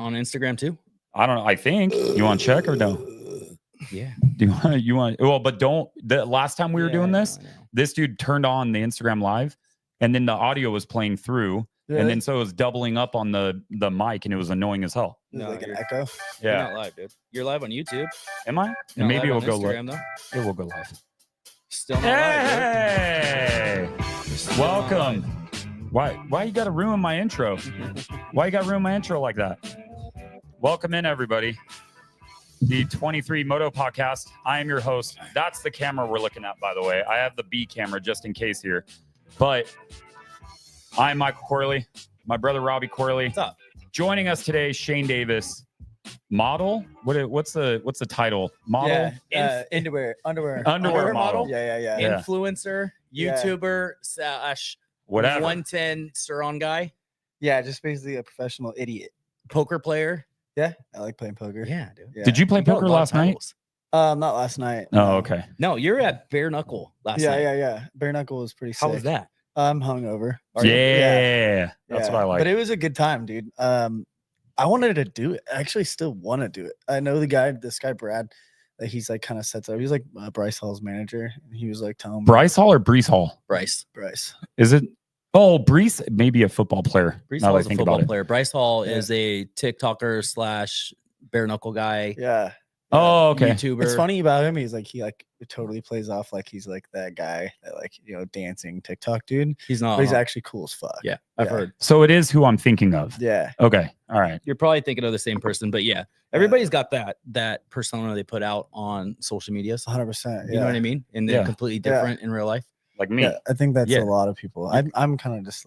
on Instagram too? I don't know. I think you want to check or no? Yeah. Do you want? Well, but don't. The last time we were doing this, I know. this dude turned on the Instagram live, and then the audio was playing through, and then so it was doubling up on the mic, and it was annoying as hell. No, like an echo. You're Yeah. not live, dude. You're live on YouTube. Am I? You're And not maybe it live will on go Instagram, live. though. It will go live. Still not live, Hey, dude. Still not welcome. live. Why you got to ruin my intro? Why you got to ruin my intro like that? Welcome in, everybody. The 23 Moto podcast. I am your host. That's the camera we're looking at, by the way. I have the B camera just in case here. But I'm Michael Corley, my brother Robbie Corley. What's up? Joining us today, Shane Davis. Model? What's the title? Model? Yeah, underwear model. Yeah. Influencer, Yeah. YouTuber, / Whatever. 110 Suron guy, Yeah, just basically a professional idiot. poker player. Yeah, I like playing poker. Yeah, dude. Yeah. Did you play You got a poker lot of last night? titles. Not last night. Oh, no. okay. No, you're at Bare Knuckle last night. Yeah. Bare knuckle was pretty How sick. was that? I'm hungover. Yeah. That's what I like. But it was a good time, dude. I wanted to do it. I actually still want to do it. I know this guy Brad, that he's like kind of sets up. He's like Bryce Hall's manager. And he was like telling me Bryce Hall or Brees Hall? Bryce. Is it? Oh, Brees, maybe a football player. Brees now Hall that I is a think football about it. player. Bryce Hall Yeah. is a TikToker / Bare Knuckle guy. Yeah. Oh, okay. YouTuber. It's funny about him. He totally plays off like he's like that guy that dancing TikTok dude. He's not. But he's actually cool as fuck. Yeah, I've Yeah. heard. So it is who I'm thinking of. Yeah. Okay. All right. You're probably thinking of the same person, but yeah, everybody's got that persona they put out on social medias. 100%. You know what I mean? And they're Yeah. completely Yeah. different in real life. Like me. Yeah, I think that's Yeah. a lot of people. I'm kind of just.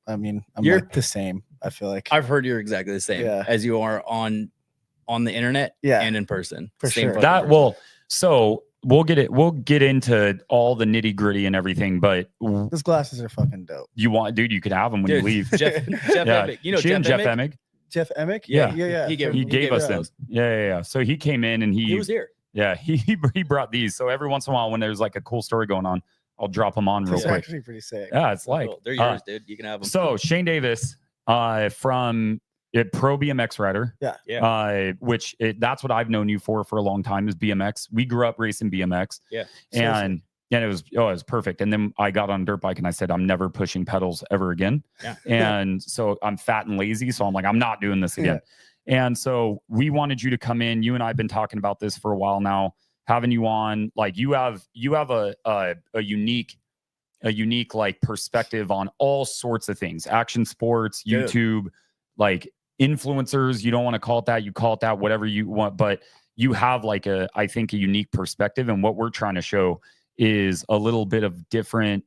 I'm You're- like the same. I feel like. I've heard you're exactly the same Yeah. as you are on the internet Yeah. and in person. For Same sure. fucking That person. well, so we'll get into all the nitty gritty and everything, but Those glasses are fucking dope. you could have them when Dude, you leave. Jeff Yeah. Emick. You know She and Jeff Jeff Emick? Emick. Jeff Emick. Yeah. Yeah. He gave- He gave us them. those. Yeah. So he came in and He was here. yeah, he brought these. So every once in a while when there's like a cool story going on, I'll drop them on real It's quick. actually pretty sick. Yeah, it's like Cool. They're yours, dude. You can have them. so Shane Davis from Pro BMX rider. Yeah. Which that's what I've known you for a long time is BMX. We grew up racing BMX. Yeah. And it was perfect. And then I got on a dirt bike and I said, I'm never pushing pedals ever again. Yeah. And so I'm fat and lazy. So I'm like, I'm not doing this again. And so we wanted you to come in. You and I have been talking about this for a while now, having you on. Like you have a unique like perspective on all sorts of things, action sports, Dude. YouTube, like influencers. You don't want to call it that. You call it that, whatever you want, but you have like I think a unique perspective. And what we're trying to show is a little bit of different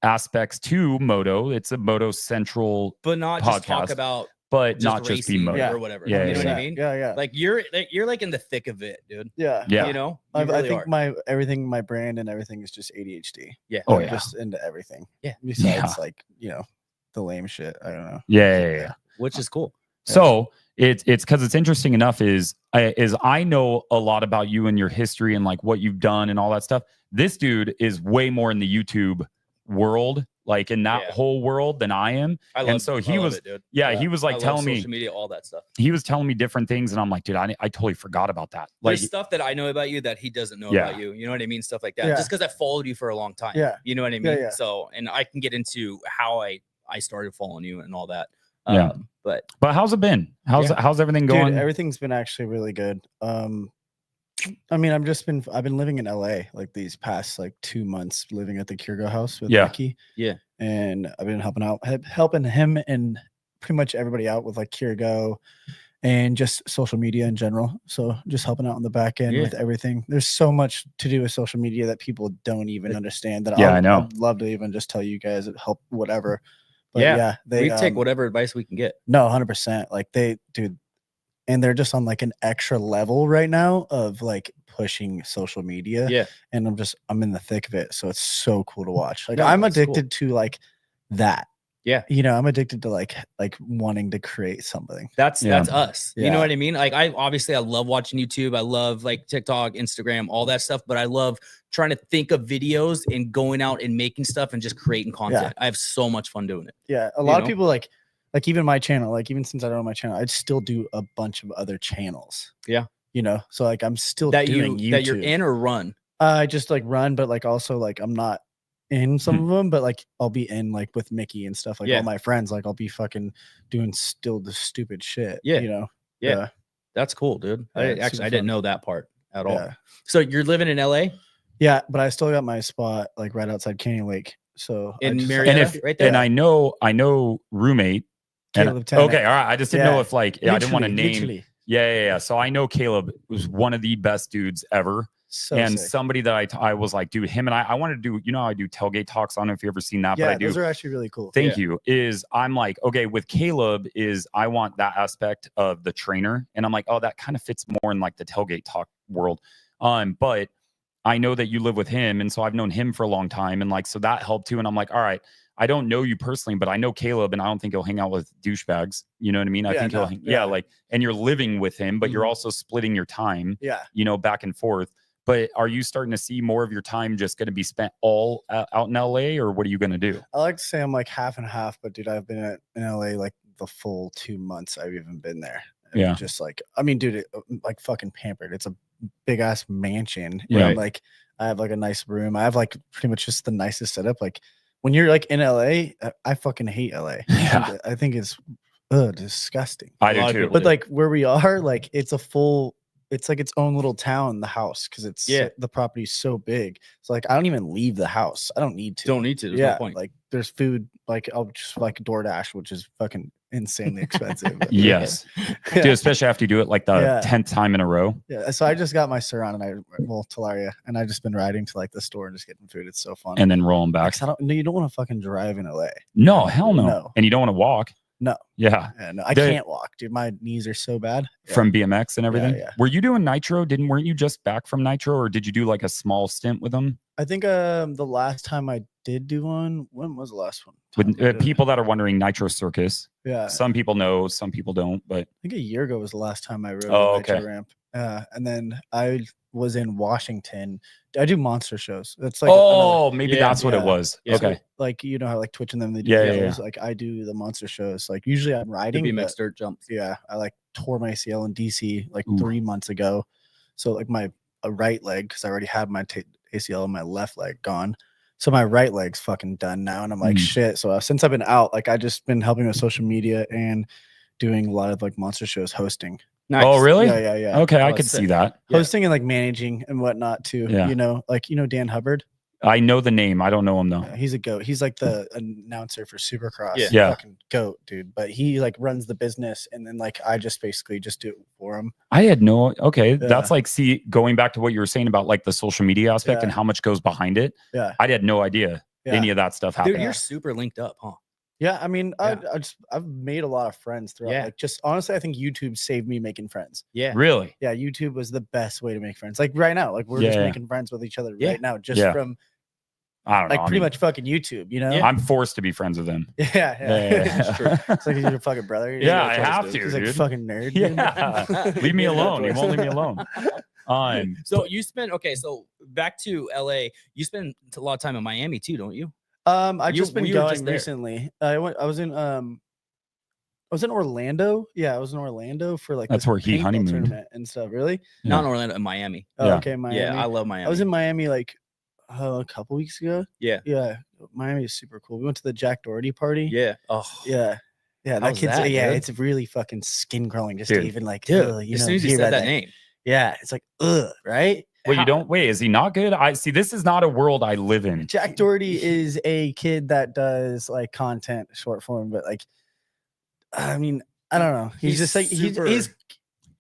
aspects to Moto. It's a Moto central, But not just talk podcast, about but not just be racing Moto. or whatever. Yeah, you know yeah, what I mean? Yeah. Like you're like in the thick of it, dude. Yeah. Yeah. You know? I You really think are. everything, my brand and everything is just ADHD. Yeah. Oh, I'm yeah. just into everything. Yeah. Besides the lame shit. I don't know. Yeah. Which is cool. So it's because it's interesting enough is I know a lot about you and your history and like what you've done and all that stuff. This dude is way more in the YouTube world, like in that whole world than I am. I And so he love was, it, dude. he was like I love telling me, social media, all that stuff. he was telling me different things. And I'm like, dude, I totally forgot about that. Like, There's stuff that I know about you that he doesn't know Yeah. about you. You know what I mean? Stuff like that. Yeah. Just because I followed you for a long time. Yeah. You know what I mean? Yeah. So, and I can get into how I started following you and all that. Yeah. But how's it been? How's everything Dude, going? everything's been actually really good. I mean, I've been living in LA like these past like 2 months, living at the Kyrgo house with Mickey. Yeah. And I've been helping him and pretty much everybody out with like Kyrgo and just social media in general. So just helping out on the back end with everything. There's so much to do with social media that people don't even understand. That I know. I'd love to even just tell you guys help whatever. But Yeah, they we take whatever advice we can get. No, 100%. Like dude, and they're just on like an extra level right now of like pushing social media. Yeah. And I'm in the thick of it. So it's so cool to watch. Like No, I'm it's cool. addicted to like that. Yeah. I'm addicted to like wanting to create something. That's us. You know Yeah. what I mean? Like I love watching YouTube. I love like TikTok, Instagram, all that stuff. But I love trying to think of videos and going out and making stuff and just creating content. I have so much fun doing it. Yeah. A lot of know? people like like even my channel, like even since I don't own my channel, I'd still do a bunch of other channels. Yeah. You know, so like I'm still that doing you YouTube. that you're in or run. I just like run, but like also like I'm not in some of them, but like I'll be in like with Mickey and stuff. Like all my friends, like I'll be fucking doing still the stupid shit. Yeah. You know. Yeah. That's cool, dude. Yeah, I didn't fun. know that part at all. Yeah. So you're living in LA? Yeah, but I still got my spot like right outside Canyon Lake. So in Marietta, right there. And I know roommate. Caleb And, okay, all right. I just didn't know if like I didn't want to name. Literally. Yeah. So I know Caleb was one of the best dudes ever. So and sick. somebody that I was like, dude, him and I wanted to do, you know, I do tailgate talks. I don't know if you've ever seen that, Yeah, but I do. Those are actually really cool. Thank you. Is I'm like, okay, with Caleb is I want that aspect of the trainer. And I'm like, oh, that kind of fits more in like the tailgate talk world. But I know that you live with him. And so I've known him for a long time. And like, so that helped too. And I'm like, all right, I don't know you personally, but I know Caleb and I don't think he'll hang out with douchebags. You know what I mean? I think he'll hang, like, and you're living with him, but you're also splitting your time, you know, back and forth. But are you starting to see more of your time just going to be spent all out in LA, or what are you going to do? I like to say I'm like half and half, but dude, I've been in LA like the full 2 months I've even been there. And just like, I mean, dude, like fucking pampered. It's a big ass mansion. You know, like I have like a nice room. I have like pretty much just the nicest setup. Like when you're like in LA, I fucking hate LA. Yeah. I think it's disgusting. I do too. But like where we are, like it's like its own little town, the house, because it's the property's so big. So like I don't even leave the house. I don't need to. Don't need to. There's no point. Like there's food. Like I'll just like DoorDash, which is fucking insanely expensive. Yes, dude, especially after you do it like the 10th time in a row. Yeah. So I just got my Surron and Talaria, and I just been riding to like the store and just getting food. It's so fun. And then rolling back. You don't want to fucking drive in LA. No, hell no. And you don't want to walk. No. Yeah. No, I can't walk, dude. My knees are so bad. From BMX and everything. Yeah. Were you doing Nitro? Weren't you just back from Nitro, or did you do like a small stint with them? I think the last time I did do one, when was the last one? With people that are wondering, Nitro Circus. Yeah. Some people know, some people don't. But I think a year ago was the last time I rode a Nitro ramp. And then I was in Washington. I do monster shows. That's like maybe that's what it was. Yeah. Okay. So, like you know how like Twitch and them they do shows. Like I do the monster shows. Like usually I'm riding. BMX dirt jumps. Yeah, I like tore my ACL in DC like 3 months ago. So like my right leg, because I already had my ACL in my left leg gone. So my right leg's fucking done now, and I'm like shit. So since I've been out, like I just been helping with social media and doing a lot of like monster shows, hosting. Nice. Oh, really? Yeah. Okay, I could see that. Hosting and like managing and whatnot too. Yeah. You know, like Dan Hubbard. I know the name. I don't know him though. He's a goat. He's like the announcer for Supercross. Yeah. Fucking goat, dude. But he like runs the business, and then like I just basically just do it for him. I had no. Okay, that's like going back to what you were saying about like the social media aspect and how much goes behind it. Yeah. I had no idea any of that stuff happened. Dude, you're super linked up, huh? Yeah, I mean, I've made a lot of friends throughout. Yeah. Like, just honestly, I think YouTube saved me making friends. Yeah, really. Yeah, YouTube was the best way to make friends. Like right now, like we're just making friends with each other right now, just from I don't know, like pretty much fucking YouTube. You know, I'm forced to be friends with him. Yeah. It's true. It's like he's your fucking brother. Yeah, I have to. He's like dude. fucking nerd. Yeah, leave me alone. He won't leave me alone. So you spend so back to LA. You spend a lot of time in Miami too, don't you? I just been going recently. I was in Orlando. Yeah, I was in Orlando for like that's where he honeymooned tournament and stuff. Really? Yeah. Not in Orlando, in Miami. Oh, yeah. Okay, Miami. Yeah, I love Miami. I was in Miami like a couple weeks ago. Yeah. Miami is super cool. We went to the Jack Doherty party. Yeah. Oh. Yeah. That kid's it's really fucking skin crawling just to even like as soon as you said that name. Yeah, it's like right? Well, you don't wait. Is he not good? I see. This is not a world I live in. Jack Doherty is a kid that does like content short form, but like, I mean, I don't know. He's just like he's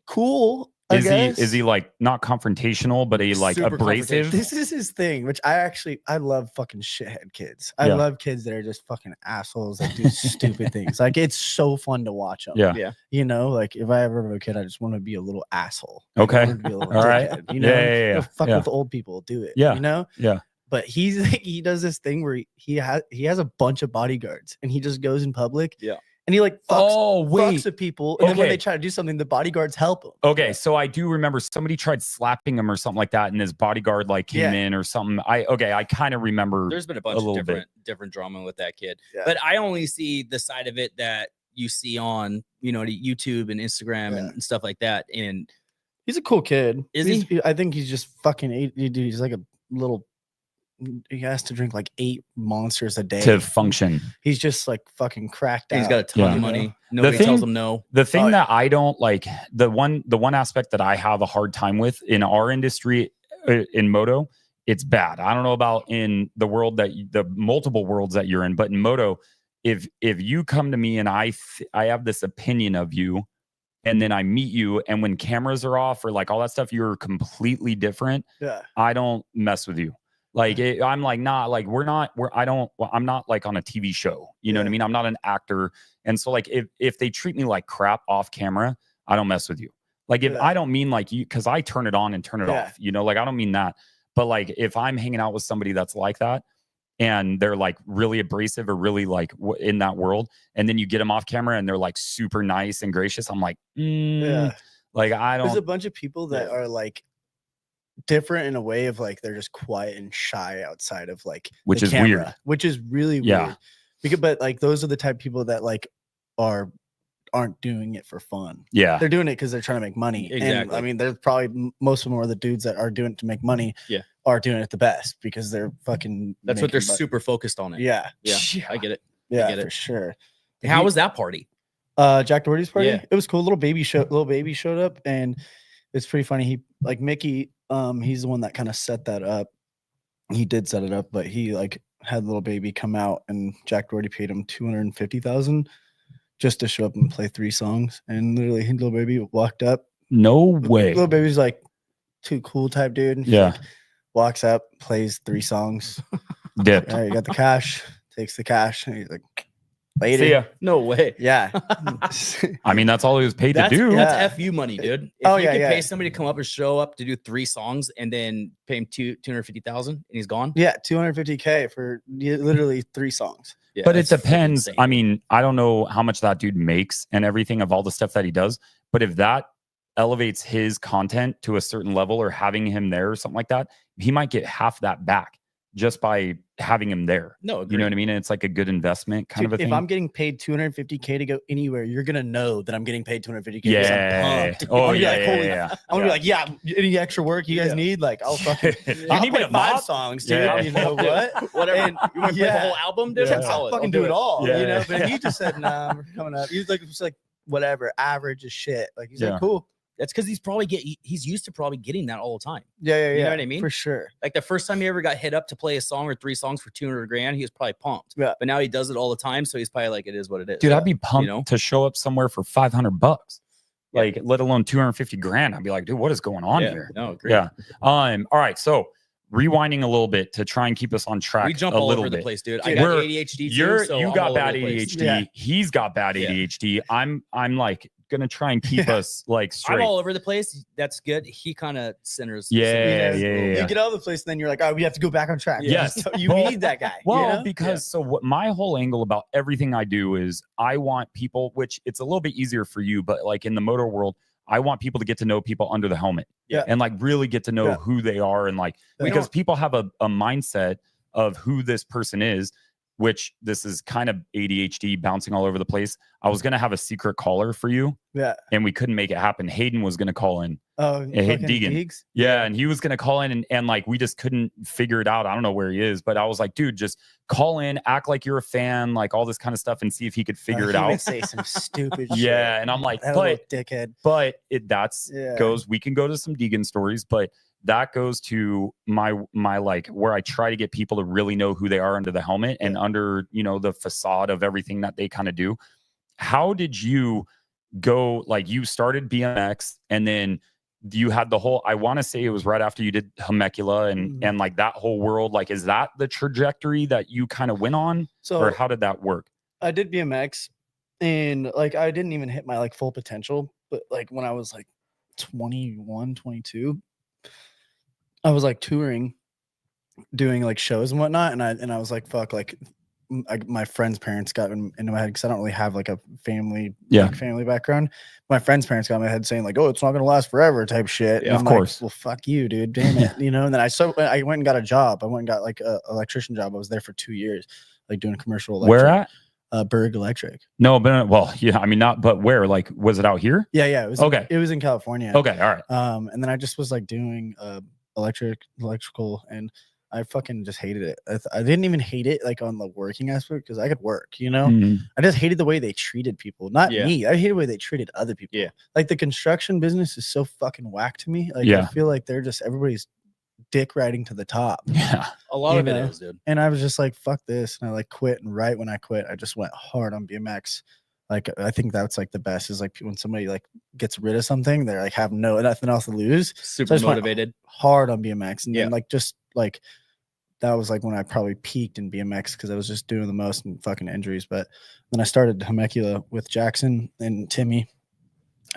cool. Is he like not confrontational, but like abrasive? This is his thing, which I love fucking shithead kids. I love kids that are just fucking assholes that do stupid things. Like it's so fun to watch them. Yeah. You know, like if I ever have a kid, I just want to be a little asshole. Okay. All right. You know, yeah. Fuck with old people, do it. Yeah. You know. Yeah. But he does this thing where he has a bunch of bodyguards, and he just goes in public. Yeah. And he like fucks with people, and then when they try to do something, the bodyguards help him. Okay, so I do remember somebody tried slapping him or something like that, and his bodyguard like came in or something. I kind of remember. There's been a bunch of different drama with that kid, but I only see the side of it that you see on, YouTube and Instagram and stuff like that. And he's a cool kid. Is he? I think he's just fucking dude. He's like a little. He has to drink like 8 monsters a day to function. He's just like fucking cracked out. He's got a ton of money. Nobody tells him no. The thing that I don't like, the one aspect that I have a hard time with in our industry, in moto, it's bad. I don't know about in the world the multiple worlds that you're in, but in moto, if you come to me and I have this opinion of you, and then I meet you, and when cameras are off or like all that stuff, you're completely different. Yeah, I don't mess with you. Like I'm like, nah, like I'm not like on a TV show. You know what I mean? I'm not an actor. And so like if they treat me like crap off camera, I don't mess with you. Like if I don't mean like you, because I turn it on and turn it off, like I don't mean that. But like if I'm hanging out with somebody that's like that and they're like really abrasive or really like in that world, and then you get them off camera and they're like super nice and gracious, I'm like, like I don't. There's a bunch of people that are like different in a way of like they're just quiet and shy outside of like which is camera, weird, which is really weird. Because but like those are the type of people that like aren't doing it for fun. They're doing it because they're trying to make money. Exactly. And I mean, there's probably most of them are the dudes that are doing it to make money. Are doing it the best because they're fucking. That's what they're super focused on it. Yeah, I get it. Yeah, I get it for sure. How was that party? Jack Doherty's party. Yeah. It was cool. Little baby showed up, and it's pretty funny. He like Mickey. He's the one that kind of set that up. He did set it up, but he like had little baby come out, and Jack Doherty paid him $250,000 just to show up and play 3 songs. And literally, little baby walked up. No way. Little baby's like too cool type dude. Like, walks up, plays 3 songs. Dipped. All right, you got the cash. Takes the cash, and he's like, later. See ya. No way. Yeah. I mean, that's all he was paid to do. That's FU money, dude. If you could pay somebody to come up and show up to do 3 songs and then pay him $250,000 and he's gone. Yeah, $250K for literally 3 songs. Yeah, but it depends. I mean, I don't know how much that dude makes and everything of all the stuff that he does. But if that elevates his content to a certain level or having him there or something like that, he might get half that back just by having him there. No, agreed. You know what I mean? And it's like a good investment kind of a thing. If I'm getting paid $250K to go anywhere, you're gonna know that I'm getting paid $250K. Yeah. Oh yeah. I'm gonna be like, any extra work you guys need? Like, I'll fucking. I'll need play 5 songs, dude. Yeah. You know what? Whatever. And, you want to play the whole album, dude? I'll fucking do it all. Yeah. You know. But he just said, nah, we're coming up. He's like, just like whatever, average as shit. Like he's like, cool. That's because he's used to probably getting that all the time. Yeah. You know what I mean? For sure. Like the first time he ever got hit up to play a song or 3 songs for $200,000, he was probably pumped. Yeah. But now he does it all the time, so he's probably like, it is what it is. Dude, I'd be pumped to show up somewhere for $500. Like, let alone $250,000. I'd be like, dude, what is going on here? No, great. Yeah. All right. So rewinding a little bit to try and keep us on track. We jump a all little over bit. the place, dude. I got ADHD too. So you I'm got all bad over the place. ADHD. Yeah. He's got bad ADHD. I'm like gonna try and keep us like straight. I'm all over the place. That's good. He kind of centers. Yeah. You get out of the place, and then you're like, oh, we have to go back on track. Yes. You need that guy. Well, because so what my whole angle about everything I do is I want people, which it's a little bit easier for you, but like in the motor world, I want people to get to know people under the helmet. Yeah. And like really get to know who they are. And like, because people have a mindset of who this person is, which this is kind of ADHD bouncing all over the place. I was going to have a secret caller for you. Yeah. And we couldn't make it happen. Hayden was going to call in. Oh, Deegan. Yeah. And he was going to call in and like, we just couldn't figure it out. I don't know where he is, but I was like, dude, just call in, act like you're a fan, like all this kind of stuff and see if he could figure it out. Would say some stupid shit. Yeah. And I'm like, but dickhead. But goes, we can go to some Deegan stories, but that goes to my like where I try to get people to really know who they are under the helmet and under, the facade of everything that they kind of do. How did you go? Like you started BMX and then you had the whole, I want to say it was right after you did Temecula and like that whole world. Like, is that the trajectory that you kind of went on? So, or how did that work? I did BMX and like, I didn't even hit my like full potential, but like when I was like 21, 22, I was like touring, doing like shows and whatnot. And I was like, fuck, like my friend's parents got into my head because I don't really have like a family, family background. My friend's parents got in my head saying like, oh, it's not going to last forever type shit. Yeah, of course. Like, well, fuck you, dude. Damn it. And then I went and got a job. I went and got like an electrician job. I was there for 2 years, like doing commercial electric. Where at? Berg Electric. No, but well, yeah, I mean, not, but where? Like, was it out here? Yeah, it was Okay. it was in California. Okay, all right. And then I just was like doing electrical, and I fucking just hated it. I didn't even hate it like on the working aspect because I could work, you know. Mhm. I just hated the way they treated people, not Yeah. me. I hated the way they treated other people. Yeah. Like the construction business is so fucking whack to me. Like I Yeah. feel like they're just everybody's dick riding to the top. Yeah. A lot You of it know? is, dude. And I was just like, fuck this. And I like quit. And right when I quit, I just went hard on BMX. Like I think that's like the best is like when somebody like gets rid of something, they're like have nothing else to lose. Super just went motivated. Hard on BMX. And Yeah. then like just like that was like when I probably peaked in BMX because I was just doing the most and fucking injuries. But then I started Temecula with Jackson and Timmy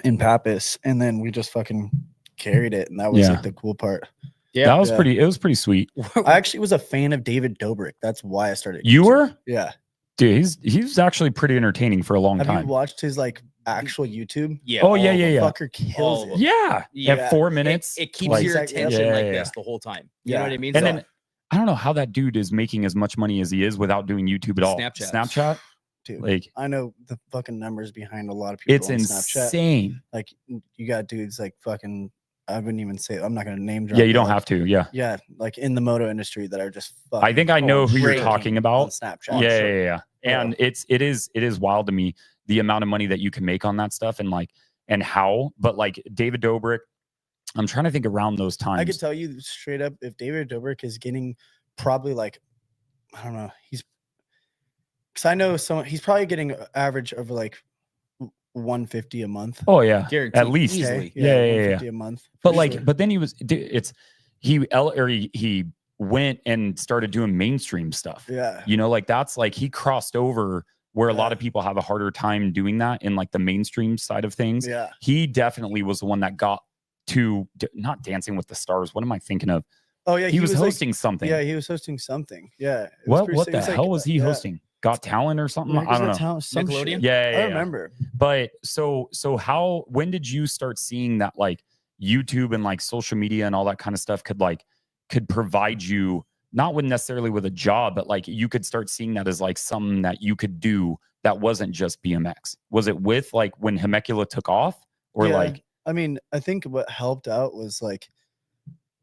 and Pappas, and then we just fucking carried it. And that was like the cool part. Yeah. That was pretty, it was pretty sweet. I actually was a fan of David Dobrik. That's why I started. You YouTube. were? Yeah. Dude, he's actually pretty entertaining for a long Have time. you watched his like actual YouTube? Yeah. Oh, yeah, all of yeah, them. yeah. Fucker kills All of it. them. Yeah. Yeah. At 4 minutes. It keeps like, your Exactly. attention Yeah, like yeah, this the whole time. You know Yeah. what I mean? and So- then I don't know how that dude is making as much money as he is without doing YouTube at all. Snapchat. Dude, Like, I know the fucking numbers behind a lot of people it's on Snapchat. insane. Like you got dudes like fucking I wouldn't even say I'm not gonna name drop. Yeah, you but, don't like, have to. Yeah. Yeah, like in the moto industry that are just I think I know who you're breaking talking on about. Snapchat. Yeah. And Yeah. it is wild to me the amount of money that you can make on that stuff and like and how. But like David Dobrik, I'm trying to think around those times. I could tell you straight up if David Dobrik is getting probably like I don't know, he's because I know he's probably getting an average of like 150 a month. Oh yeah, Guaranteed. at least. Easily. Yeah. 150 a month. But for like, sure. but then he went and started doing mainstream stuff. yeah. You know, like that's like he crossed over where a lot of people have a harder time doing that in like the mainstream side of things. Yeah. He definitely was the one that got to not Dancing with the Stars. What am I thinking of? Oh yeah, He was like- hosting something. Yeah, he was hosting something. Yeah. It was pretty What sick. the It was like, hell was he yeah. hosting? Got Talent or something? I don't know. Some Nickelodeon? shit. Yeah, I remember. But so when did you start seeing that like YouTube and like social media and all that kind of stuff could provide you not with necessarily with a job, but like you could start seeing that as like something that you could do that wasn't just BMX? Was it with like when Temecula took off or Yeah, like I mean, I think what helped out was like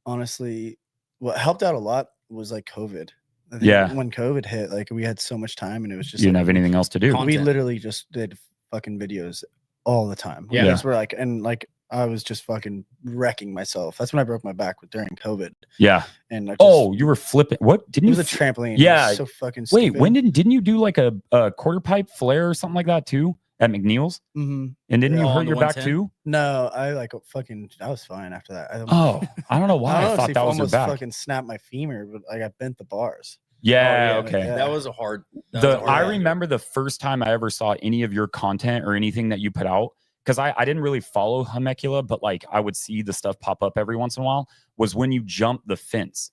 honestly, what helped out a lot was like COVID. I think Yeah. when COVID hit, like we had so much time and it was just you didn't like, have anything else to do? we Content. literally just did fucking videos all the time. We Yeah. just were like, and like I was just fucking wrecking myself. That's when I broke my back during COVID. Yeah. And I just, Oh, you were flipping. What didn't it you? was a trampoline. Yeah. It was so fucking Wait, stupid. when didn't you do like a quarter pipe flare or something like that too at McNeil's? Mhm. And didn't you Oh, hurt on the your back 110? too? No, I like fucking. I was fine after that. Oh, I don't know why I, honestly thought that was your almost back. fucking snapped my femur, but like I bent the bars. Yeah, Oh, okay. yeah. That was a hard. that was a hard I one. remember the first time I ever saw any of your content or anything that you put out, because I didn't really follow Temecula, but like I would see the stuff pop up every once in a while, was when you jumped the fence.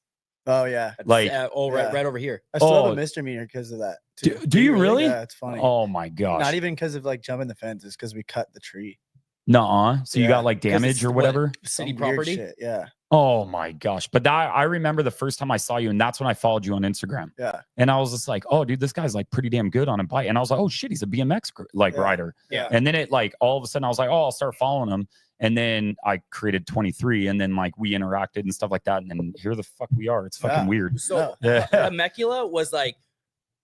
Oh yeah, Like, right Yeah. over here. I still have Oh. a misdemeanor because of that. Do- too. do you really? Yeah, it's funny. oh my gosh. Not even because of like jumping the fence, it's because we cut the tree. Nuh-uh. So you Yeah. got like 'Cause damage it's or what- whatever? City Some weird property. shit, yeah, Oh my gosh. But that I remember the first time I saw you, and that's when I followed you on Instagram. yeah, And I was just like, oh, dude, this guy's like pretty damn good on a bike. And I was like, oh shit, he's a BMX like Yeah. rider. Yeah. And then it like all of a sudden I was like, oh, I'll start following him. And then I created 23 and then like we interacted and stuff like that. And then here the fuck we are. It's fucking Yeah. weird. So Yeah. Temecula was like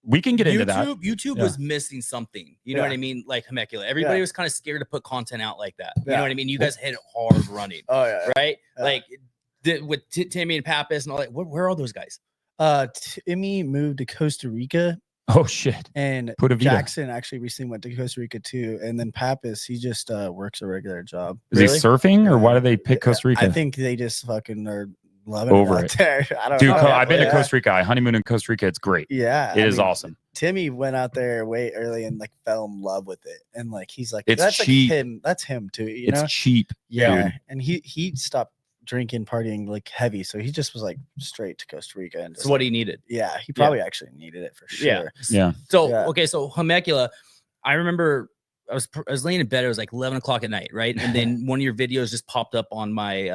We can get into that. YouTube Yeah. was missing something. You know what Yeah. I mean? Like Temecula. Everybody Yeah. was kind of scared to put content out like that. You Yeah. know what I mean? You guys hit it hard running, oh yeah. right? Yeah. Like with Timmy and Pappas and all that. Where are those guys? Timmy moved to Costa Rica, Oh shit. and Put a Vita. Jackson actually recently went to Costa Rica too. And then Pappas, he just works a regular job. Is Really? he surfing or why do they pick Costa Rica? I think they just fucking are loving Over it out it. there. I don't Dude, know. I've been to Yeah. Costa Rica. I honeymoon in Costa Rica. It's great. Yeah, It I is mean, awesome. Timmy went out there way early and like fell in love with it, and like he's like, It's that's cheap. like him. That's him too. You It's know? cheap. Yeah, dude. and he stopped drinking, partying like heavy, so he just was like straight to Costa Rica and just, That's what he needed. yeah, he probably actually needed it for sure. Yeah. Yeah. So Yeah. okay, so Temecula, I remember I was laying in bed. It was like 11 o'clock at night, right? And then one of your videos just popped up on my.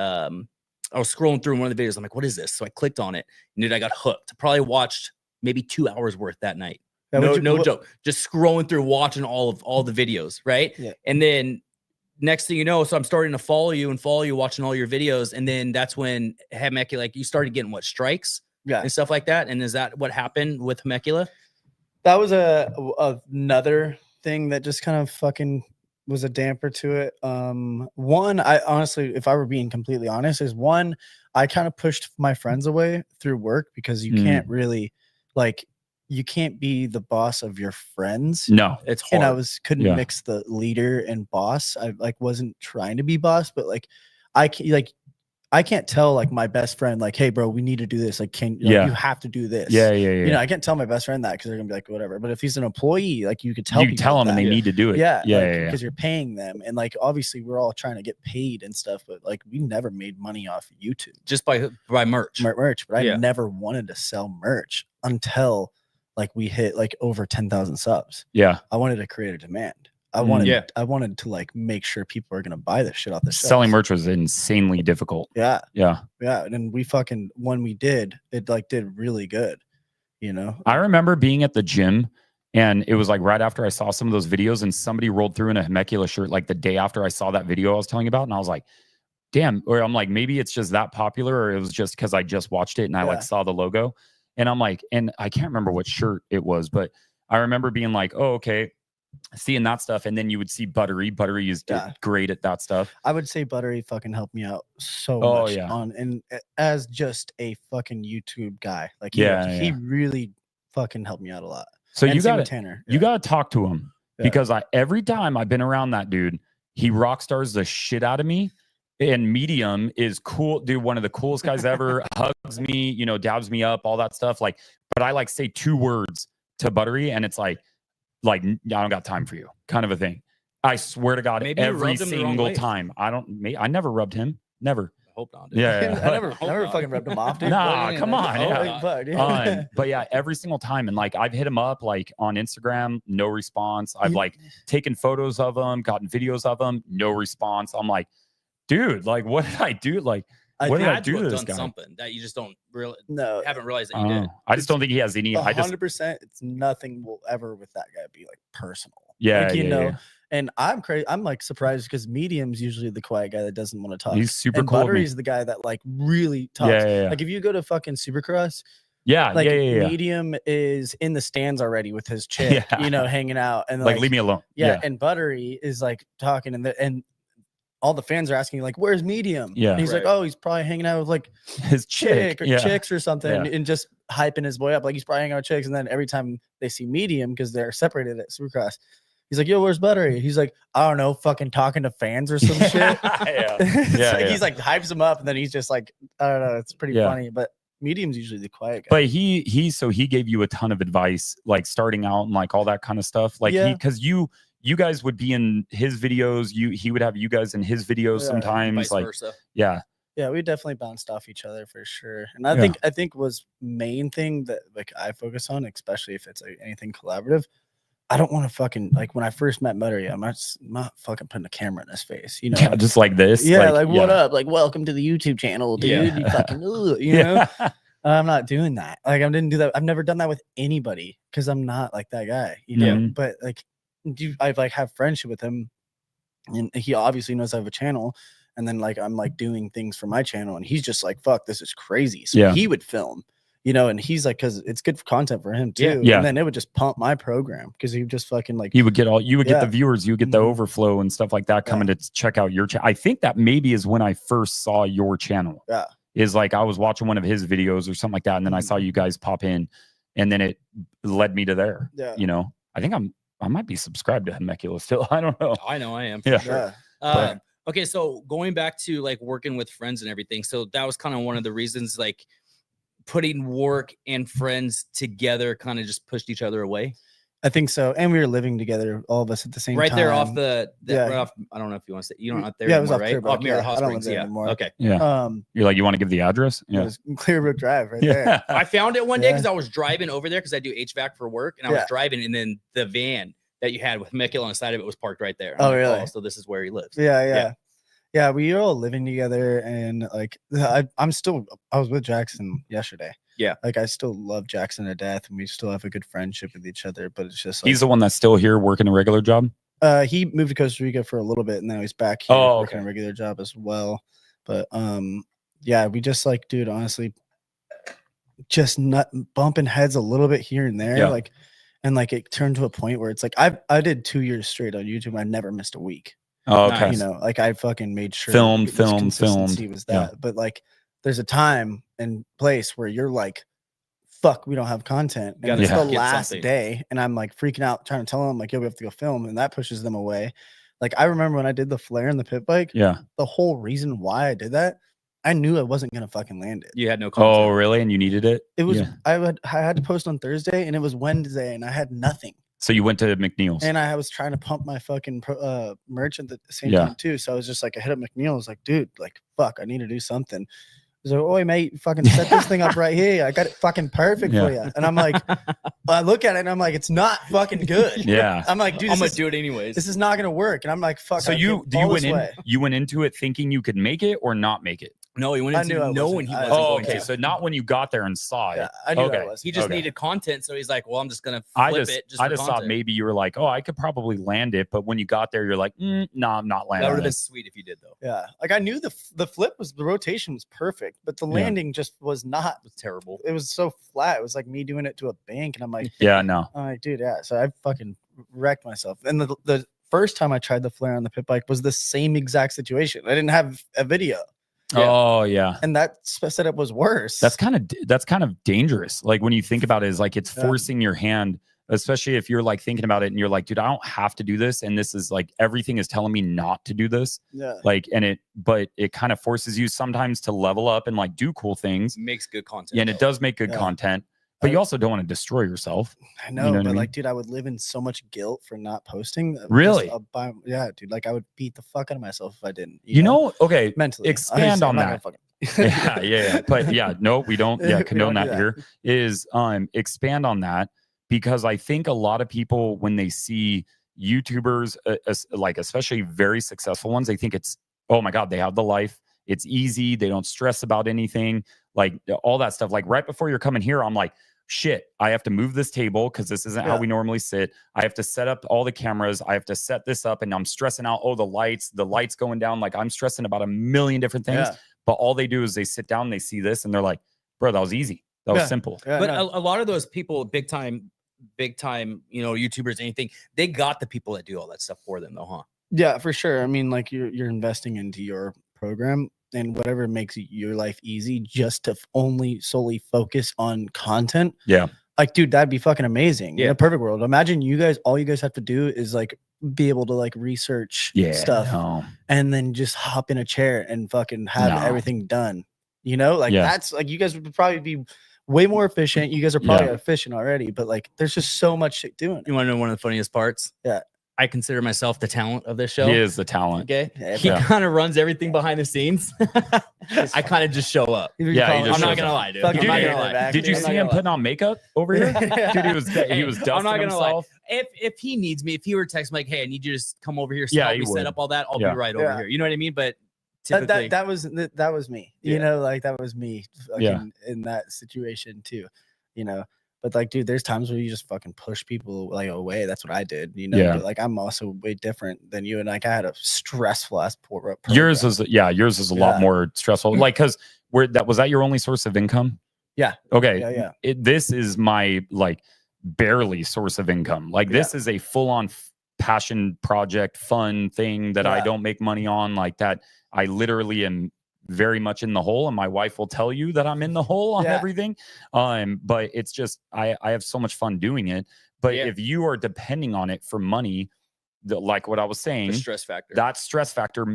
I was scrolling through one of the videos. I'm like, what is this? So I clicked on it, and dude, I got hooked. Probably watched maybe 2 hours worth that night. No joke. Just scrolling through, watching all the videos, right? Yeah. And then next thing you know, so I'm starting to follow you, watching all your videos, and then that's when Hemecula, like you started getting what strikes, and stuff like that. And is that what happened with Hemecula? That was another thing that just kind of fucking was a damper to it. One, I honestly, if I were being completely honest, is one, I kind of pushed my friends away through work because you can't really you can't be the boss of your friends. No, it's hard. And I couldn't mix the leader and boss. I wasn't trying to be boss, but I can't tell like my best friend, like, hey bro, we need to do this. Like, you have to do this. Yeah. You know, I can't tell my best friend that because they're gonna be like, whatever. But if he's an employee, like you could tell them and they need to do it. Yeah. Because you're paying them. And like obviously we're all trying to get paid and stuff, but like we never made money off of YouTube. Just by merch. But I never wanted to sell merch until like we hit like over 10,000 subs. Yeah. I wanted to create a demand. I wanted to like make sure people are gonna buy this shit off the shelves. Selling merch was insanely difficult. Yeah. Yeah. And then when we did, it like did really good, you know. I remember being at the gym and it was like right after I saw some of those videos and somebody rolled through in a Hemecula shirt like the day after I saw that video I was telling you about, and I was like, damn, or I'm like, maybe it's just that popular, or it was just because I just watched it and I like saw the logo. And I'm like, and I can't remember what shirt it was, but I remember being like, oh, okay, seeing that stuff. And then you would see Buttery is great at that stuff. I would say Buttery fucking helped me out so much and as just a fucking YouTube guy. Like he really fucking helped me out a lot. So and you got Tanner. You got to talk to him because every time I've been around that dude, he rock stars the shit out of me. And Medium is cool, dude. One of the coolest guys ever. Hugs me, you know, dabs me up, all that stuff. Like, but I like say 2 words to Buttery, and it's like I don't got time for you, kind of a thing. I swear to God, maybe every single time. I never rubbed him. Never. I hope not. Dude. I never fucking rubbed him off, dude. Nah, come on. But yeah, every single time. And like I've hit him up like on Instagram, no response. I've like taken photos of him, gotten videos of him, no response. I'm like, dude, like what did I do? Like what did I do to this guy? Something that you just don't really haven't realized that you did. I just don't think he has any. 100%. It's nothing will ever with that guy be like personal. Yeah, like, you know. And I'm crazy. I'm like surprised because Medium's usually the quiet guy that doesn't want to talk. He's super and cool. Buttery's the guy that like really talks. Like if you go to fucking Supercross, Medium is in the stands already with his chick, you know, hanging out and like leave me alone. And Buttery is like talking and all the fans are asking like, where's Medium? Yeah. And he's like, oh, he's probably hanging out with like his chick or chicks or something and just hyping his boy up. Like he's probably hanging out with chicks. And then every time they see Medium, because they're separated at Supercross, he's like, yo, where's Buttery? He's like, I don't know, fucking talking to fans or some shit. He's like hypes him up and then he's just like, I don't know. It's pretty funny. But Medium's usually the quiet guy. But he gave you a ton of advice, like starting out and like all that kind of stuff. Like because you guys would be in his videos. He would have you guys in his videos sometimes. Vice versa. Yeah, we definitely bounced off each other for sure. And I think was main thing that like I focus on, especially if it's like anything collaborative. I don't want to fucking like when I first met Buttery, I'm not fucking putting a camera in his face, you know, just like this. Yeah, like what up? Like welcome to the YouTube channel, dude. You fucking you know. I'm not doing that. Like I didn't do that. I've never done that with anybody because I'm not like that guy, you know. But like I've like have friendship with him and he obviously knows I have a channel and then like I'm like doing things for my channel and he's just like, fuck, this is crazy. So he would film, you know, and he's like, because it's good content for him too. And then it would just pump my program because he would just fucking like you would get the viewers, you would get the overflow and stuff like that coming to check out your channel. I think that maybe is when I first saw your channel. Is like I was watching one of his videos or something like that, and then I saw you guys pop in, and then it led me to there. You know, I think I might be subscribed to Hemecula still. I don't know. I know I am for sure. Okay, so going back to like working with friends and everything, so that was kind of one of the reasons, like putting work and friends together kind of just pushed each other away. I think so. And we were living together, all of us at the same time. Right there off right off, I don't know if you want to say, you don't know, there anymore, right? Off Mirror Hot Springs, anymore. Okay. Yeah. You're like, you want to give the address? Yeah. It was Clearbrook Drive right there. I found it one day because I was driving over there because I do HVAC for work. And I was driving and then the van that you had with Hemecula on the side of it was parked right there. Oh, really? So this is where he lives. Yeah, we were all living together and like I was with Jackson yesterday. Yeah. Like I still love Jackson to death, and we still have a good friendship with each other. But it's just like, He's the one that's still here working a regular job. he moved to Costa Rica for a little bit, and now he's back here working a regular job as well. But yeah, we just like, dude, honestly, just not bumping heads a little bit here and there, Yeah. like, and like it turned to a point where it's like I did 2 years straight on YouTube. I never missed a week. Oh, okay. Nice. You know, like I fucking made sure Filmed. consistency was that. Yeah. But like, there's a time and place where you're like, fuck, we don't have content. And Gotta it's the get last something. day, and I'm like freaking out, trying to tell them like, yo, we have to go film, and that pushes them away. Like I remember when I did the flare and the pit bike. Yeah. The whole reason why I did that, I knew I wasn't gonna fucking land it. You had no content. Oh, really? And you needed it? It was Yeah. I had to post on Thursday, and it was Wednesday, and I had nothing. So you went to McNeil's. And I was trying to pump my fucking merch at the same Yeah. time too. So I was just like, I hit up McNeil. I was like, dude, like, fuck, I need to do something. He's like, oi, mate, fucking set this thing up right here. I got it fucking perfect for you. And I'm like, I look at it and I'm like, it's not fucking good. Yeah. I'm like, dude, I'm gonna do it anyways. this is not gonna work. And I'm like, fuck. So you went into it thinking you could make it or not make it? No, he went I into knew I knowing he wasn't. wasn't. Oh, going okay. to. So not when you got there and saw it. Yeah, I knew Okay. I was. He just Okay. needed content, so he's like, "Well, I'm just gonna I flip just it." Just I for just thought content. maybe you were like, oh, I could probably land it, but when you got there, you're like, no, I'm not that landing would have been it. sweet if you did though. Yeah. Like I knew the flip was, the rotation was perfect, but the Yeah. landing just was not. It was terrible. It was so flat. It was like me doing it to a bank. And I'm like, Yeah, no. I'm like, dude, yeah. So I fucking wrecked myself. And the first time I tried the flare on the pit bike was the same exact situation. I didn't have a video, Yeah. Oh, yeah. and that setup was worse. That's kind of dangerous. Like when you think about it, is like it's Yeah. forcing your hand, especially if you're like thinking about it and you're like, dude, I don't have to do this. And this is like everything is telling me not to do this. yeah. Like, but it kind of forces you sometimes to level up and like do cool things. Makes good content. Yeah, and it though. does make good Yeah. content, but you also don't want to destroy yourself. I know, know what I but mean? like, dude, I would live in so much guilt for not posting. Really? Yeah, dude. Like, I would beat the fuck out of myself if I didn't. You know, okay, mentally. expand Obviously, on I'm not that. gonna yeah. But yeah, no, we don't. Yeah, We condone don't do that that. here. Is expand on that, because I think a lot of people when they see YouTubers, like especially very successful ones, they think it's, oh my God, they have the life. It's easy. They don't stress about anything, like all that stuff. Like right before you're coming here, I'm like, shit, I have to move this table because this isn't how Yeah. we normally sit. I have to set up all the cameras. I have to set this up, and I'm stressing out. Oh, the lights going down. Like I'm stressing about a million different things. Yeah. But all they do is they sit down, they see this, and they're like, bro, that was easy. That was Yeah. simple. Yeah, But no. a lot of those people, big time, you know, YouTubers, anything, they got the people that do all that stuff for them, though, huh? Yeah, for sure. I mean, like you're investing into your program and whatever makes your life easy, just to only solely focus on content. Yeah. Like, dude, that'd be fucking amazing. In Yeah. a perfect world, imagine all you guys have to do is like be able to like research stuff No. and then just hop in a chair and fucking have No. everything done. You know, like Yeah. that's like, you guys would probably be way more efficient. You guys are probably Yeah. efficient already, but like there's just so much shit doing it. You want to know one of the funniest parts? Yeah. I consider myself the talent of this show. He is the talent. Okay. Yeah, He Yeah. kind of runs everything behind the scenes. I kind of just show up. You Yeah, call he it- just I'm not shows gonna up. lie, dude. Fucking I'm not dude, gonna lie. back, Did you I'm see not him gonna putting on makeup over here? Dude, he was Hey, dusting I'm not gonna lie. himself. If he needs me, if he were to text me like, "Hey, I need you to just come over here, Yeah, help he me set would. up all that," I'll Yeah. be right Yeah. over here. You know what I mean? But typically, that was me. You Yeah. know, like that was me fucking Yeah. in that situation too. You know, but like, dude, there's times where you just fucking push people like away. That's what I did. You know, Yeah. but like I'm also way different than you, and like I had a stressful ass program. Yours is a lot Yeah. more stressful. Like, because was that your only source of income? Yeah. Okay. Yeah. This is my like barely source of income. Like this is a full-on passion project, fun thing that I Yeah. don't make money on. Like that, I literally am very much in the hole, and my wife will tell you that I'm in the hole on Yeah. everything. But it's just I have so much fun doing it. But Yeah. if you are depending on it for money, like what I was saying, the stress factor. that stress factor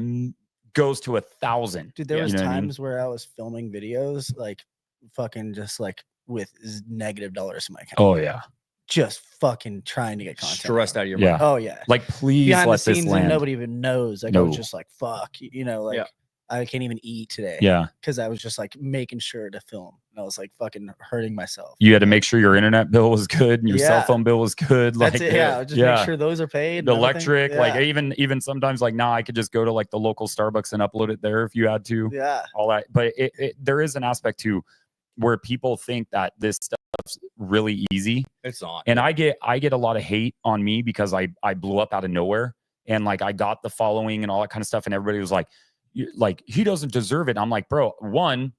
goes to 1,000. Dude, there Yeah. was You know what I mean? times where I was filming videos like fucking just like with negative dollars in my account. Oh yeah, Just fucking trying to get content. stressed out of your Yeah. mind. Oh yeah. like please Behind the let this scenes and land. nobody even knows. Like I was No. just like, fuck, you know, like Yeah. I can't even eat today. Yeah, Because I was just like making sure to film. And I was like fucking hurting myself. you had to make sure your internet bill was good and your cell Yeah. phone bill was good. Like That's it. Yeah. Just make sure those are paid. the and everything. electric, like Yeah. even sometimes like I could just go to like the local Starbucks and upload it there if you had to. Yeah. All that, but there is an aspect to where people think that this stuff's really easy. It's not. And I get a lot of hate on me because I blew up out of nowhere, and like I got the following and all that kind of stuff, and everybody was like he doesn't deserve it. And I'm like, bro, one,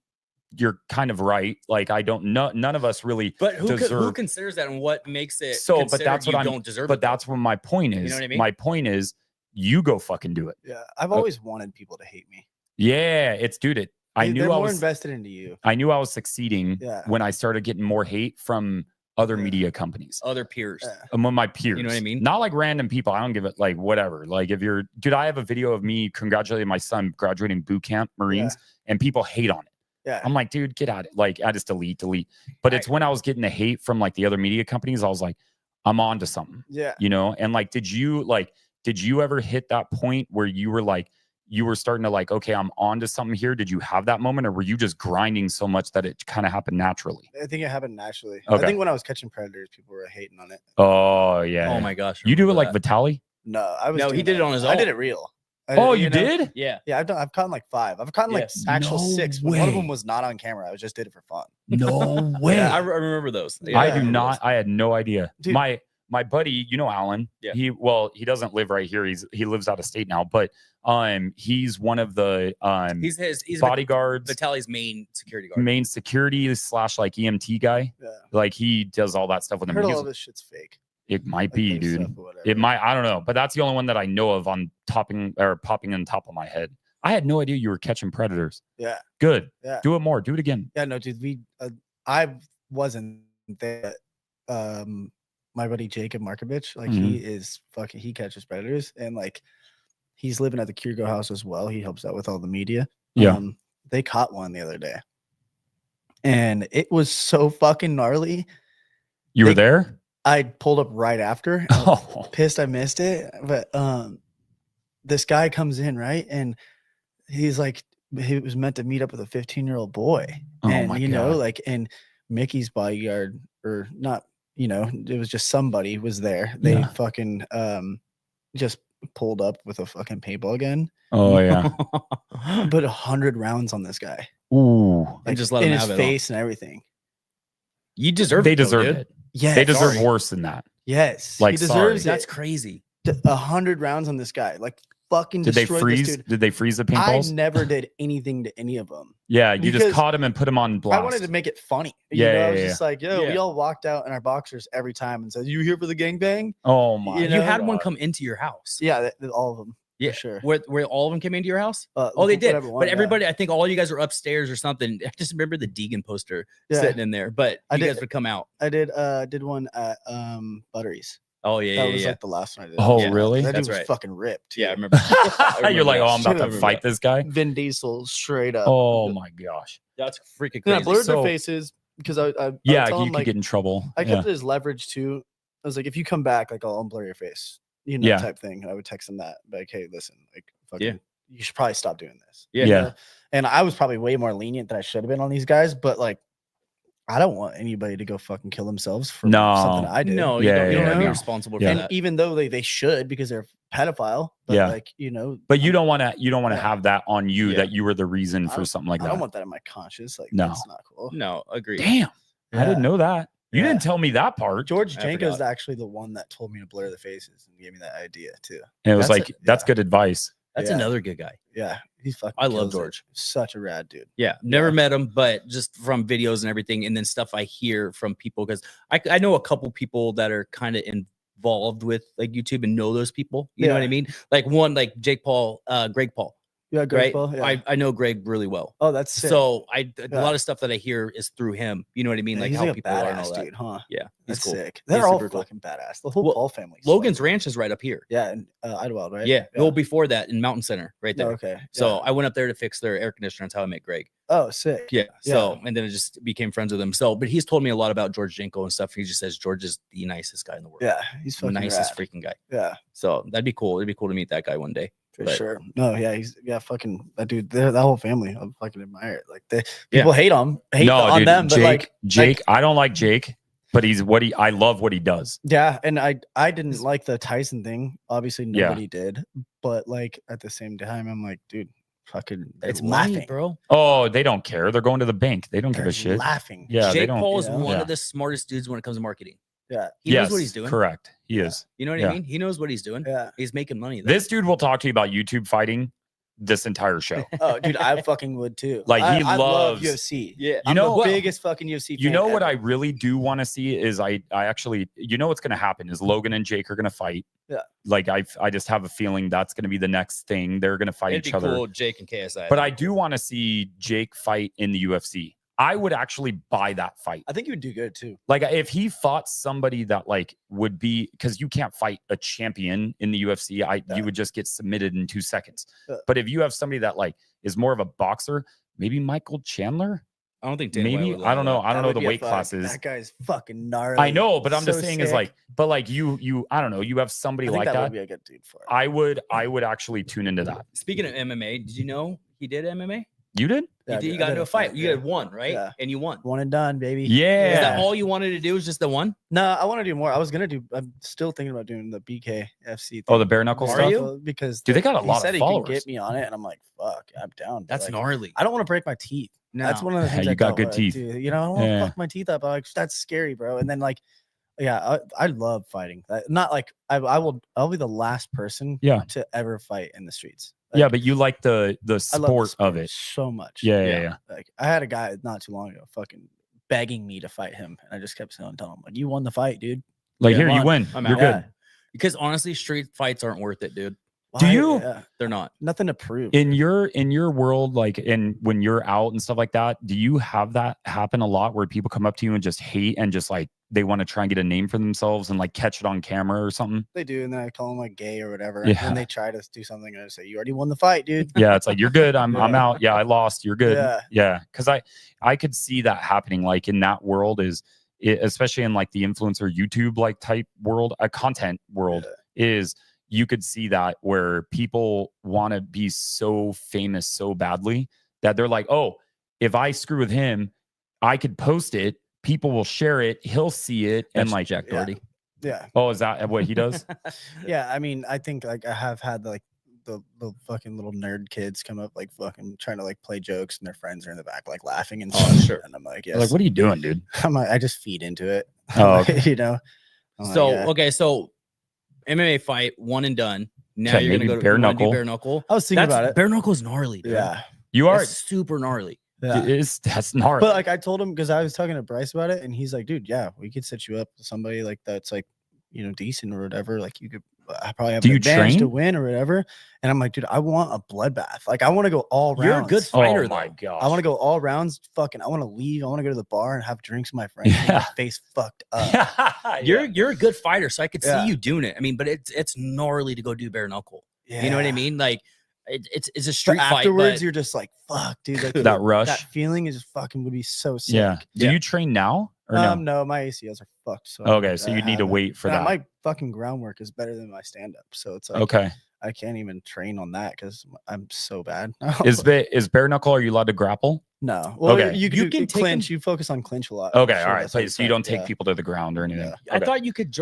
you're kind of right. Like I don't know, none of us really But who deserve. considers that, and what makes it So, but that's what I don't deserve. But that's what my point is. You know what I mean? My point is, you go fucking do it. Yeah, I've always wanted people to hate me. Yeah, it's dude. They're more invested into you. I knew I was succeeding when I started getting more hate from other media companies, other peers, among my peers. You know what I mean? Not like random people. I don't give it like whatever. Like if you're, dude, I have a video of me congratulating my son graduating boot camp Marines, and people hate on it. Yeah, I'm like, dude, get at it. Like I just delete. But it's when I was getting the hate from like the other media companies, I was like, I'm on to something. Yeah, you know. And like, did you ever hit that point where you were like, you were starting to like, okay, I'm on to something here? Did you have that moment, or were you just grinding so much that it kind of happened naturally? I think it happened naturally. Okay. I think when I was catching predators, people were hating on it. Oh yeah. Oh my gosh. You do it like Vitali? No, I was. No, he did it on his own. I did it real. You did? Yeah. Yeah, I've caught like 5. I've caught like actual 6. But one of them was not on camera. I just did it for fun. No way. Yeah, I remember those. Yeah, I do not. I had no idea. Dude. My buddy, you know, Alan. Yeah. He doesn't live right here. He lives out of state now, but he's one of the he's bodyguards. Vitali's main security guard. Main security / like EMT guy. Yeah. Like he does all that stuff with him. I heard all this shit's fake. It might be, dude. It might. I don't know, but that's the only one that I know of on popping on top of my head. I had no idea you were catching predators. Yeah. Good. Yeah. Do it more. Do it again. Yeah. No, dude. I wasn't there. My buddy Jacob Markovich, like he is fucking. He catches predators, and like he's living at the Kiergo house as well. He helps out with all the media. Yeah. They caught one the other day, and it was so fucking gnarly. You were there? I pulled up right after. Pissed I missed it. But this guy comes in, right? And he's like, he was meant to meet up with a 15-year-old boy. And you know, like, and Mickey's bodyguard, or not, you know, it was just somebody was there. They fucking just pulled up with a fucking paintball gun. Oh yeah. Put 100 rounds on this guy. Ooh. Like, and just let in him his have face and everything. You deserve They it. They deserve deserve it. Yeah, they deserve worse than that. Yes, like he deserves it. That's crazy. 100 rounds on this guy, like fucking. Did they destroyed freeze? This dude. Did they freeze the paintballs? I never did anything to any of them. Yeah, you just caught him and put him on blast. I wanted to make it funny. Yeah, I was just like, yo, we all walked out in our boxers every time and said, "You here for the gangbang?" Oh my! You had one come into your house. Yeah, all of them. Yeah, for sure. Where all of them came into your house? They did. But everybody, I think all you guys were upstairs or something. I just remember the Deegan poster sitting in there. But you guys would come out. I did one at Buttery's. Oh yeah, that was like the last one I did. Oh really? That dude was fucking ripped. Yeah, I remember. You're like, oh, I'm about to fight this guy. Vin Diesel, straight up. Oh my gosh, that's freaking crazy. Yeah, I blurred their faces because I you him, could get in trouble. I kept it as leverage too. I was like, if you come back, like I'll unblur your face, you know, type thing. And I would text him that, like, hey, listen, like, fucking, you should probably stop doing this. Yeah. And I was probably way more lenient than I should have been on these guys, but like, I don't want anybody to go fucking kill themselves for something I did. No, you don't have to be responsible for that. And even though they should, because they're pedophile, but like, you know, but you don't want to have that on you that you were the reason for something like that. I don't want that in my conscience. Like, no, that's not cool. No, agree. Damn, I didn't know that. You didn't tell me that part. George Janko is actually the one that told me to blur the faces and gave me that idea too. And it was that's good advice. That's another good guy. Yeah, he's fucking. I love George. Such a rad dude. Yeah, never met him, but just from videos and everything, and then stuff I hear from people, because I know a couple people that are kind of involved with like YouTube and know those people. You know what I mean? Like one, like Greg Paul. Yeah, Greg Paul. Yeah. I know Greg really well. Oh, that's sick. So a lot of stuff that I hear is through him. You know what I mean? Like he's how like people a are and badass all that. dude, huh? Yeah, that's cool. sick. They're all fucking badass. The whole Paul family. Logan's Ranch is right up here. Yeah, in Idlewild, right? Yeah. Well, before that in Mountain Center, right there. Oh, okay. So I went up there to fix their air conditioner. That's how I met Greg. Oh, sick. Yeah. So and then it just became friends with him. So, but he's told me a lot about George Janko and stuff. He just says George is the nicest guy in the world. Yeah, he's the nicest freaking guy. Yeah. So that'd be cool. It'd be cool to meet that guy one day. For sure. No, yeah, he's fucking that dude. That whole family, I fucking admire it. Like people hate on them, but like Jake, I don't like Jake, but I love what he does. Yeah, and I didn't like the Tyson thing. Obviously, nobody did. But like at the same time, I'm like, dude, fucking, It's laughing, money, bro. Oh, they don't care. They're going to the bank. They don't give They're a shit. laughing. Yeah, they Jake don't. Paul is one Yeah. of the smartest dudes when it comes to marketing. Yeah. He knows what he's doing. Correct. He is. You know what I mean? He knows what he's doing. Yeah. He's making money. Though. This dude will talk to you about YouTube fighting this entire show. Oh, dude, I fucking would too. Like, he I love loves- UFC. Yeah. I'm know- the biggest fucking UFC fan. You know what ever. I really do want to see is I actually, you know what's going to happen is Logan and Jake are going to fight. Yeah. Like I just have a feeling that's going to be the next thing. They're going to fight It'd each be other. cool, Jake and KSI. But I do want to see Jake fight in the UFC. I would actually buy that fight. I think you would do good too. Like if he fought somebody that like would be, because you can't fight a champion in the UFC. You would just get submitted in 2 seconds. But if you have somebody that like is more of a boxer, maybe Michael Chandler. I don't think Dana White Maybe would I don't know. allow I don't That know would the be a weight fuck- classes. That guy's fucking gnarly. I know, but I'm just So saying is sick. like, but like you, I don't know. You have somebody I think like that that. would be a good dude for it. I would actually tune into that. Speaking of MMA, did you know he did MMA? You did? Yeah, you I got did into a fight. You yeah. had one, right? Yeah. And you won. One and done, baby. Yeah. Is that all you wanted to do? Was just the one? No, I want to do more. I was gonna do. I'm still thinking about doing the BKFC thing. Oh, the bare knuckle Are stuff. you? Because Dude, they got a he lot said of he followers. can get me on it, and I'm like, fuck, I'm down. But, That's like, gnarly. I don't want to break my teeth. No. That's one of the things. You I got don't good like, teeth. dude. You know, I don't want to Yeah. fuck my teeth up. I'm like, that's scary, bro. And then like, yeah, I love fighting. Not like I'll be the last person Yeah. to ever fight in the streets. Yeah, but you like the I love the sport of it. so much. Yeah. Like I had a guy not too long ago fucking begging me to fight him, and I just kept telling him like, "You won the fight, dude." Like Yeah, here, you come on. win. I'm You're out. good. Yeah. Because honestly, street fights aren't worth it, dude. Do Why- you? Yeah. They're not. Nothing to prove. In your world, like when you're out and stuff like that, do you have that happen a lot where people come up to you and just hate and just like they want to try and get a name for themselves and like catch it on camera or something? They do, and then I call them like gay or whatever. Yeah. And then they try to do something, and I say, "You already won the fight, dude." Yeah, it's like you're good. I'm Yeah. out. Yeah, I lost. You're good. Yeah. Yeah, because I could see that happening. Like in that world especially in like the influencer YouTube like type world, a content world is. You could see that where people want to be so famous so badly that they're like, oh, if I screw with him, I could post it. People will share it. He'll see it. And That's like, Jack Doherty. Yeah, oh, is that what he does? yeah. I mean, I think like I have had like the fucking little nerd kids come up like fucking trying to like play jokes, and their friends are in the back like laughing and Oh, stuff. sure. And I'm like, They're yes. like, what are you doing, dude? I'm like, I just feed into it. Oh, okay. You know. I'm like, So yeah. okay, so MMA fight, one and done. Now Okay, you're gonna maybe go to bare you wanna do knuckle. bare knuckle. I was thinking That's, about it. Bare knuckle's gnarly, dude. Yeah, You are. It's super gnarly. yeah. That's gnarly. But like I told him because I was talking to Bryce about it, and he's like, "Dude, yeah, we could set you up with somebody like that's like, you know, decent or whatever. Like you could, I probably have Do an you advantage to train? win or whatever." And I'm like, "Dude, I want a bloodbath. Like I want to go all rounds. You're a good oh fighter, my though. gosh. I want to go all rounds. Fucking, I want to leave. I want to go to the bar and have drinks with my friends. And get Yeah. my face fucked up. You're a good fighter, so I could see Yeah. you doing it. I mean, but it's gnarly to go do bare knuckle. Yeah. You know what I mean? Like it's a But street fight. afterwards, But you're just like, "Fuck, dude." Like that rush. that feeling is just fucking would be so sick. Yeah. Do Yeah. you train now or no? No, my ACLs are fucked. So Okay, so I you need to haven't. wait for And that. My fucking groundwork is better than my stand up. So it's like, Okay. I can't even train on that because I'm so bad. Is bare knuckle? Are you allowed to grapple? No. Well, Okay. you You can can take clinch. You focus on clinch a lot. Okay, I'm all sure right. that's what So you don't take yeah. people to the ground or anything. Yeah. I Okay. thought you could.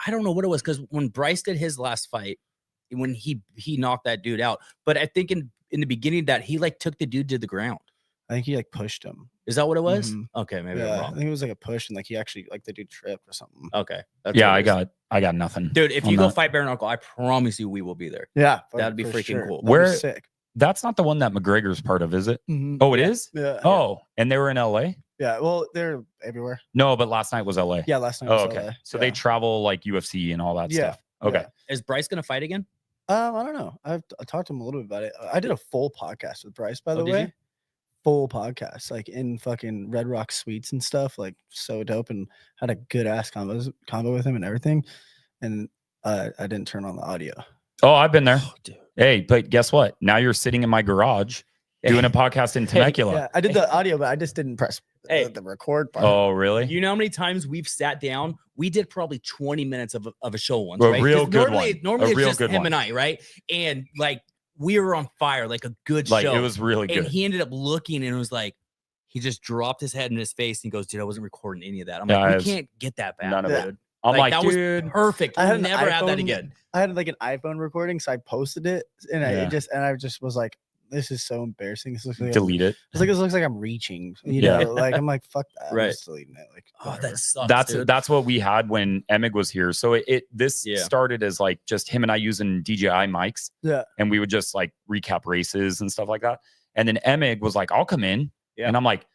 I don't know what it was because when Bryce did his last fight, when he knocked that dude out, but I think in the beginning that he like took the dude to the ground. I think he like pushed him. Is that what it was? Mhm. Okay, maybe I'm Yeah, I wrong. think it was like a push, and like he actually like the dude tripped or something. Okay, that's Yeah, what it is. I got nothing. Dude, if on you go that. fight bare knuckle, I promise you we will be there. Yeah, That'd be for freaking cool. That'd be Where- sick. That's not the one that McGregor's part of, is it? Mhm. Oh, it is. Yeah. Oh, and they were in LA? Yeah. Well, they're everywhere. No, but last night was LA. Yeah. Last night. Oh, was okay. LA. So yeah. they travel like UFC and all that Yeah, stuff. Okay. yeah. Is Bryce gonna fight again? I don't know. I talked to him a little bit about it. I did a full podcast with Bryce, by the did way. you? Full podcast, like in fucking Red Rock Suites and stuff, like so dope, and had a good ass combo with him and everything. And I didn't turn on the audio. Oh, I've been there. Oh, dude. Hey, but guess what? Now you're sitting in my garage doing a podcast in Temecula. Yeah, I did the audio, but I just didn't press Hey. the record part. Oh, really? You know how many times we've sat down? We did probably 20 minutes of a show once, A right? 'Cause real good normally, one. Normally A it's real just good him one. and I, right? And like we were on fire, like a good Like show. it was really and good. he ended up looking and it was like, he just dropped his head in his face and he goes, dude, I wasn't recording any of that. I'm Yeah, like, we it's can't get that back. none of it. Dude. I'm like, that was dude. perfect. I We'll had an never have that iPhone. again. I had like an iPhone recording, so I posted it, and Yeah. I just was like, this is so embarrassing. This looks like delete it. It's like, this looks like I'm reaching, you Yeah. know, like, I'm like, fuck that. I'm Right. just deleting it. Like, Oh, whatever. that sucks. dude. That's what we had when Emig was here. So this started as like just him and I using DJI mics. Yeah. And we would just like recap races and stuff like that. And then Emig was like, I'll come in. Yeah. And I'm like,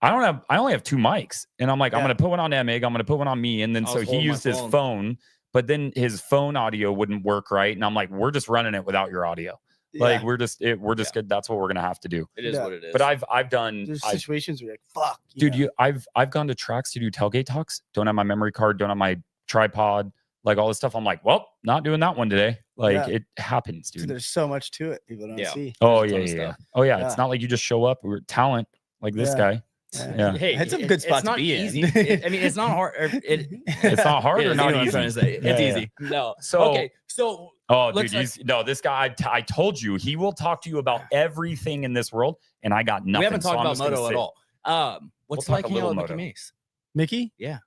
I only have 2 mics. And I'm like, I'm gonna put one on Emig, I'm gonna put one on me. And then so he used his phone, but then his phone audio wouldn't work right. And I'm like, we're just running it without your audio. Like we're just good. That's what we're gonna have to do. It is what it is. But I've done There's situations where you're like, fuck. Dude, I've gone to tracks to do tailgate talks. Don't have my memory card, don't have my tripod, like all this stuff. I'm like, well, not doing that one today. Like it happens, dude. There's so much to it people don't see. Oh yeah. Oh yeah. It's not like you just show up. We're talent like this guy. Yeah. Hey, it's a good spot it's not to be easy. in. I mean, it's not hard. It's not hard or not easy. It's easy. No. So okay. So dude, this guy. I told you he will talk to you about everything in this world, and I got nothing. We haven't talked about so Moto at all. What's We'll like talk a hanging out little with Mickey Moto. Mace? Mickey? Yeah.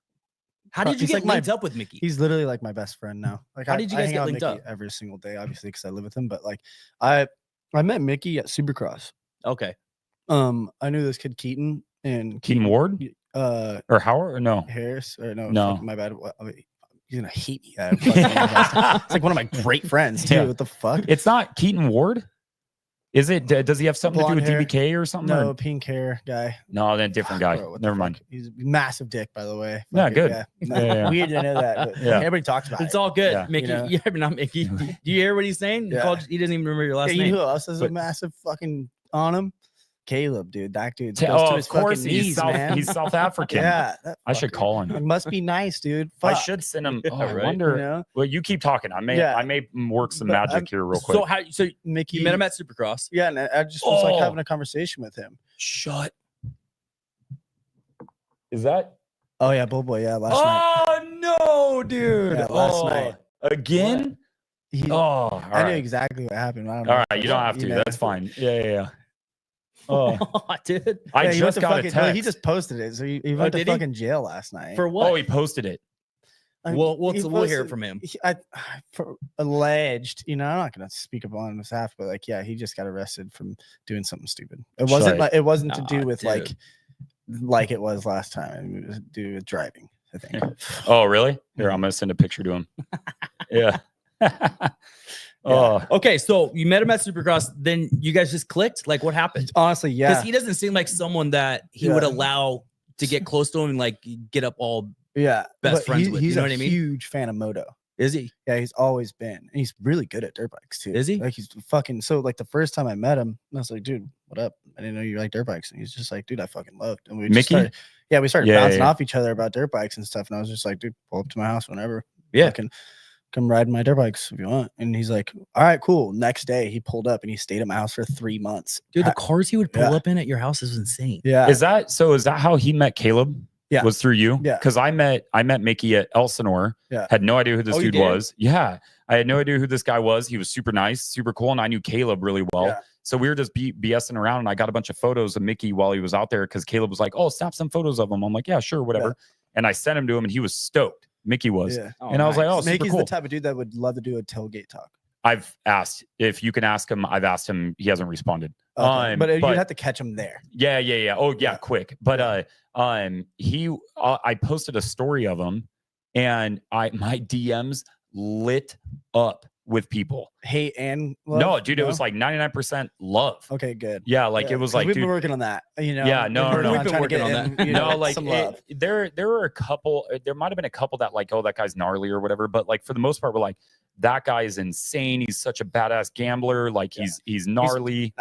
How did you He's get like linked up with Mickey? He's literally like my best friend now. Like, How did you guys hang get out with linked Mickey up? every single day, obviously, because I live with him. But like, I met Mickey at Supercross. Okay. I knew this kid Keaton and Keaton Ward or Howard or no Harris or no, No. fuck, my bad. He's gonna hate me. It's like one of my great friends too. Yeah. What the fuck? It's not Keaton Ward. Is it? Does he have something Blonde to do hair. with DBK or something? No, or- pink hair guy. No, then different guy. Bro, what the Never fuck? mind. He's a massive dick, by the way. Yeah, Fuck it, good. No, Yeah. Weird to know that. But Yeah. everybody talks about It's it. all good, Yeah. Mickey. You know? Yeah, but not Mickey. Do you hear what he's saying? Yeah. He doesn't even remember your last Yeah, you name. know who else has a But- massive fucking on him? Caleb, dude. That dude Oh, goes to of his course fucking he's knees, South. man. He's South African. Yeah, that I should fucker. call him. It must be nice, dude. I Fuck. should send him. Oh, Yeah, I right. wonder. You know? Well, you keep talking. I may work some But magic I'm- here real quick. So Mickey you met him at Supercross. Yeah, and I just was like Oh. having a conversation with him. Shut. Is that? Oh yeah, Bull Boy. Yeah, last night. Oh no, dude. Yeah, last night. Again. He, Oh, I knew right. exactly what happened. I don't All know. right, you don't have to. know. That's fine. Yeah. Oh, Dude. I Yeah, he went just to got a fucking- text. no, he just posted it. So he went to did he? fucking jail last night. For what? Oh, he posted it. we'll He hear posted- from him. For alleged, you know, I'm not gonna speak upon his half, but like, yeah, he just got arrested from doing something stupid. It wasn't Shut. like it wasn't to Nah, do with dude. like it was last time. It was to do with driving, I think. Oh, really? Here, I'm gonna send a picture to him. Yeah. Oh, Okay, so you met him at Supercross, then you guys just clicked? Like, what happened? Honestly, Because yeah, he doesn't seem like someone that he would Yeah. allow to get close to him and like get up all. yeah. best but friends with, you he's know a what I mean? huge fan of Moto. Is he? Yeah, he's always been, and he's really good at dirt bikes too. Is he? Like he's fucking so. Like the first time I met him, I was like, "Dude, what up? I didn't know you like dirt bikes." And he's just like, "Dude, I fucking loved." And we just Mickey? started, we started Yeah, bouncing yeah. off each other about dirt bikes and stuff. And I was just like, "Dude, pull up to my house whenever. Yeah. Fucking come ride my dirt bikes if you want." And he's like, "All right, cool." Next day, he pulled up and he stayed at my house for 3 months. Dude, the cars he would pull Yeah. up in at your house is insane. Yeah, is that how he met Caleb? Yeah. Was through you? Yeah. Because I met Mickey at Elsinore. Yeah. Had no idea who this Oh, you dude did? was. Yeah. I had no idea who this guy was. He was super nice, super cool. And I knew Caleb really well. Yeah. So we were just BSing around, and I got a bunch of photos of Mickey while he was out there because Caleb was like, "Oh, snap some photos of him." I'm like, "Yeah, sure, whatever." And I sent him to him, and he was stoked. Mickey was. yeah. And I was like, "Oh, super Mickey's cool." the type of dude that would love to do a tailgate talk. I've asked if you can ask him. I've asked him. He hasn't responded. Okay. But you'd have to catch him there. Yeah. Oh, yeah, Yeah. quick. But I posted a story of him, and my DMs lit up with people. Hate and love? No, dude, it was like 99% love. okay, good. Yeah, like Yeah, it was 'cause like, we've dude, been working on that. You know, Yeah, no, no. We've been trying to working get on him, that. you no, know, like some love. there were a couple. There might have been a couple that like, oh, that guy's gnarly or whatever. But like for the most part, we're like, that guy is insane. He's such a badass gambler. Like he's gnarly.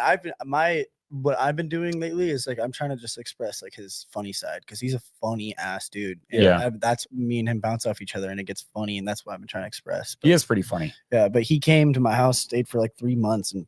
What I've been doing lately is like I'm trying to just express like his funny side because he's a funny ass dude. And Yeah. that's me and him bounce off each other and it gets funny and that's what I've been trying to express. He is pretty funny. Yeah, but he came to my house, stayed for like 3 months, and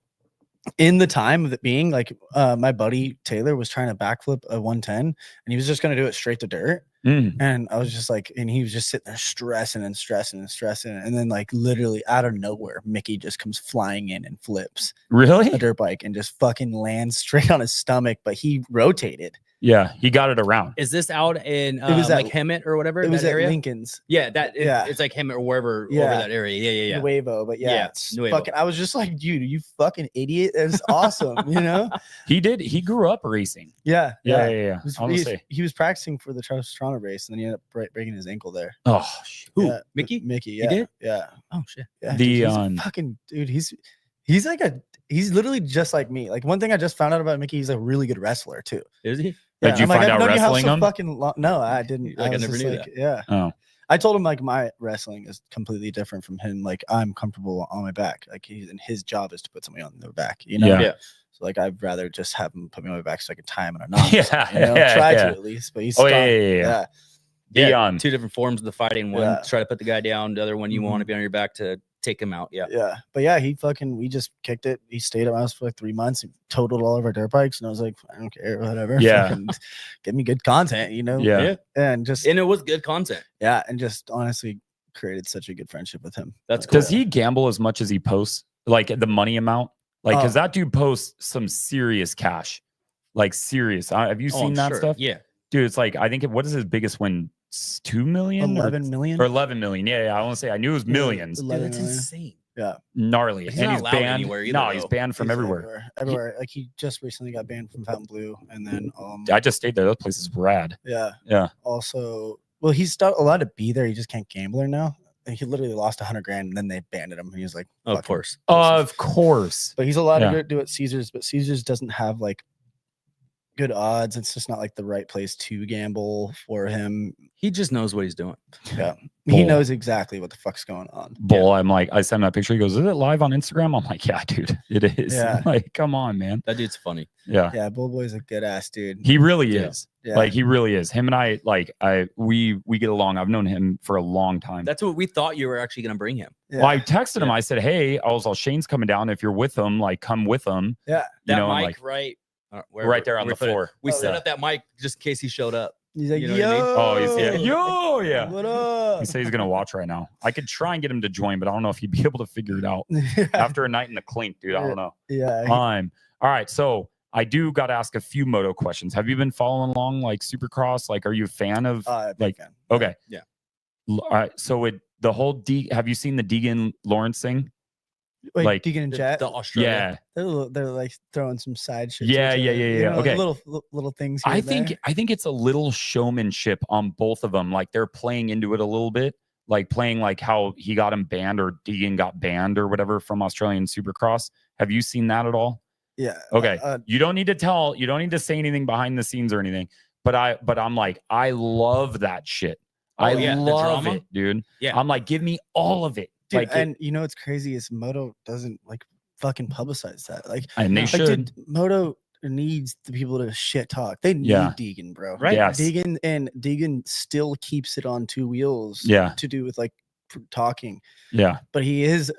in the time of it being like my buddy Taylor was trying to backflip a 110 and he was just going to do it straight to dirt. And I was just like, and he was just sitting there stressing. And then like literally out of nowhere, Mickey just comes flying in and flips Really? a dirt bike and just fucking lands straight on his stomach. But he rotated. Yeah, he got it around. Is this out in was like at- Hemet or whatever? It was that at area? Lincoln's. Yeah, Yeah. it's like Hemet or wherever over Yeah. that area. Yeah. Nuevo, but yeah, Yeah, it's Nuevo. fucking. I was just like, dude, you fucking idiot. It was awesome, you know? He grew up racing. Yeah. Yeah. He was, Honestly. he was practicing for the Toronto race, and then he ended up breaking his ankle there. Oh, shit. Who? Yeah, Mickey? Mickey, yeah. did? Yeah. Oh shit. Yeah. The, Dude, he's a fucking dude. He's like he's literally just like me. Like one thing I just found out about Mickey, he's a really good wrestler too. Is he? Yeah, Did you I'm like, find I've out known you how wrestling so him? fucking long. No, I didn't. Like, I was never just knew like, that. Yeah. Oh. I told him like my wrestling is completely different from him. Like I'm comfortable on my back. Like his job is to put somebody on their back. You know. Yeah. So like I'd rather just have him put me on my back so I can tie him in a knot. Yeah, You know? yeah, Try yeah. to at least. But he's Oh, strong. yeah. Yeah, The, two different forms of the fighting. One Yeah. try to put the guy down. The other one you Mhm. want to be on your back to take him out. Yeah. Yeah. But yeah, we just kicked it. He stayed at my house for like 3 months. He totaled all of our dirt bikes. And I was like, I don't care, whatever. Yeah. Fucking give me good content, you know? Yeah. And just, And it was good content. yeah. And just honestly created such a good friendship with him. That's Like, cool. Does he gamble as much as he posts? Like the money amount? Like, because Oh. that dude posts some serious cash. Like serious. Have you Oh, seen I'm that sure. stuff? Yeah. Dude, it's like, I think, what is his biggest win? 2 million? 11 million? Or 11 million. Yeah. I want to say, I knew it was millions. Dude, 11 that's million. insane. Gnarly. He's And not he's allowed banned. anywhere either, No, he's though. banned from He's everywhere. Everywhere. Like he just recently got banned from Fontainebleau. And then, I just stayed there. That place is rad. yeah. Yeah. Also, well, he's still allowed to be there. He just can't gamble there now. And he literally lost 100 grand and then they banned him. And he was like, Of "Fucking course. Of course. But he's allowed Yeah. to do it Caesars, but Caesars doesn't have like good odds. It's just not like the right place to gamble for him. He just knows what he's doing. Yeah. Bull. He knows exactly what the fuck's going on. Bull. I'm like, I sent him that picture. He goes, is it live on Instagram? I'm like, yeah, dude, it is. Yeah. Like, come on, man. That dude's funny. Yeah. Yeah, Bull Boy's a good ass dude. He really Yeah. is. Yeah. Like, he really is. Him and I, like, we get along. I've known him for a long time. That's what we thought you were actually going to bring him. Yeah. Well, I texted him. I said, hey, Shane's coming down. If you're with him, like, come with him. Yeah. You That know, I'm mic, like, right? right there on the floor. We Oh, set yeah. up that mic just in case he showed up. He's like, You know what yo, I mean? Oh, he's, yeah. what up? He said he's going to watch right now. I could try and get him to join, but I don't know if he'd be able to figure it out. After a night in the clink, dude, I don't know. yeah. All right. So I do got to ask a few moto questions. Have you been following along like Supercross? Like, are you a fan of Big like, fan. okay. Yeah. All right. So the whole have you seen the Deegan Lawrence thing? Wait, like, Deegan and The, Jet, the Australia. Yeah. they're like throwing some side shit. Yeah, to each yeah, other, yeah, you yeah. know, like Okay. little things. Here I and there. think it's a little showmanship on both of them. Like they're playing into it a little bit, like playing like how he got him banned or Deegan got banned or whatever from Australian Supercross. Have you seen that at all? Yeah. Okay. You don't need to say anything behind the scenes or anything. But I'm like, I love that shit. I yeah, the love drama? it, dude. Yeah. I'm like, give me all of it. Dude, Like, and you know what's crazy is Moto doesn't like fucking publicize that. Like, and they like, should. dude, Moto needs the people to shit talk. They need Yeah. Deegan, bro. Right. Yes. Deegan still keeps it on two wheels. Yeah. To do with like talking, Yeah. but he is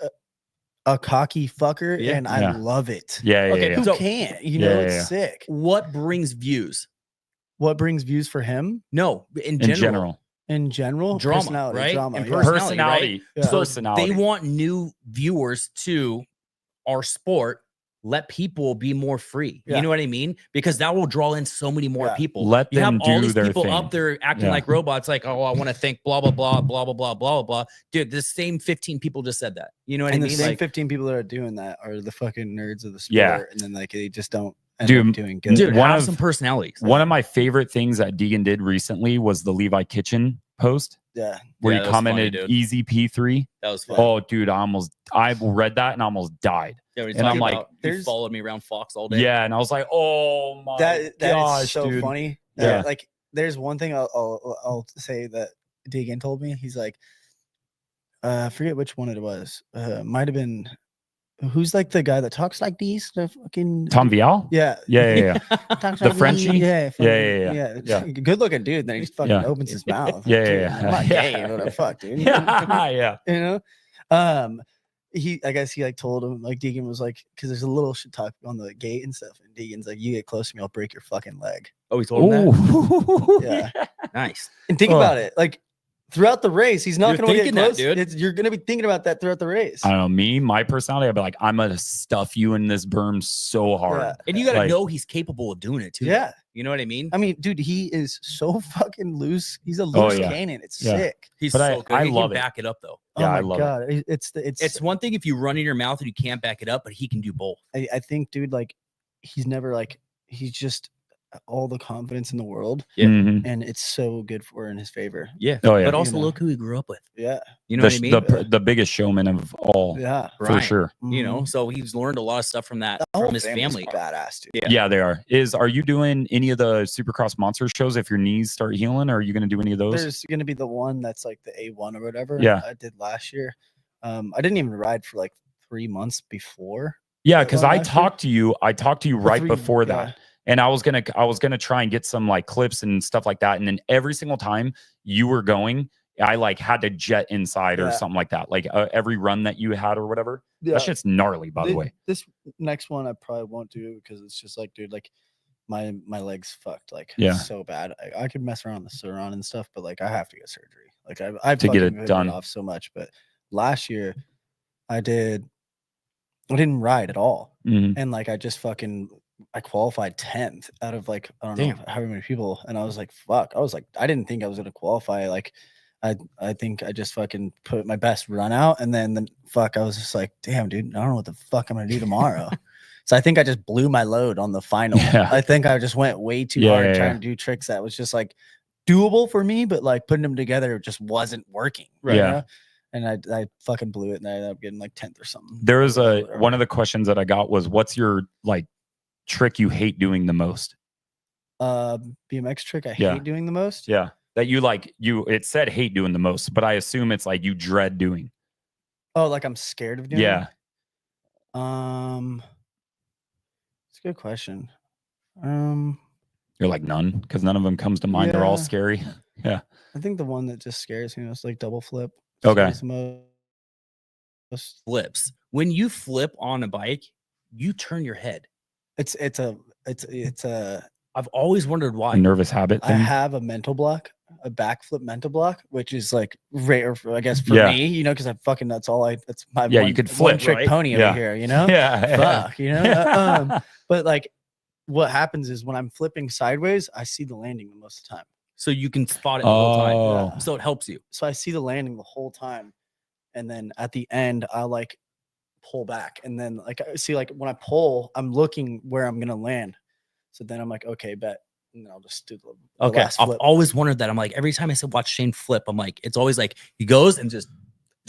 a cocky fucker, Yeah. and I Yeah. love it. Yeah. Yeah. Okay, yeah. Who So- can't? You Yeah, know, yeah, it's yeah. sick. What brings views? What brings views for him No, in In general. general. in general? Drama, Personality, right? drama, And yeah. personality, Personality. Yeah. So Personality. they want new viewers to our sport. Let people be more free. Yeah. You know what I mean? Because that will draw in so many more Yeah. people. Let You have them all do these their people thing. up there acting Yeah. like robots, like, oh, I want to think blah, blah, blah, blah, blah, blah, blah, blah. Dude, the same 15 people just said that. You know what And I the mean? same Like, 15 people that are doing that are the fucking nerds of the sport. Yeah. And then like they just don't end Dude, up doing good. dude, one have of- some personalities. One of my favorite things that Deegan did recently was the Levi Kitchen post Yeah. where Yeah, he that was funny, commented dude. easy P3. That was fun. Oh, dude, I read that and I almost died. Yeah, when he's and I'm talking like, about, he there's- followed me around Fox all day. Yeah, and I was like, oh my That gosh, is so dude. funny. Yeah. Like there's one thing I'll say that Deegan told me. He's like, I forget which one it was. Might have been who's like the guy that talks like these? The fucking Tom Vial? Yeah. Yeah, yeah, yeah. Talks The like Frenchie? these. Yeah, fucking- yeah. yeah. Good looking dude. Then he just fucking Yeah. opens his mouth. Yeah, Dude, yeah, I'm yeah. not Yeah. gay. What the fuck, dude? yeah. You know, I guess he like told him like Deegan was like, because there's a little shit talk on the gate and stuff, and Deegan's like, you get close to me, I'll break your fucking leg. Oh, he told him Ooh. Yeah. that? Nice. And think Oh. about it, like throughout the race, he's not You're going to get thinking that, close. dude. You're going to be thinking about that throughout the race. I don't know, me, my personality, I'd be like, I'm gonna stuff you in this berm so hard. Yeah. And you got to Like- know he's capable of doing it too. Yeah. You know what I mean? I mean, dude, he is so fucking loose. He's a loose cannon. It's sick. He's But so good. I He love can it. back it up though. Yeah, oh my I love god, it. It's one thing if you run in your mouth and you can't back it up, but he can do both. I think, dude, like he's never like he's just all the confidence in the world, Mhm. and it's so good for in his favor. Yeah. Oh, yeah. But also You know. look who he grew up with. Yeah, You know what I mean? The biggest showman of all, yeah, for Brian, sure. You know, so he's learned a lot of stuff from that, The whole from his family's family. badass, dude. Yeah, they are. Are you doing any of the Supercross Monsters shows if your knees start healing? Or are you going to do any of those? There's gonna be the one that's like the A1 or whatever. Yeah. I did last year. I didn't even ride for like 3 months before. Yeah, that because one I last year. talked to you. I talked to you right 3 before yeah. that. And I was gonna try and get some like clips and stuff like that. And then every single time you were going, I like had to jet inside or Yeah. something like that. Like every run that you had or whatever. Yeah. That shit's gnarly, by the way. This next one I probably won't do because it's just like, dude, like my legs fucked like Yeah. so bad. I could mess around the Suron and stuff, but like I have to get surgery. Like I've To get fucking it bitten done. off so much. But last year I didn't ride at all. Mhm. And like I qualified 10th out of like I don't know how many people, and I was like, fuck. I was like, I didn't think I was gonna qualify. Like, I think I just fucking put my best run out, and then I was just like, damn, dude, I don't know what the fuck I'm gonna do tomorrow. So I think I just blew my load on the final. Yeah. I think I just went way too hard trying to do tricks that was just like doable for me, but like putting them together just wasn't working. Right. Yeah. You know? And I fucking blew it, and I ended up getting like 10th or something. There was one of the questions that I got was, what's your like trick you hate doing the most? BMX trick I hate doing the most. Yeah. That it said hate doing the most, but I assume it's like you dread doing. Oh, like I'm scared of doing. Yeah. It's a good question. You're like none, because none of them comes to mind. They're all scary. Yeah. I think the one that just scares me is like double flip. Okay. Flips. When you flip on a bike, you turn your head. It's a I've always wondered why. A nervous habit thing. I have a mental block, a backflip mental block, which is like rare, I guess, for me, you know, because that's my you could flip trick pony over here, you know? Fuck, you know? But like what happens is when I'm flipping sideways, I see the landing most of the time. So you can spot it the whole time. Yeah. So it helps you. So I see the landing the whole time. And then at the end, I'll like pull back. And then like I see, like when I pull, I'm looking where I'm gonna land. So then I'm like, okay, bet. And then I'll just do the Okay. last I've flip. always wondered that. I'm like, every time I said watch Shane flip, I'm like, it's always like he goes and just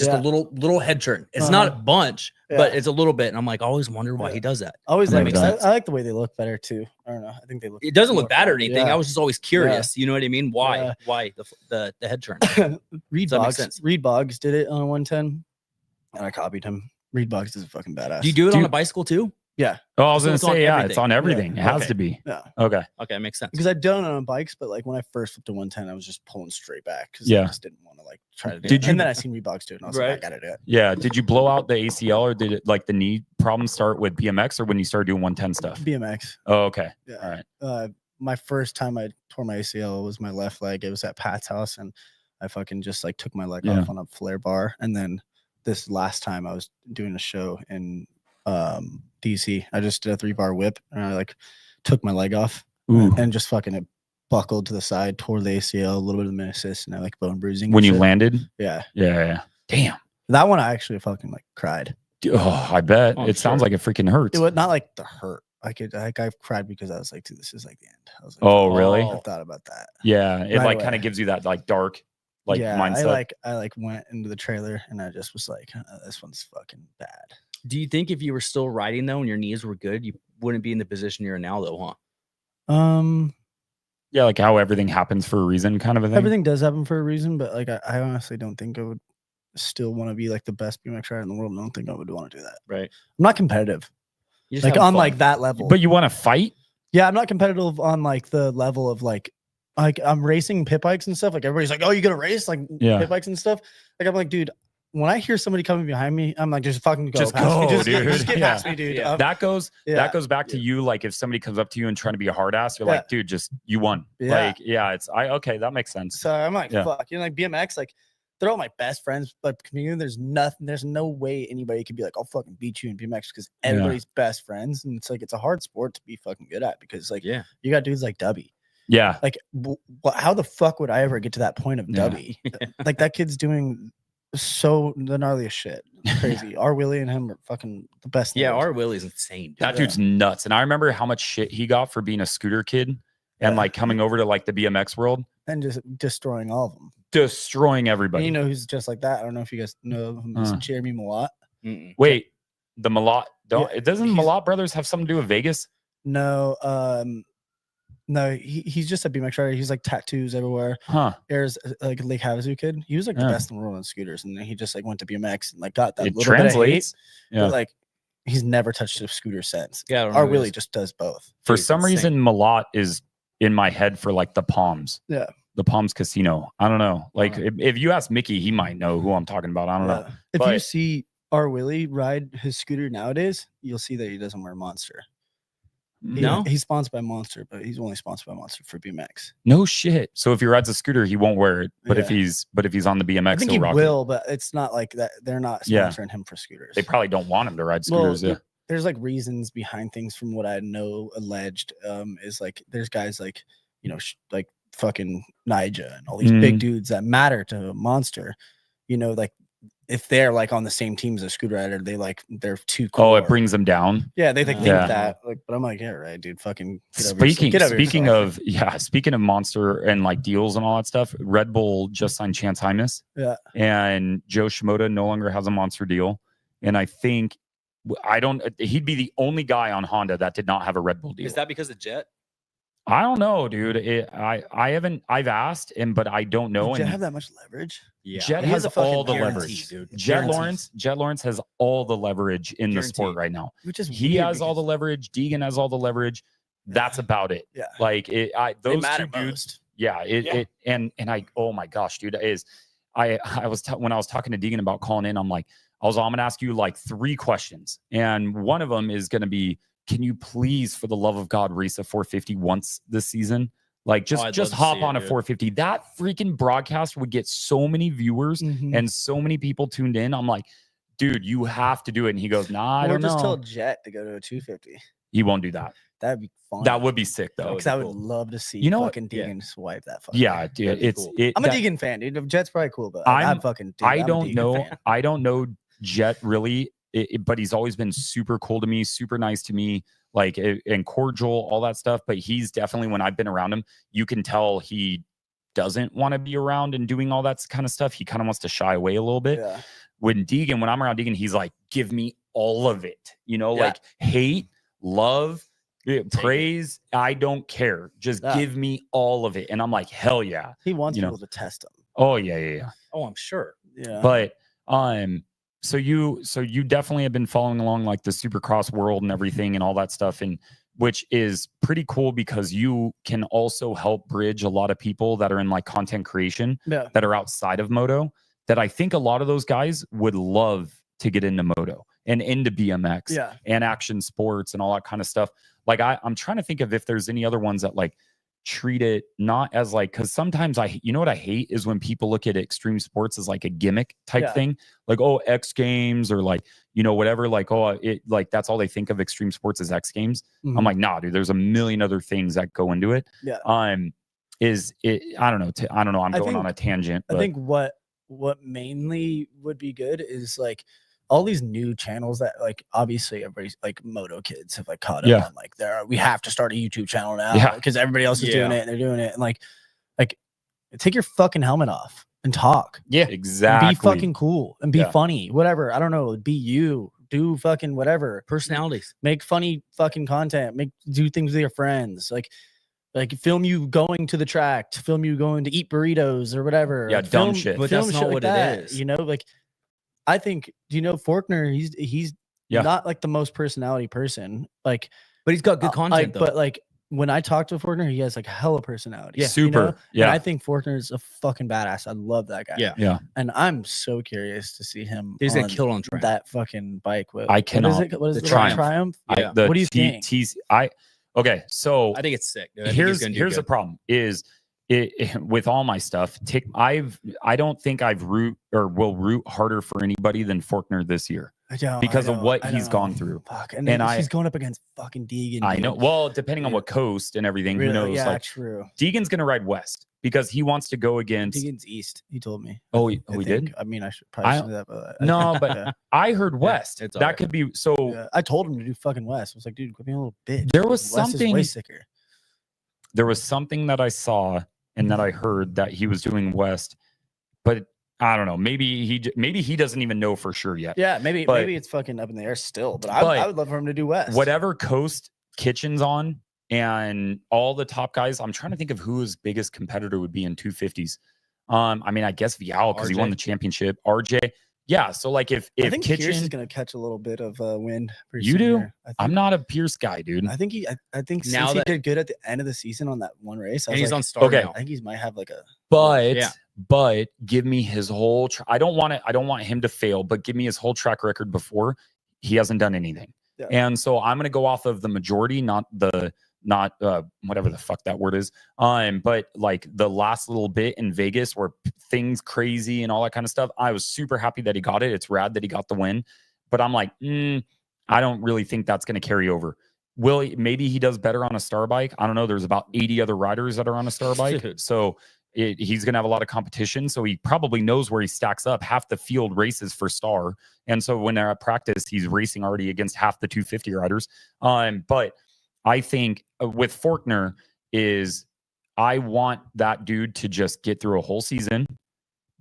a little head turn. It's not a bunch, but it's a little bit. And I'm like, I always wonder why he does that. Always that like makes sense. I like the way they look better too. I don't know. I think they look. It doesn't more look bad or fun. anything. I was just always curious. You know what I mean? Why? Yeah. Why the head turn? Reed Does that make Boggs. sense? Reed Boggs did it on a 110, and I copied him. Reed Boggs is a fucking badass. Do you do it on a bicycle too? Yeah. Oh, I was So gonna it's on say, it's everything. on everything. Yeah. It has Okay. to be. Yeah. Okay. Okay, makes sense. Because I'd done it on bikes, but like when I first flipped to 110, I was just pulling straight back because Yeah. I just didn't want to like try to do Did it. you- And then I seen Reed Boggs do it, and I was like, I Right. gotta do it. Yeah. Did you blow out the ACL, or did it like the knee problems start with BMX, or when you started doing 110 stuff? BMX. Oh, okay. Yeah. All right. My first time I tore my ACL was my left leg. It was at Pat's house, and I fucking just like took my leg Yeah. off on a flare bar. And then this last time I was doing a show in DC, I just did a 3-bar whip, and I like took my leg off Ooh. and just fucking it buckled to the side, tore the ACL, a little bit of meniscus, and I like bone bruising. and When you shit. landed? Yeah. Yeah. Damn. That one I actually fucking like cried. Oh, I bet. Oh, It sounds sure. like it freaking hurts. It was not like the hurt. I cried because I was like, dude, this is like the end. I was like, Oh, really? I thought about that. Yeah. It Right like away. kind of gives you that like dark mindset. I like went into the trailer and I just was like, this one's fucking bad. Do you think if you were still riding though and your knees were good, you wouldn't be in the position you're in now though, huh? Yeah, like how everything happens for a reason, kind of a thing. Everything does happen for a reason, but like I honestly don't think I would still want to be like the best BMX rider in the world. I don't think I would want to do that. Right. I'm not competitive. You just Like having on fun. like that level. But you want to fight? Yeah, I'm not competitive on like the level of like I'm racing pit bikes and stuff. Like everybody's like, oh, you gonna race like pit bikes and stuff. Like I'm like, dude, when I hear somebody coming behind me, I'm like, just fucking go. Just past go, me. Just dude. get past me, dude. Yeah. That goes back to Yeah. you. Like if somebody comes up to you and trying to be a hard ass, you're Yeah. like, dude, just you won. Yeah. Like, okay, that makes sense. So I'm like, Yeah. fuck. You know, like BMX, like they're all my best friends, but there's no way anybody could be like, I'll fucking beat you in BMX because everybody's best friends. And it's like, it's a hard sport to be fucking good at because like, you got dudes like Dubby. Yeah. Like, how the fuck would I ever get to that point of Dubby? Like, that kid's doing so the gnarliest shit. Crazy. R. Willie and him are fucking the best. Yeah, R. Willie's insane. Dude. That dude's nuts. And I remember how much shit he got for being a scooter kid and like coming over to like the BMX world and just destroying all of them. Destroying everybody. And you know who's just like that? I don't know if you guys know him. Jeremy Malott. Wait, the Malott. Doesn't Malott Brothers have something to do with Vegas? No, no, he's just a BMX rider. He's like tattoos everywhere. There's like a Lake Havasu kid. He was like the best in the world on scooters, and then he just like went to BMX and like got that little translates. Bit of hate, but like he's never touched a scooter since. Yeah, our Willie just does both. For some reason, Malott is in my head for like the Palms. Yeah, the Palms Casino. I don't know. Like if you ask Mickey, he might know who I'm talking about. I don't know. If you see our Willie ride his scooter nowadays, you'll see that he doesn't wear Monster. He's sponsored by Monster, but he's only sponsored by Monster for BMX. No shit. So if he rides a scooter, he won't wear it. But if he's on the BMX, I think he will. But it's not like that. They're not sponsoring him for scooters. They probably don't want him to ride scooters. Well, there's like reasons behind things from what I know. Alleged is like there's guys like like fucking Nija and all these big dudes that matter to Monster. Like if they're like on the same team as a scooter rider, they're too cool. Oh, it brings them down. Yeah, they think that. Like, but I'm like, yeah, right, dude. Fucking speaking of Monster and like deals and all that stuff, Red Bull just signed Chance Hymas. Yeah. And Joe Shimoda no longer has a Monster deal. And I think he'd be the only guy on Honda that did not have a Red Bull deal. Is that because of Jet? I don't know, dude. I've asked him, but I don't know. Does Jet have that much leverage? Yeah, Jet has all the leverage. Dude. Jet Lawrence has all the leverage in the sport right now. He has all the leverage. Deegan has all the leverage. That's about it. Yeah, like those two dudes. Yeah, and I. Oh my gosh, dude, when I was talking to Deegan about calling in, I'm gonna ask you like 3 questions, and one of them is gonna be, can you please, for the love of God, race a 450 once this season? Like just hop on a 450. That freaking broadcast would get so many viewers and so many people tuned in. I'm like, dude, you have to do it. And he goes, nah, I don't know. Just tell Jet to go to a 250. He won't do that. That'd be fun. That would be sick though. Because I would love to see fucking Deegan swipe that fucking. Yeah, dude. I'm a Deegan fan, dude. Jet's probably cool, but I don't know. I don't know Jet really, but he's always been super cool to me, super nice to me. Like and cordial, all that stuff. But he's definitely, when I've been around him, you can tell he doesn't want to be around and doing all that kind of stuff. He kind of wants to shy away a little bit. Yeah. When I'm around Deegan, he's like, give me all of it. Like hate, love, praise. I don't care. Just give me all of it. And I'm like, hell yeah. He wants people to test him. Oh yeah. Oh, I'm sure. Yeah. But So you definitely have been following along like the Supercross world and everything and all that stuff, and which is pretty cool because you can also help bridge a lot of people that are in like content creation that are outside of Moto, that I think a lot of those guys would love to get into Moto and into BMX and action sports and all that kind of stuff. Like I'm trying to think of if there's any other ones that like treat it not as like, because sometimes what I hate is when people look at extreme sports as like a gimmick type thing, like, oh, X Games or like, whatever, like, oh, it like that's all they think of extreme sports as X Games. I'm like, nah, dude, there's a million other things that go into it. Is it, I don't know, I'm going on a tangent, but I think what mainly would be good is like all these new channels that like obviously everybody's like Moto kids have like caught up on, like we have to start a YouTube channel now because everybody else is doing it and they're doing it, and like take your fucking helmet off and talk. Yeah, exactly. And be fucking cool and be funny, whatever. I don't know, be you, do fucking whatever. Personalities. Make funny fucking content, do things with your friends, like film you going to the track, film you going to eat burritos or whatever. Yeah, dumb shit. But that's not what it is. Like I think, Forkner, he's not like the most personality person, like, but he's got good content though. But like when I talk to Forkner, he has like hella personality. Yeah, super. Yeah, and I think Forkner is a fucking badass. I love that guy. Yeah. And I'm so curious to see him. He's gonna kill on Triumph. That fucking bike. I cannot. What is it? Triumph. Yeah. What do you think? Okay, so I think it's sick. Dude. Here's the problem is with all my stuff, I don't think I've will root harder for anybody than Faulkner this year because of what he's gone through. Fuck. And he's going up against fucking Deegan. I know. Well, depending on what coast and everything, really, who knows? Yeah, like, true. Deegan's gonna ride west because he wants to go against Deegan's east. He told me. Oh, we did. I mean, I should probably say that, but no, but I heard west. It's that could be so. Yeah, I told him to do fucking west. I was like, dude, quit being a little bitch. There was West something is way sicker. There was something that I saw and that I heard that he was doing west, but I don't know. Maybe he doesn't even know for sure yet. Yeah, maybe it's fucking up in the air still. But I would love for him to do west. Whatever coast Kitchen's on, and all the top guys. I'm trying to think of who his biggest competitor would be in 250s. I mean, I guess Vial because he won the championship. RJ. Yeah, so like if I think Kitchen Pierce is gonna catch a little bit of wind. You do? I'm not a Pierce guy, dude. I think since Now he did good at the end of the season on that one race, and he's on start now. I think he might have like a. But give me his whole. I don't want him to fail, but give me his whole track record before. He hasn't done anything, and so I'm gonna go off of the majority, not whatever the fuck that word is. But like the last little bit in Vegas where things crazy and all that kind of stuff. I was super happy that he got it. It's rad that he got the win, but I'm like, I don't really think that's going to carry over. Maybe he does better on a star bike. I don't know. There's about 80 other riders that are on a star bike. So he's going to have a lot of competition. So he probably knows where he stacks up. Half the field races for star. And so when they're at practice, he's racing already against half the 250 riders. But I think with Faulkner I want that dude to just get through a whole season,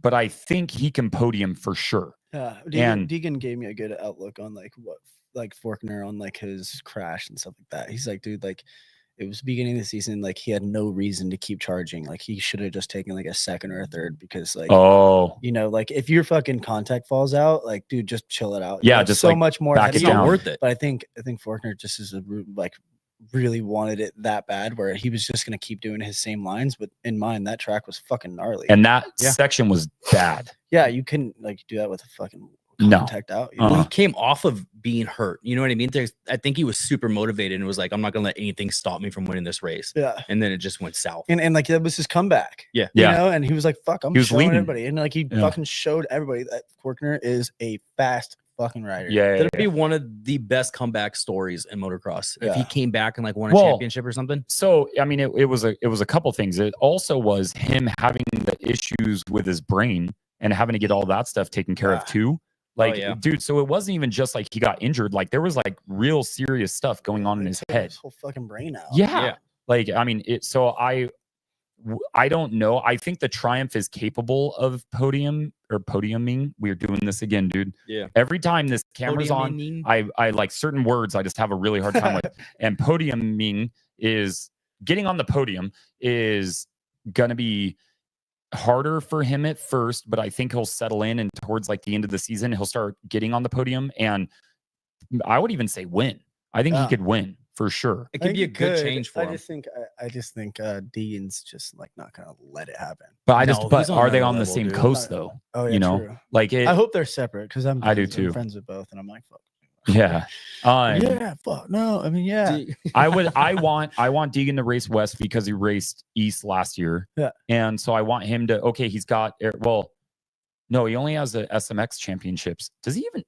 but I think he can podium for sure. Yeah, Deegan gave me a good outlook on Faulkner on like his crash and stuff like that. He's like, dude, like it was beginning of the season, like he had no reason to keep charging. Like he should have just taken like a second or a third because like like if your fucking contact falls out, like dude, just chill it out. Yeah, just so much more. Back it down. Worth it. But I think Faulkner just is really wanted it that bad where he was just going to keep doing his same lines, but in mind that track was fucking gnarly and that section was bad. Yeah, you couldn't like do that with a fucking contact out. He came off of being hurt, you know what I mean? I think he was super motivated and was like, I'm not gonna let anything stop me from winning this race. Yeah, and then it just went south, and like that was his comeback. You know, and he was like, fuck, I'm showing leading everybody, and like he fucking showed everybody that Faulkner is a fast fucking rider. That'd be one of the best comeback stories in motocross if he came back and like won a championship or something. So I mean, it was a couple things. It also was him having the issues with his brain and having to get all that stuff taken care of too. Like, dude, so it wasn't even just like he got injured. Like there was like real serious stuff going on in his head. His whole fucking brain out. Yeah. Like, I mean, I don't know. I think the Triumph is capable of podiuming. We're doing this again, dude. Yeah. Every time this camera's on, I like certain words I just have a really hard time with. And podiuming is getting on the podium is going to be harder for him at first, but I think he'll settle in and towards like the end of the season, he'll start getting on the podium. And I would even say win. I think he could win. For sure, it could be a good change for him. I just think Deegan's just like not gonna let it happen. But but are they on the same coast though? Oh yeah, you know, true. Like I hope they're separate because I do too. I'm friends with both, and I'm like, fuck. Yeah. Fuck. No, I mean, yeah. I want Deegan to race west because he raced east last year. Yeah. And so I want him to. Okay, he's got. Well, no, he only has the SMX championships. Does he even?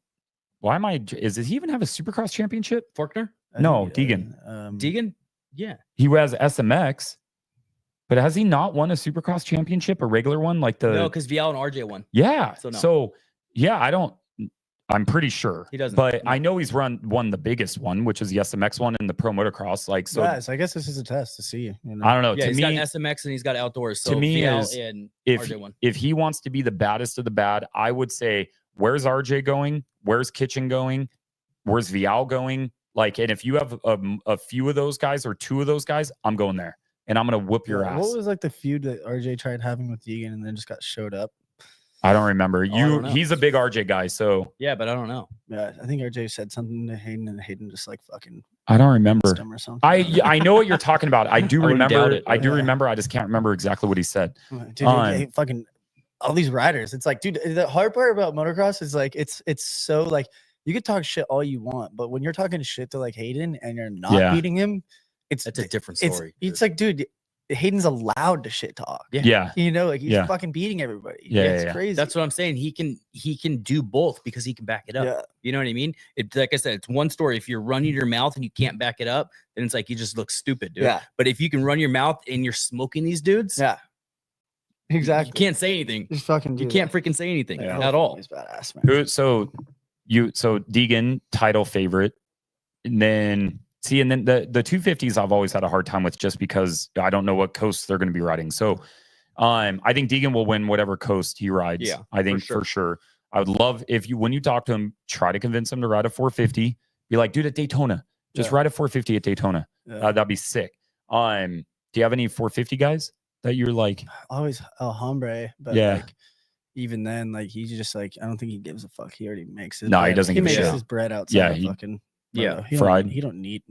Does he even have a Supercross championship? Faulkner? No, Deegan. Deegan? Yeah. He has SMX, but has he not won a Supercross championship, a regular one? Like no, because Vial and RJ won. Yeah. So, no. I'm pretty sure he doesn't. But I know he's won the biggest one, which is the SMX one and the Pro Motocross. Like so, I guess this is a test to see. You know? I don't know. Yeah, to he's me, got SMX and he's got outdoors. So to me, if he wants to be the baddest of the bad, I would say, where's RJ going? Where's Kitchen going? Where's Vial going? Like, and if you have a few of those guys or two of those guys, I'm going there and I'm going to whoop your ass. What was like the feud that RJ tried having with Deegan and then just got showed up? I don't remember. He's a big RJ guy, so yeah, but I don't know. Yeah, I think RJ said something to Hayden, and Hayden just like fucking. I don't remember. Or something. I know what you're talking about. I do remember. It, I do remember. I just can't remember exactly what he said. Dude, fucking all these riders. It's like, dude, the hard part about motocross is like it's so like you could talk shit all you want, but when you're talking shit to like Hayden and you're not beating him, it's a different story. It's like, dude. Hayden's allowed to shit talk. Yeah. You know, like he's Yeah. fucking beating everybody. Yeah, It's yeah. crazy. That's what I'm saying. He can do both because he can back it up. Yeah. You know what I mean? It, like I said, it's one story. If you're running your mouth and you can't back it up, then it's like you just look stupid, dude. Yeah. But if you can run your mouth and you're smoking these dudes, Yeah. Exactly. you can't say anything. Just fucking do You can't freaking say anything Yeah. at all. He's badass, man. So Deegan, title favorite. And then the 250s I've always had a hard time with just because I don't know what coast they're going to be riding. So I think Deegan will win whatever coast he rides. Yeah, I think for sure. I would love if when you talk to him, try to convince him to ride a 450. Be like, dude, at Daytona, just ride a 450 at Daytona. Yeah. That'd be sick. Do you have any 450 guys that you're like? Always El Hombre, but like even then, like he's just like I don't think he gives a fuck. He already makes it. No, he doesn't He give a makes shit. his bread outside of fucking He fried. He don't need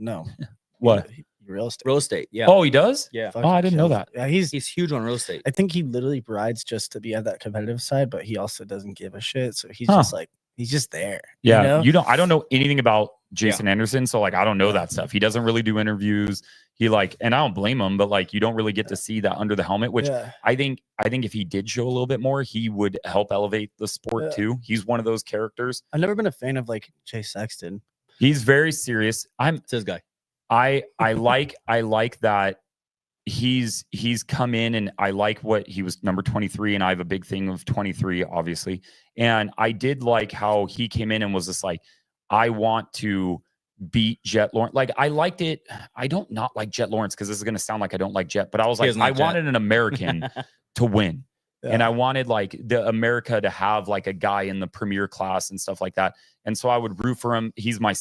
What? Real estate. Real estate. Yeah. Oh, he does? Yeah. Oh, I didn't know that. Yeah, He's huge on real estate. I think he literally rides just to be at that competitive side, but he also doesn't give a shit. So he's just like he's just there. Yeah. You know? I don't know anything about Jason Anderson. So like I don't know that stuff. He doesn't really do interviews. He and I don't blame him, but like you don't really get to see that under the helmet, which I think if he did show a little bit more, he would help elevate the sport too. He's one of those characters. I've never been a fan of like Jay Sexton. He's very serious. It's his guy. I like that he's come in, and I like what he was number 23, and I have a big thing of 23, obviously. And I did like how he came in and was just like, I want to beat Jet Lawrence. Like I liked it. I don't not like Jet Lawrence because this is gonna sound like I don't like Jet, but I was like, I wanted an American to win. Yeah. And I wanted like the America to have like a guy in the premier class and stuff like that. And so I would root for him. He's my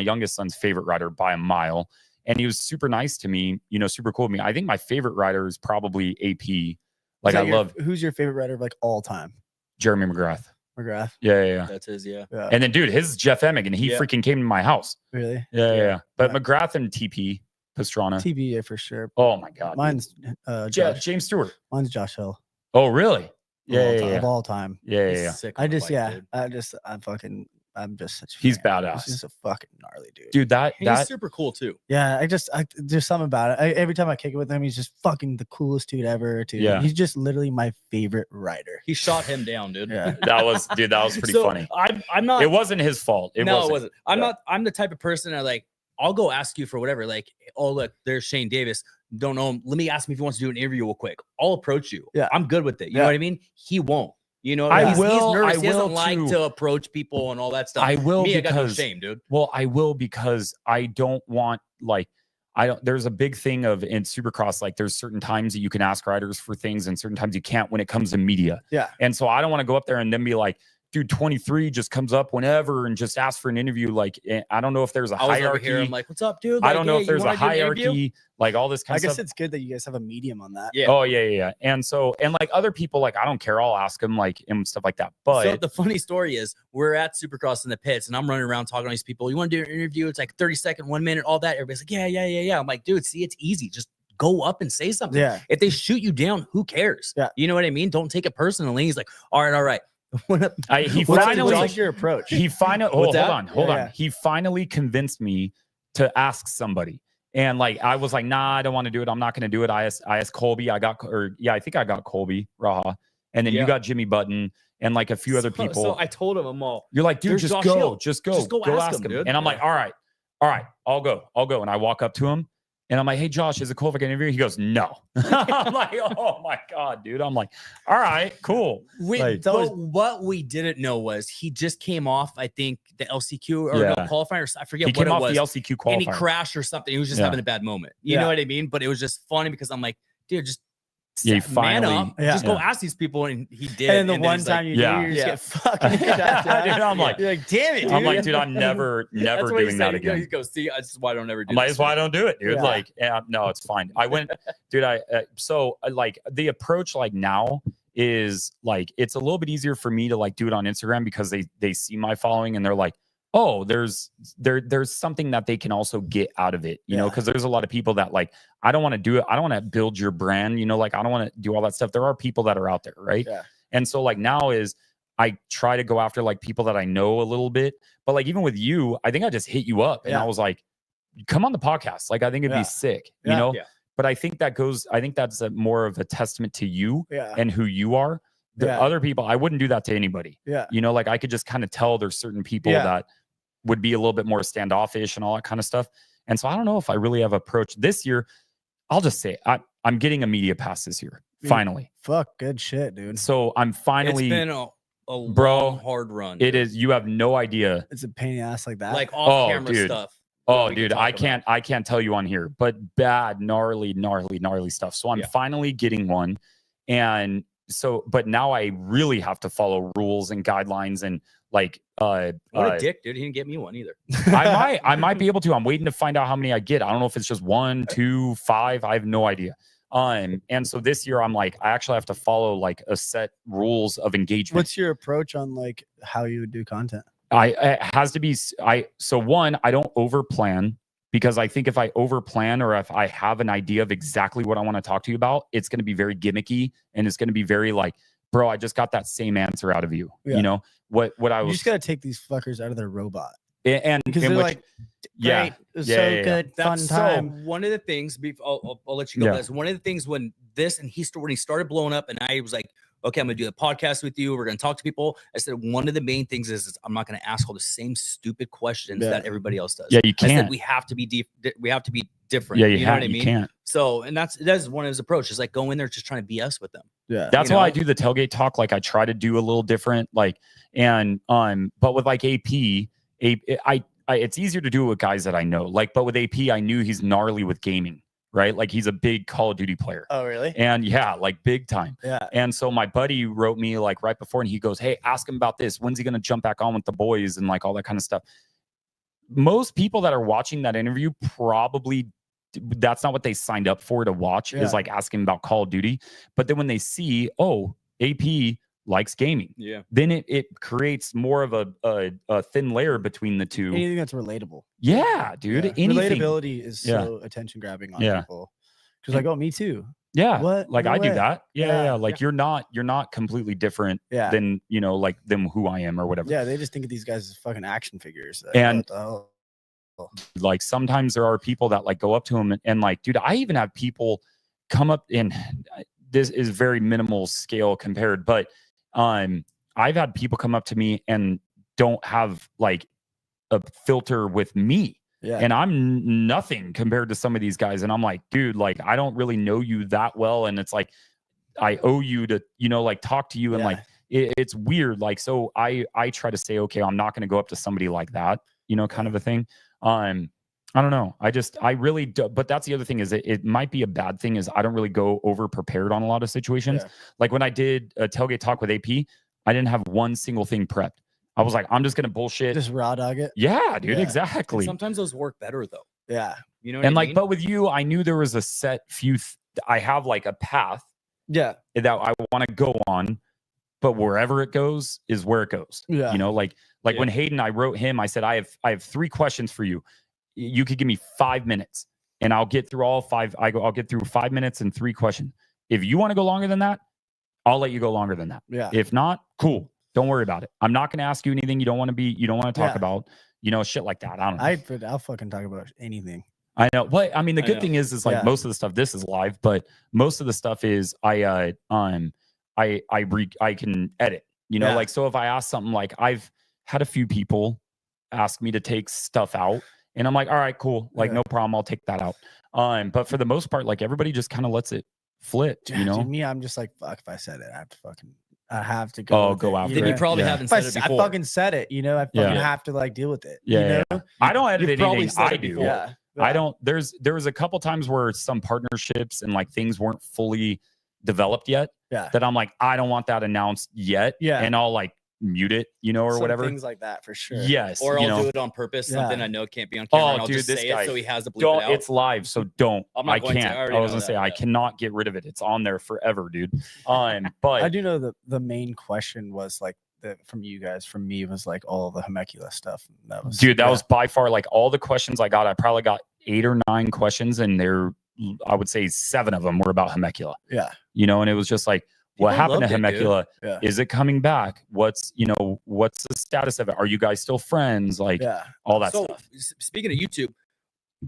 youngest son's favorite rider by a mile. And he was super nice to me, super cool to me. I think my favorite rider is probably AP. Like who's your favorite rider of like all time? Jeremy McGrath. McGrath. Yeah. That's his, yeah. And then dude, his is Jeff Emig, and he freaking came to my house. Really? Yeah. But McGrath and TP Pastrana. TP, for sure. Oh my God. Mine's James Stewart. Mine's Josh Hill. Oh, really? Of all time. Yeah. I'm just such a He's fan. badass. He's just a fucking gnarly dude. Dude, he's super cool too. Yeah, there's something about it. Every time I kick it with him, he's just fucking the coolest dude ever. Dude. Yeah. He's just literally my favorite rider. He shot him down, dude. Yeah. That was pretty funny. I'm not. It wasn't his fault. It wasn't. I'm the type of person that I'll go ask you for whatever. Like, oh look, there's Shane Davis. Don't know him. Let me ask him if he wants to do an interview real quick. I'll approach you. Yeah. I'm good with it. You know what I mean? He won't. He's nervous. He doesn't like to approach people and all that stuff. I will I got no shame, dude. Well, I will because I don't want there's a big thing of in Supercross, like there's certain times that you can ask riders for things and certain times you can't when it comes to media. Yeah. And so I don't want to go up there and then be like, dude, 23 just comes up whenever and just ask for an interview. Like, I don't know if there's a hierarchy. I'm like, what's up, dude? I don't know if there's a hierarchy, like all this kind of stuff. I guess it's good that you guys have a medium on that. Yeah. Oh, yeah. And so, like other people, like, I don't care. I'll ask them, like, and stuff like that. But so the funny story is we're at Supercross in the pits and I'm running around talking to these people. You want to do an interview? It's like 30-second, 1 minute, all that. Everybody's like, yeah. I'm like, dude, see, it's easy. Just go up and say something. Yeah. If they shoot you down, who cares? Yeah. You know what I mean? Don't take it personally. He's like, all right. He finally like your approach. He finally hold on. He finally convinced me to ask somebody. And like I was like, nah, I don't want to do it. I'm not going to do it. I asked Colby. I think I got Colby Raha, and then you got Jimmy Button and like a few other people. So I told him, I'm all. You're like, dude, just go, go ask him, dude. And I'm like, all right, I'll go. And I walk up to him. And I'm like, hey, Josh, is it cool if I get an interview? He goes, no. I'm like, oh, my God, dude. I'm like, all right, cool. What we didn't know was he just came off, I think, the LCQ or qualifier. I forget what it was. He came off the LCQ qualifier. And he crashed or something. He was just having a bad moment. You know what I mean? But it was just funny because I'm like, dude, just man up. Just go ask these people. And he did. And the one time you do, you just get fucking dude, I'm like, you're like, damn it, dude. I'm like, dude, I'm never doing that again. He goes, see, that's why I don't ever do that. That's why I don't do it, dude. Yeah. Like, no, it's fine. I went, dude, so like the approach like now is like, it's a little bit easier for me to like do it on Instagram because they see my following and they're like, oh, there's something that they can also get out of it, you know, because there's a lot of people that like, I don't want to do it. I don't want to build your brand, you know, like I don't want to do all that stuff. There are people that are out there, right? Yeah. And so like now is I try to go after like people that I know a little bit, but like even with you, I think I just hit you up and I was like, come on the podcast. Like, I think it'd be sick, you know? Yeah. but I think that's more of a testament to you Yeah. and who you are. The Yeah. other people, I wouldn't do that to anybody. Yeah. You know, like I could just kind of tell there's certain people Yeah. that would be a little bit more standoffish and all that kind of stuff. And so I don't know if I really have approached this year. I'll just say I'm getting a media pass this year. Finally. Fuck, good shit, dude. So I'm finally. It's been a long, hard run. It is. You have no idea. It's a pain in the ass like that. Like off camera dude. stuff. Oh, dude, I can't tell you on here, but bad, gnarly stuff. So I'm finally getting one. And so, but now I really have to follow rules and guidelines and like, what a dick, dude. He didn't get me one either. I might be able to. I'm waiting to find out how many I get. I don't know if it's just 1, 2, 5. I have no idea. And so this year I'm like, I actually have to follow like a set rules of engagement. What's your approach on like how you would do content? It has to be, so one, I don't over plan, because I think if I over plan or if I have an idea of exactly what I want to talk to you about, it's going to be very gimmicky and it's going to be very like, bro, I just got that same answer out of you. You know what I was. You just got to take these fuckers out of their robot. And because they're like, great, it was so good, fun time. So one of the things, I'll let you go. That's one of the things when he started blowing up, and I was like, okay, I'm gonna do a podcast with you. We're gonna talk to people. I said one of the main things is I'm not gonna ask all the same stupid questions that everybody else does. Yeah, you can't. I said we have to be different. Yeah, you know what I mean. You can't. So, and that's one of his approaches. Like go in there just trying to BS with them. Yeah, that's why I do the tailgate talk. Like I try to do a little different. Like but with like AP, it's easier to do it with guys that I know. Like, but with AP, I knew he's gnarly with gaming. Right? Like he's a big Call of Duty player. Oh, really? And yeah, like big time. Yeah. And so my buddy wrote me like right before and he goes, hey, ask him about this. When's he going to jump back on with the boys and like all that kind of stuff. Most people that are watching that interview probably that's not what they signed up for to watch is like asking about Call of Duty. But then when they see, oh, AP likes gaming. Yeah. Then it creates more of a thin layer between the two. Anything that's relatable. Yeah, dude. Yeah. Anything. Relatability is so attention grabbing on people. Because like, oh, me too. Yeah. What? Like no I way. do that. Yeah. Like you're not completely different than, like them who I am or whatever. Yeah. They just think of these guys as fucking action figures. And like sometimes there are people that like go up to him and like, dude, I even have people come up and this is very minimal scale compared, but I've had people come up to me and don't have like a filter with me. Yeah. And I'm nothing compared to some of these guys. And I'm like, dude, like, I don't really know you that well. And it's like, I owe you to, like talk to you. And like, it's weird. Like, so I try to say, okay, I'm not going to go up to somebody like that, kind of a thing. I don't know. I really do. But that's the other thing is it might be a bad thing is I don't really go over prepared on a lot of situations. Yeah. Like when I did a tailgate talk with AP, I didn't have one single thing prepped. I was like, I'm just going to bullshit. Just raw dog it. Yeah, dude, exactly. And sometimes those work better though. Yeah. You know what and I like, mean? but with you, I knew there was a set few, I have like a path that I want to go on, but wherever it goes is where it goes. Yeah. Like when Hayden, I wrote him, I said, I have 3 questions for you. You could give me 5 minutes and I'll get through all 5. I'll get through 5 minutes and 3 questions. If you want to go longer than that, I'll let you go longer than that. Yeah. If not, cool. Don't worry about it. I'm not going to ask you anything you don't want to talk about, shit like that. I don't know. I'll fucking talk about anything. I know. But I mean, the good thing is like most of the stuff, this is live, but most of the stuff is I can edit, like, so if I ask something like I've had a few people ask me to take stuff out and I'm like, all right, cool. Like, no problem. I'll take that out. But for the most part, like everybody just kind of lets it flip, Dude, me, I'm just like, fuck, if I said it, I have to go. Go out. Then you probably haven't said it before. I fucking said it, I fucking have to like deal with it. Yeah. I don't edit anything I do. Yeah. I don't, there was a couple times where some partnerships and like things weren't fully developed yet. Yeah. That I'm like, I don't want that announced yet. Yeah. And I'll like mute it, or some whatever. Things like that for sure. Yes. Or I'll do it on purpose. Something I know can't be on camera. And I'll just say it so he has to bleep it out. It's live, so don't. I can't. I was gonna say I cannot get rid of it. It's on there forever, dude. But I do know the main question was like from you guys, from me was like all the Hemecula stuff. That was by far like all the questions I got. I probably got 8 or 9 questions, and I would say 7 of them were about Hemecula. Yeah. And it was just like, what happened to Hemecula? Yeah. Is it coming back? What's the status of it? Are you guys still friends? Like all that stuff. Speaking of YouTube,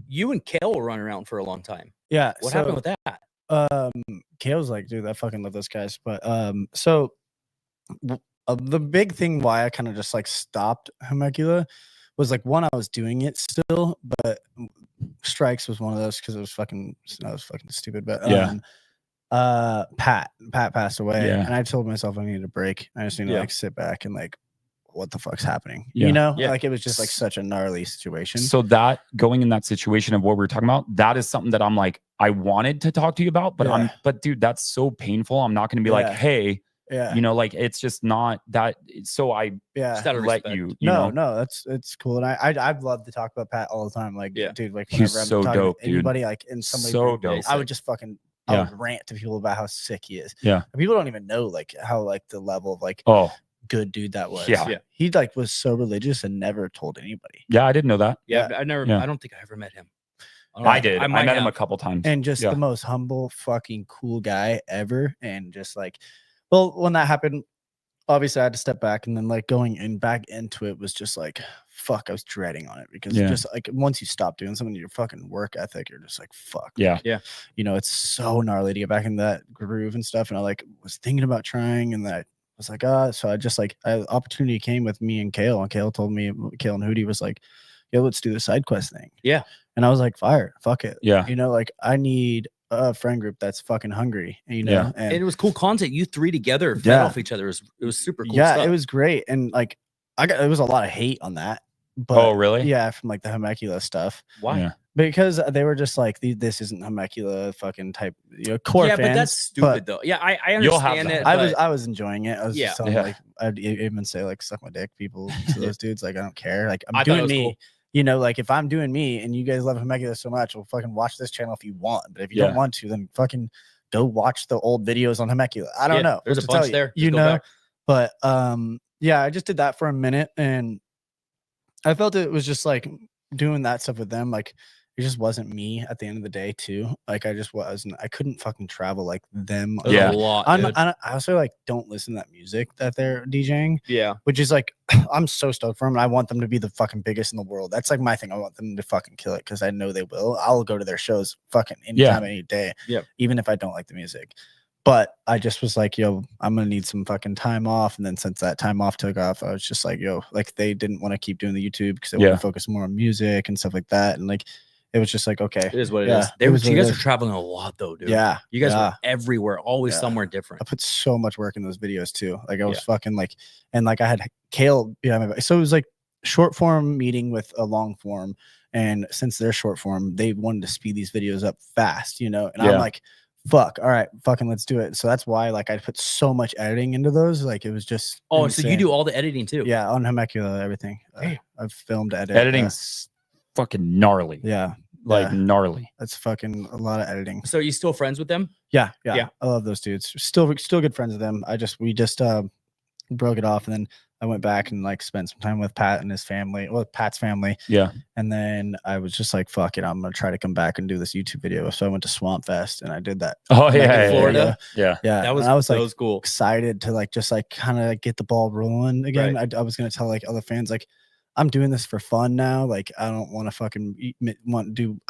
you and Kale were running around for a long time. Yeah. What happened with that? Kale's like, dude, I fucking love those guys. But so the big thing why I kind of just like stopped Homecula was like, one, I was doing it still, but strikes was one of those because it was fucking stupid. But Pat passed away, and I told myself I needed a break. I just need to like sit back and like, what the fuck's happening? You know, like it was just like such a gnarly situation. So that going in that situation of what we were talking about, that is something that I'm like, I wanted to talk to you about, but but dude, that's so painful. I'm not going to be like, hey, you know, like it's just not that. So I just gotta let you. No, it's cool, and I'd love to talk about Pat all the time. Like, dude, like he's whenever I'm so talking dope, to anybody, like in somebody, so dope. I would just fucking. I would rant to people about how sick he is. Yeah, and people don't even know like how like the level of like good dude that was. Yeah. He like was so religious and never told anybody. Yeah, I didn't know that. I never. I don't think I ever met him. I did. I met him a couple times, and just the most humble, fucking cool guy ever. And just like, well, when that happened, obviously I had to step back, and then like going back into it was just like, fuck, I was dreading on it because just like once you stop doing something, your fucking work ethic, you're just like, fuck. Yeah. You know, it's so gnarly to get back in that groove and stuff. And I like was thinking about trying, and that was like, so I just like, opportunity came with me and Kale, and Kale told me, Kale and Hootie was like, yo, let's do the side quest thing. Yeah. And I was like, fire, fuck it. Yeah. You know, like I need a friend group that's fucking hungry, you know. And it was cool content. You three together fed off each other. It was super cool stuff. It was great. And like it was a lot of hate on that. But oh, really? Yeah, from like the Homecula stuff. Why? Yeah. Because they were just like, this isn't Homecula fucking type, core fans. But that's stupid though. Yeah, I understand it. I was enjoying it. I was just telling, like, I'd even say like, suck my dick, people to those dudes. Like, I don't care. Like, I'm doing me. Cool. You know, like if I'm doing me and you guys love Homecula so much, well, fucking watch this channel if you want. But if you don't want to, then fucking go watch the old videos on Homecula. I don't know. There's a bunch there. You know, but I just did that for a minute, and I felt it was just like doing that stuff with them. Like it just wasn't me at the end of the day too. Like I couldn't fucking travel like them. A lot. I also like don't listen to that music that they're DJing. Yeah. Which is like, I'm so stoked for them, and I want them to be the fucking biggest in the world. That's like my thing. I want them to fucking kill it because I know they will. I'll go to their shows fucking anytime, any day. Yeah. Even if I don't like the music. But I just was like, yo, I'm going to need some fucking time off. And then since that time off took off, I was just like, yo, like they didn't want to keep doing the YouTube because they want to focus more on music and stuff like that. And like, it was just like, okay. It is what it is. You guys are traveling a lot though, dude. Yeah. You guys were everywhere, always somewhere different. I put so much work in those videos too. Like I was fucking like, and like I had Kale behind my back. So it was like short form meeting with a long form. And since they're short form, they wanted to speed these videos up fast, you know? And I'm like, fuck, all right, fucking let's do it. So that's why like I put so much editing into those. Like it was just insane. So you do all the editing too? Yeah, on Homecula, everything. I've filmed, edited. Editing's fucking gnarly. Yeah. Like gnarly. That's fucking a lot of editing. So are you still friends with them? Yeah. I love those dudes. Still good friends with them. We just broke it off, and then I went back and like spent some time with Pat and his family. Well, Pat's family. Yeah. And then I was just like, fuck it, I'm gonna try to come back and do this YouTube video. So I went to Swamp Fest and I did that. Oh yeah, in Florida. Yeah. That was like cool. Excited to like just like kind of get the ball rolling again. Right. I was gonna tell like other fans like, I'm doing this for fun now. Like I don't want to fucking I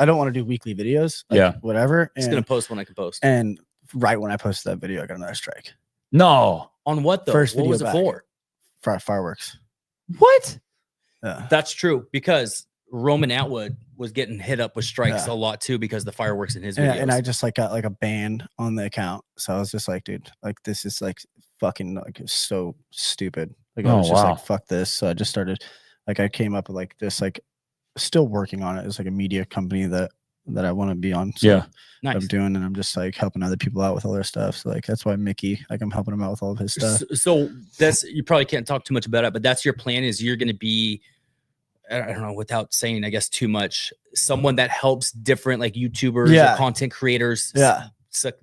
don't want to do weekly videos. Like, whatever. Just gonna post when I can post. And right when I posted that video, I got another strike. No. On what though? First video what was it for? Fireworks. What? Yeah. That's true, because Roman Atwood was getting hit up with strikes a lot too because the fireworks in his videos. And I just like got like a ban on the account. So I was just like, dude, like this is like fucking like so stupid. Like I was just like, fuck this. So I just started like, I came up with like this, like still working on it. It's like a media company that I want to be on. So nice. I'm doing, and I'm just like helping other people out with all their stuff. So like that's why Mickey, like I'm helping him out with all of his stuff. So that's, you probably can't talk too much about it, but that's your plan, is you're going to be, I don't know, without saying I guess too much, someone that helps different like YouTubers or content creators succeed.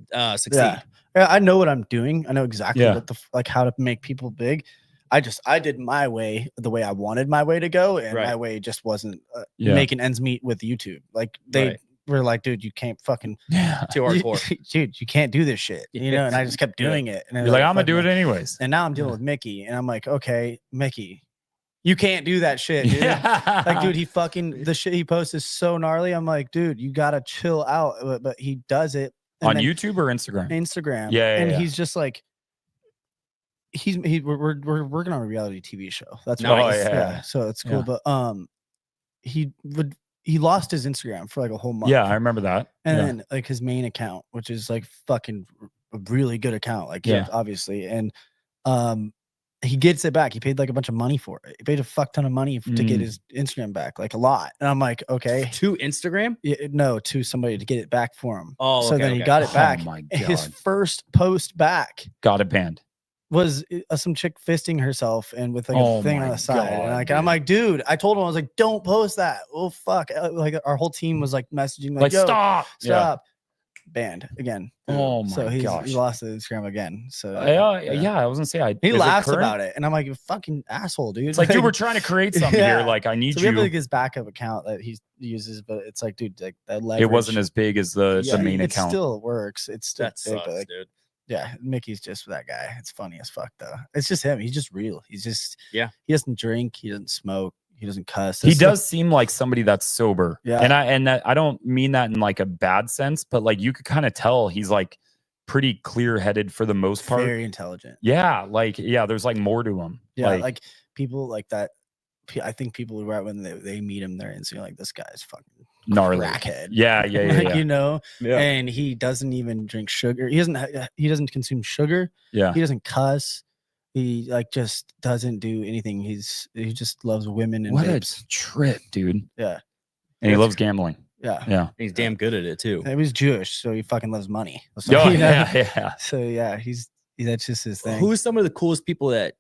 Yeah, I know what I'm doing. I know exactly what like how to make people big. I did my way the way I wanted my way to go, and my way just wasn't making ends meet with YouTube. Like they were like, dude, you can't fucking too hardcore. Dude, you can't do this shit, you know. And I just kept doing it. And you're like, I'm gonna do it anyways. And now I'm dealing with Mickey, and I'm like, okay, Mickey, You can't do that shit, dude. Yeah. Like, dude, the shit he posts is so gnarly. I'm like, dude, you gotta chill out. But he does it on YouTube or Instagram. Instagram. Yeah, and he's just like, we're working on a reality TV show. That's nice. Yeah. So it's cool. But he lost his Instagram for like a whole month. Yeah, I remember that. And then like his main account, which is like fucking a really good account, like obviously, and he gets it back. He paid like a bunch of money for it. He paid a fuck ton of money to get his Instagram back, like a lot. And I'm like, okay, to Instagram? No, to somebody to get it back for him. Oh, so then he got it back. Oh my God. His first post back got it banned. Was some chick fisting herself and with like a thing on the side. God, and like, I'm like, dude, I told him, I was like, don't post that. Oh, fuck. Like our whole team was like messaging, like, yo, stop. Banned again. Oh my gosh. He lost his Instagram again. So yeah, I was gonna say he laughs about it. And I'm like, you fucking asshole, dude. It's like, dude, we're trying to create something here. Like, I need so you. We have like his backup account that he uses, but it's like, dude, like that leverage, it wasn't as big as the main account. It still works. It's still that big, sucks, but like, dude. Yeah, Mickey's just that guy. It's funny as fuck though. It's just him. He's just real. He's just he doesn't drink. He doesn't smoke. He doesn't cuss. He does seem like somebody that's sober. Yeah, and I don't mean that in like a bad sense, but like you could kind of tell he's like pretty clear-headed for the most part. Very intelligent. Yeah, like there's like more to him. Yeah, like people like that. I think people right when they meet him, they're instantly like, this guy's fucking gnarly crackhead. Yeah. Like, you know. Yeah. And he doesn't even drink sugar. He doesn't consume sugar. Yeah. He doesn't cuss. He like just doesn't do anything. He just loves women and what vapes. a trip, dude. Yeah. And he loves gambling. Yeah. He's damn good at it too. He was Jewish, so he fucking loves money. So, yeah. So yeah, that's just his thing. Who's some of the coolest people that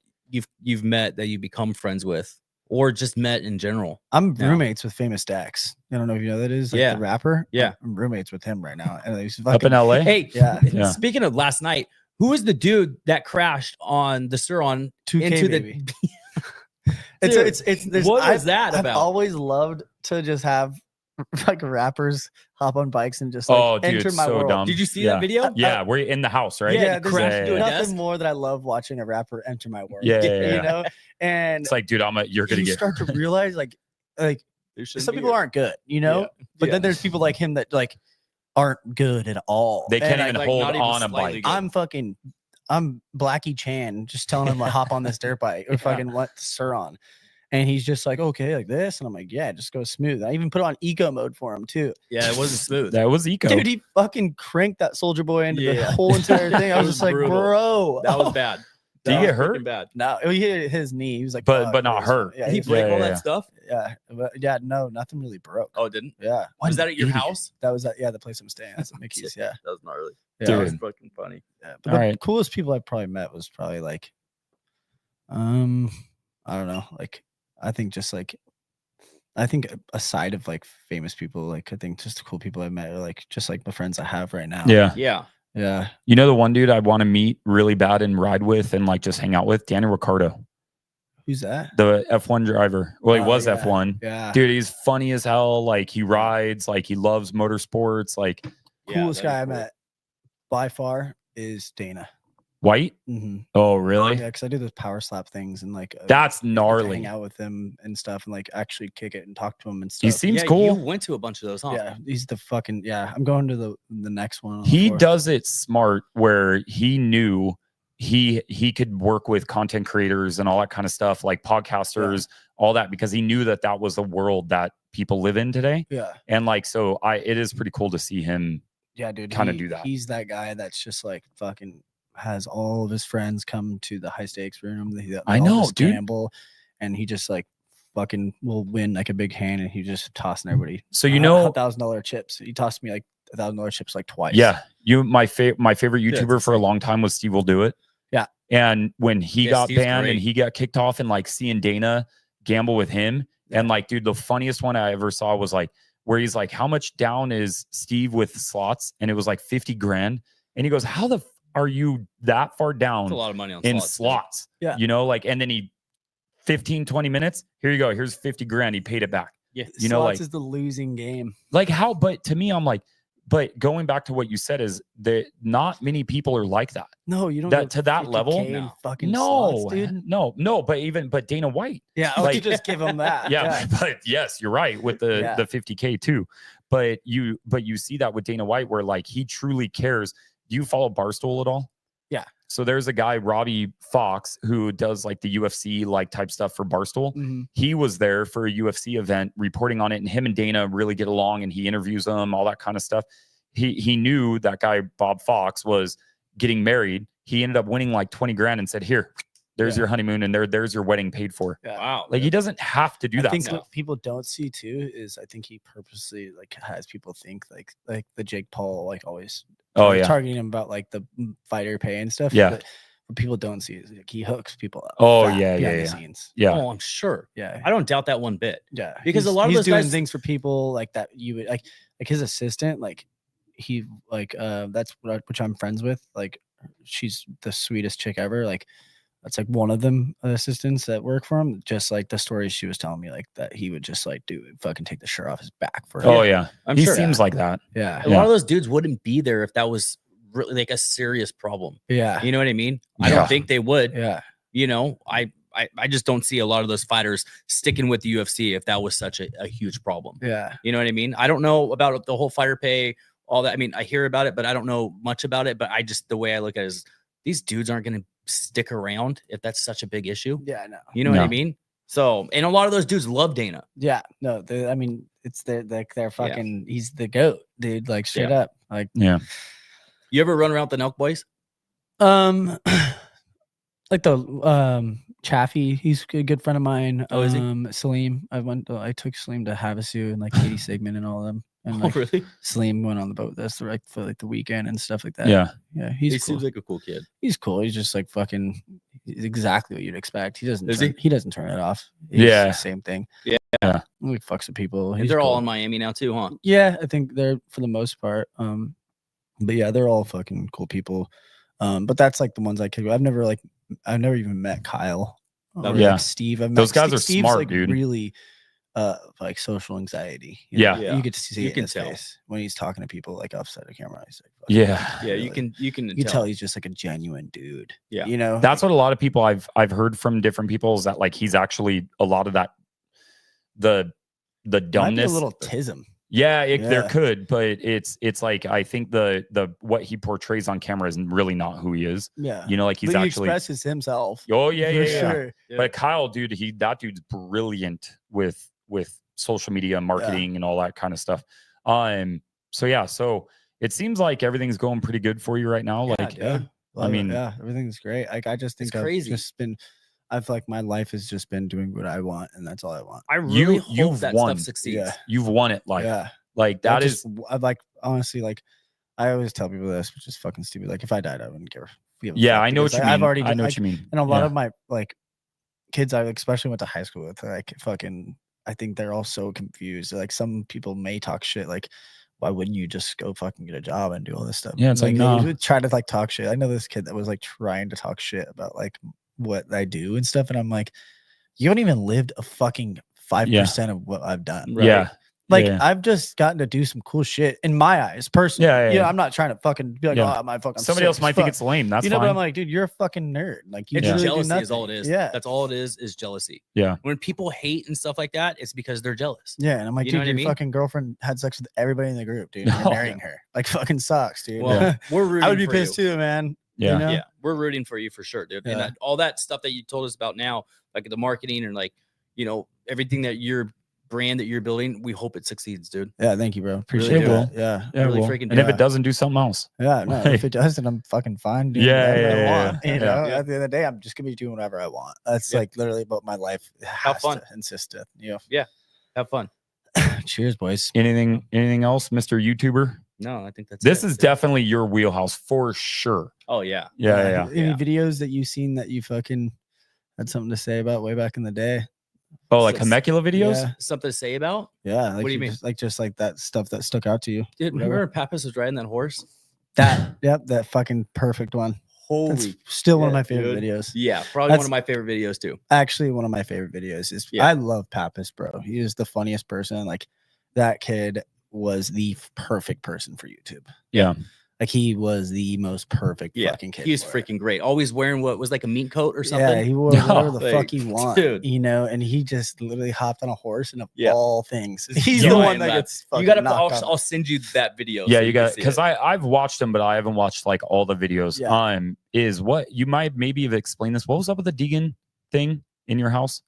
you've met that you become friends with? Or just met in general? I'm roommates with Famous Dax. I don't know if you know that is. Like the rapper. Yeah. I'm roommates with him right now. And he's up in LA. Hey, yeah. Speaking of last night, who was the dude that crashed on the Suron 2K into baby. It's what was that about? I've always loved to just have like rappers hop on bikes and just enter my world. Dumb. Did you see that video? Yeah, we're in the house, right? Yeah, there's nothing more that I love watching a rapper enter my world. Yeah. You know? And it's like, dude, you're gonna start to realize like some people aren't good, you know? But then there's people like him that like aren't good at all. They can't even hold on a bike. I'm Blackie Chan just telling him to hop on this dirt bike or fucking what Suron. And he's just like, okay, like this. And I'm like, yeah, just go smooth. I even put it on eco mode for him too. Yeah, it wasn't smooth. That was eco. Dude, he fucking cranked that Soldier Boy into the whole entire thing. I was just like, bro. That was bad. Did he get hurt? Bad. No, he hit his knee. He was like, but not hurt. Yeah, he break all that stuff? Yeah. But yeah, no, nothing really broke. Oh, it didn't? Yeah. Was that at your house? That was the place I'm staying. That's at Mickey's. Yeah. That was gnarly. Yeah, that was fucking funny. Yeah. But the coolest people I probably met was probably like, I don't know, like I think aside of like famous people, like I think just the cool people I met are like just like the friends I have right now. Yeah. You know the one dude I want to meet really bad and ride with and like just hang out with? Daniel Ricciardo. Who's that? The F1 driver. Well, he was F1. Yeah. Dude, he's funny as hell. Like he rides, like he loves motorsports. Like coolest guy I met by far is Dana White. Mm-hmm. Oh, really? Yeah, because I do those power slap things and like that's gnarly. Hang out with him and stuff and like actually kick it and talk to him and stuff. He seems cool. You went to a bunch of those, huh? Yeah, he's the fucking I'm going to the next one. He does it smart where he knew he could work with content creators and all that kind of stuff, like podcasters, all that, because he knew that was the world that people live in today. Yeah, and like so, it is pretty cool to see him. Yeah, dude, kind of do that. He's that guy that's just like fucking has all of his friends come to the high stakes room. I know, dude. Gamble, and he just like fucking will win like a big hand, and he just tossing everybody. So you know, $1,000 chips. He tossed me like $1,000 chips like twice. Yeah, my favorite YouTuber for a long time was Steve Will Do It. Yeah, and when he got Steve's banned great. and he got kicked off, and like seeing Dana gamble with him, and like, dude, the funniest one I ever saw was like where he's like, "How much down is Steve with slots?" And it was like 50 grand, and he goes, "How the are you that far down?" That's a lot of money on in slots. Yeah, you know, like, and then he 15-20 minutes. Here you go. Here's 50 grand. He paid it back. Yeah, you know, slots like is the losing game. Like how? But to me, I'm like, but going back to what you said is that not many people are like that. No, you don't That go to that 50K level. in fucking No, slots, dude. no. But Dana White. Yeah, Like- like just give him that. Yeah, but yes, you're right with the 50K too. But you see that with Dana White where like he truly cares. Do you follow Barstool at all? Yeah. So there's a guy, Robbie Fox, who does like the UFC like type stuff for Barstool. Mm-hmm. He was there for a UFC event reporting on it, and him and Dana really get along, and he interviews them, all that kind of stuff. He knew that guy Bob Fox was getting married. He ended up winning like 20 grand and said, "Here, there's your honeymoon, and there's your wedding paid for." Yeah. Wow. Like he doesn't have to do that. I think stuff. what people don't see too is I think he purposely like has people think like the Jake Paul like always targeting him about like the fighter pay and stuff. Yeah. But what people don't see is like he hooks people up. Oh, fat yeah, behind yeah, the yeah. scenes. Yeah. Oh, I'm sure. Yeah. I don't doubt that one bit. Yeah. Because a lot of he's those doing guys- things for people like that you would like his assistant, like he like that's which I'm friends with. Like she's the sweetest chick ever. Like that's like one of them assistants that work for him. Just like the stories she was telling me, like that he would just like fucking take the shirt off his back for her. Oh yeah, I'm he sure. seems like that. Yeah. A lot of those dudes wouldn't be there if that was really like a serious problem. Yeah. You know what I mean? I Yeah. don't think they would. Yeah. You know, I just don't see a lot of those fighters sticking with the UFC if that was such a huge problem. Yeah. You know what I mean? I don't know about the whole fighter pay, all that. I mean, I hear about it, but I don't know much about it. But I just, the way I look at it is these dudes aren't going to stick around if that's such a big issue. Yeah. I know. You know what I mean? So, and a lot of those dudes love Dana. Yeah. No, I mean, it's they're fucking, he's the GOAT, dude. Like straight up. Like, Yeah. You ever run around with the Nelk boys? like the Chaffee, he's a good friend of mine. Oh, is he? Salim, I took Salim to Havasu and like Katie Sigmund and all of them. And like, really? Salim went on the boat with us for like the weekend and stuff like that. Yeah. Yeah, He he's cool. seems like a cool kid. He's cool. He's just like fucking he's exactly what you'd expect. He doesn't Is he doesn't turn it off. He's Yeah. the same thing. Yeah. He fucks with people. And He's they're all cool. in Miami now too, huh? Yeah, I think they're for the most part. But yeah, they're all fucking cool people. But that's like the ones I could. I've never even met Kyle. Or Yeah. like Steve. I've met Those guys are Steve's smart, like dude. Really, like social anxiety. Yeah. Yeah. You get to see You it can in his tell. face when he's talking to people like offset of camera. He's like, fucking Yeah. Yeah, really- you can You tell he's just like a genuine dude. Yeah. You know, That's what a lot of people I've heard from different people is that like he's actually a lot of that the might be dumbness. a little tism. Yeah, there Yeah. could, but it's like I think the what he portrays on camera is really not who he is. Yeah. You know, like he's But he actually. expresses himself. Oh yeah, for yeah. sure. But Kyle, dude, that dude's brilliant with social media marketing and all that kind of stuff. So it seems like everything's going pretty good for you right now. Like, dude. I Love it. mean- yeah, everything's great. Like I just think It's I've crazy. just been. I've like my life has just been doing what I want, and that's all I want. I really hope you've that won. stuff succeeds. Yeah. you've won it. Like, Yeah. like that is. I've like honestly like I always tell people this, which is fucking stupid. Like if I died, I wouldn't give a Yeah, fuck I know what because, you like, mean. I've already I know like, what you mean. and a lot Yeah. of my like kids I especially went to high school with, like fucking I think they're all so confused. Like some people may talk shit like why wouldn't you just go fucking get a job and do all this stuff? Yeah, it's like, they no. would try to like talk shit. I know this kid that was like trying to talk shit about like what I do and stuff, and I'm like, you haven't even lived a fucking 5% of what I've done. Right. Yeah. Like Yeah. I've just gotten to do some cool shit in my eyes, personally. Yeah, yeah. I'm not trying to fucking be like, Yeah. oh, my fucking. Somebody else might think it's lame. That's you know, fine. but I'm like, dude, you're a fucking nerd. Like you It's literally do jealousy is all it nothing. is. Yeah, That's all it is jealousy. Yeah. When people hate and stuff like that, it's because they're jealous. yeah, and I'm like, You know dude, what I your mean? fucking girlfriend had sex with everybody in the group, dude. And Oh, you're marrying her. Like fucking sucks, dude. Well, we're rooting I would be for pissed you. too, man. Yeah. You know? Yeah, we're rooting for you for sure, dude. And Yeah. all that stuff that you told us about now, like the marketing and like, everything that your brand that you're building, we hope it succeeds, dude. Yeah, thank you, bro. Appreciate Really it. do. will. Yeah. Yeah, really well, freaking and if do. it doesn't, do something else. Yeah, no, Like- if it does, then I'm fucking fine doing Yeah, whatever yeah, I yeah, want. yeah. You know, Yeah. at the end of the day, I'm just gonna be doing whatever I want. That's Yeah. like literally what my life has fun. to insist on. Have fun. Cheers, boys. Anything else, Mr. YouTuber? No, I think that's This it. is definitely your wheelhouse for sure. Oh yeah. Yeah. Any videos that you've seen that you fucking had something to say about way back in the day? Oh, like Just- Temecula videos? Yeah. Something to say about? Yeah. Like What do you mean? Just like that stuff that stuck out to you. Dude, Whatever. remember Pappas was riding that horse? That fucking perfect one. That's Holy still one of my shit, favorite dude. videos. yeah, probably That's- one of my favorite videos too. Actually, one of my favorite videos is Yeah. I love Pappas, bro. He is the funniest person. Like that kid was the perfect person for YouTube. Yeah. Like he was the most perfect fucking kid. He was freaking great. Always wearing what was like a meat coat or something. Yeah, he wore whatever the Like, fuck he want, dude. you know, and he just literally hopped on a horse and of Yeah. all things. Just He's the giant one that laugh. gets fucking You gotta knocked out. I'll send you that video. Yeah, so you got can because see it. I've watched them, but I haven't watched like all the videos. Yeah. Is what you might maybe have explained this. What was up with the Deegan thing in your house?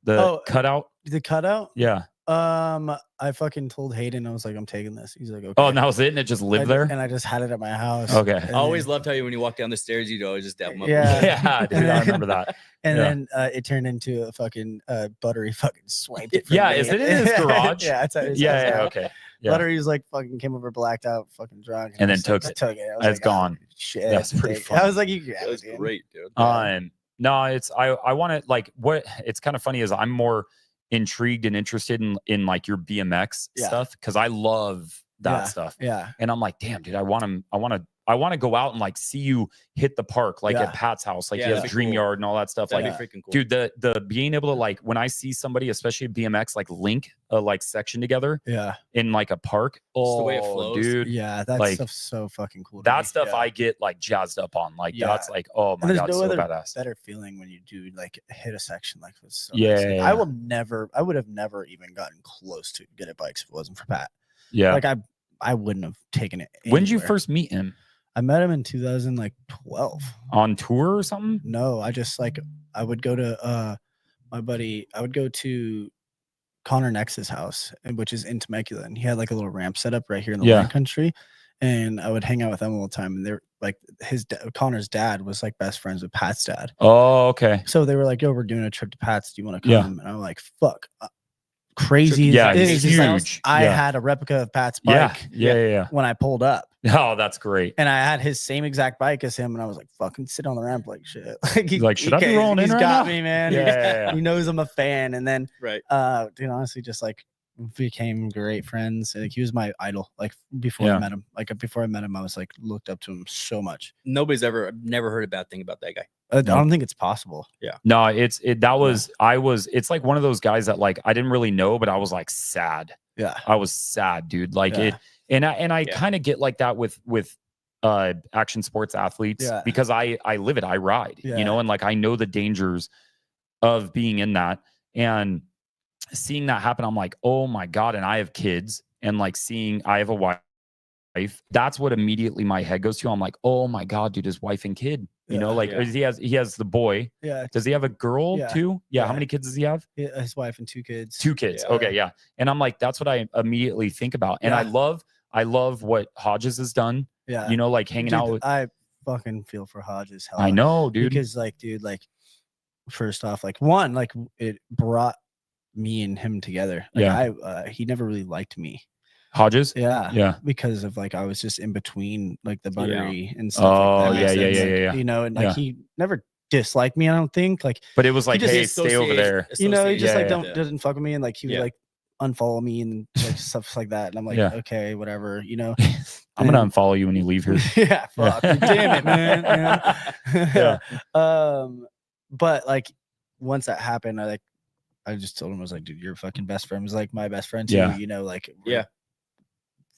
The cutout? The cutout? Yeah. I fucking told Hayden, I was like, I'm taking this. He's like, okay. Oh, and that was it, and it just lived there. And I just had it at my house. Okay. And I always loved how you when you walk down the stairs, you'd always just dab them up. Yeah. Yeah, dude, I remember that. And Yeah. then it turned into a fucking Buttery fucking swiped it. From Yeah, me. is it in his garage? Yeah, it's at his Yeah, house yeah, now. okay. Yeah. Buttery's like fucking came over blacked out, fucking drunk, And I then was like, took it. Took it. I was It's like, gone. Oh, shit. That's pretty I funny. was like, you can have That was it, dude. great, dude. No, it's I want to like what it's kind of funny is I'm more intrigued and interested in like your BMX Yeah. stuff because I love that Yeah, stuff. Yeah. And I'm like, damn, dude, I want to go out and like see you hit the park like Yeah. at Pat's house, like Yeah, he has that'd be Dream cool. Yard and all that stuff. That'd Like, be freaking cool. dude, the being able to like when I see somebody, especially BMX, like link a like section together Yeah. in like a park. Just the way it Oh, flows. dude, Yeah. That like, stuff's so fucking cool. to that me. stuff Yeah. I get like jazzed up on. Like Yeah. that's like, oh my And there's god, no so other badass. better feeling when you do like hit a section like this. So Yeah, nice. Like, yeah, I yeah. would have never even gotten close to good at bikes if it wasn't for Pat. Yeah. Like I wouldn't have taken it. When did you anywhere. first meet him? I met him in 2012. On tour or something? No, I just like I would go to my buddy. I would go to Connor Nex's house, which is in Temecula, and he had like a little ramp set up right here in the wine country. And I would hang out with them all the time. And they're like Connor's dad was like best friends with Pat's dad. Oh, okay. So they were like, "Yo, we're doing a trip to Pat's. Do you want to come?" Yeah. And I'm like, "Fuck." Crazy. Yeah, as it it's is, like, huge. I Yeah. had a replica of Pat's Yeah. bike Yeah. when I pulled up. Oh, that's great. And I had his same exact bike as him, and I was like, "Fucking sit on the ramp like shit." Like, Should I be rolling in He's right got now? me, man. Yeah. He knows I'm a fan. And then, Right. dude, honestly, just like became great friends. Like he was my idol. Like before I met him. Like before I met him, I was like looked up to him so much. Never heard a bad thing about that guy. I don't think it's possible. Yeah. No, it's like one of those guys that like I didn't really know, but I was like sad. Yeah. I was sad, dude. Like Yeah. I kind of get like that with action sports athletes because I live it, I ride, you know, and like I know the dangers of being in that and seeing that happen. I'm like, oh my God. And I have kids and like seeing I have a wife. That's what immediately my head goes to. I'm like, oh my God, dude, his wife and kid, you know, like he has the boy. Yeah. Does he have a girl too? Yeah. Yeah. How many kids does he have? His wife and 2 kids. 2 kids. Yeah. Okay. Yeah. And I'm like, that's what I immediately think about. And Yeah. I love what Hodges has done. Yeah. You know, like hanging Dude, out with, I fucking feel for Hodges. I know, dude. Because like, dude, like first off, like one, like it brought me and him together. Like he never really liked me. Hodges? Yeah. Because of like I was just in between like the buttery and stuff. Oh, like that. yeah. You know, and like he never disliked me, I don't think. Like but it was like, just hey, stay over there. you know, he just like Yeah. doesn't fuck with me, and like he would like unfollow me and like stuff like that. And I'm like, okay, whatever, you know. I'm gonna unfollow you when you leave here. Yeah, fuck. Damn it, man. You know? But like once that happened, I just told him, I was like, dude, your fucking best friend was like my best friend too. You know, like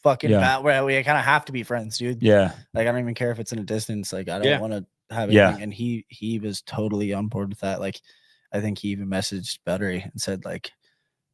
fucking where we kind of have to be friends, dude. Yeah. Like I don't even care if it's in a distance. Like I don't want to have anything. And he was totally on board with that. Like I think he even messaged Buttery and said like,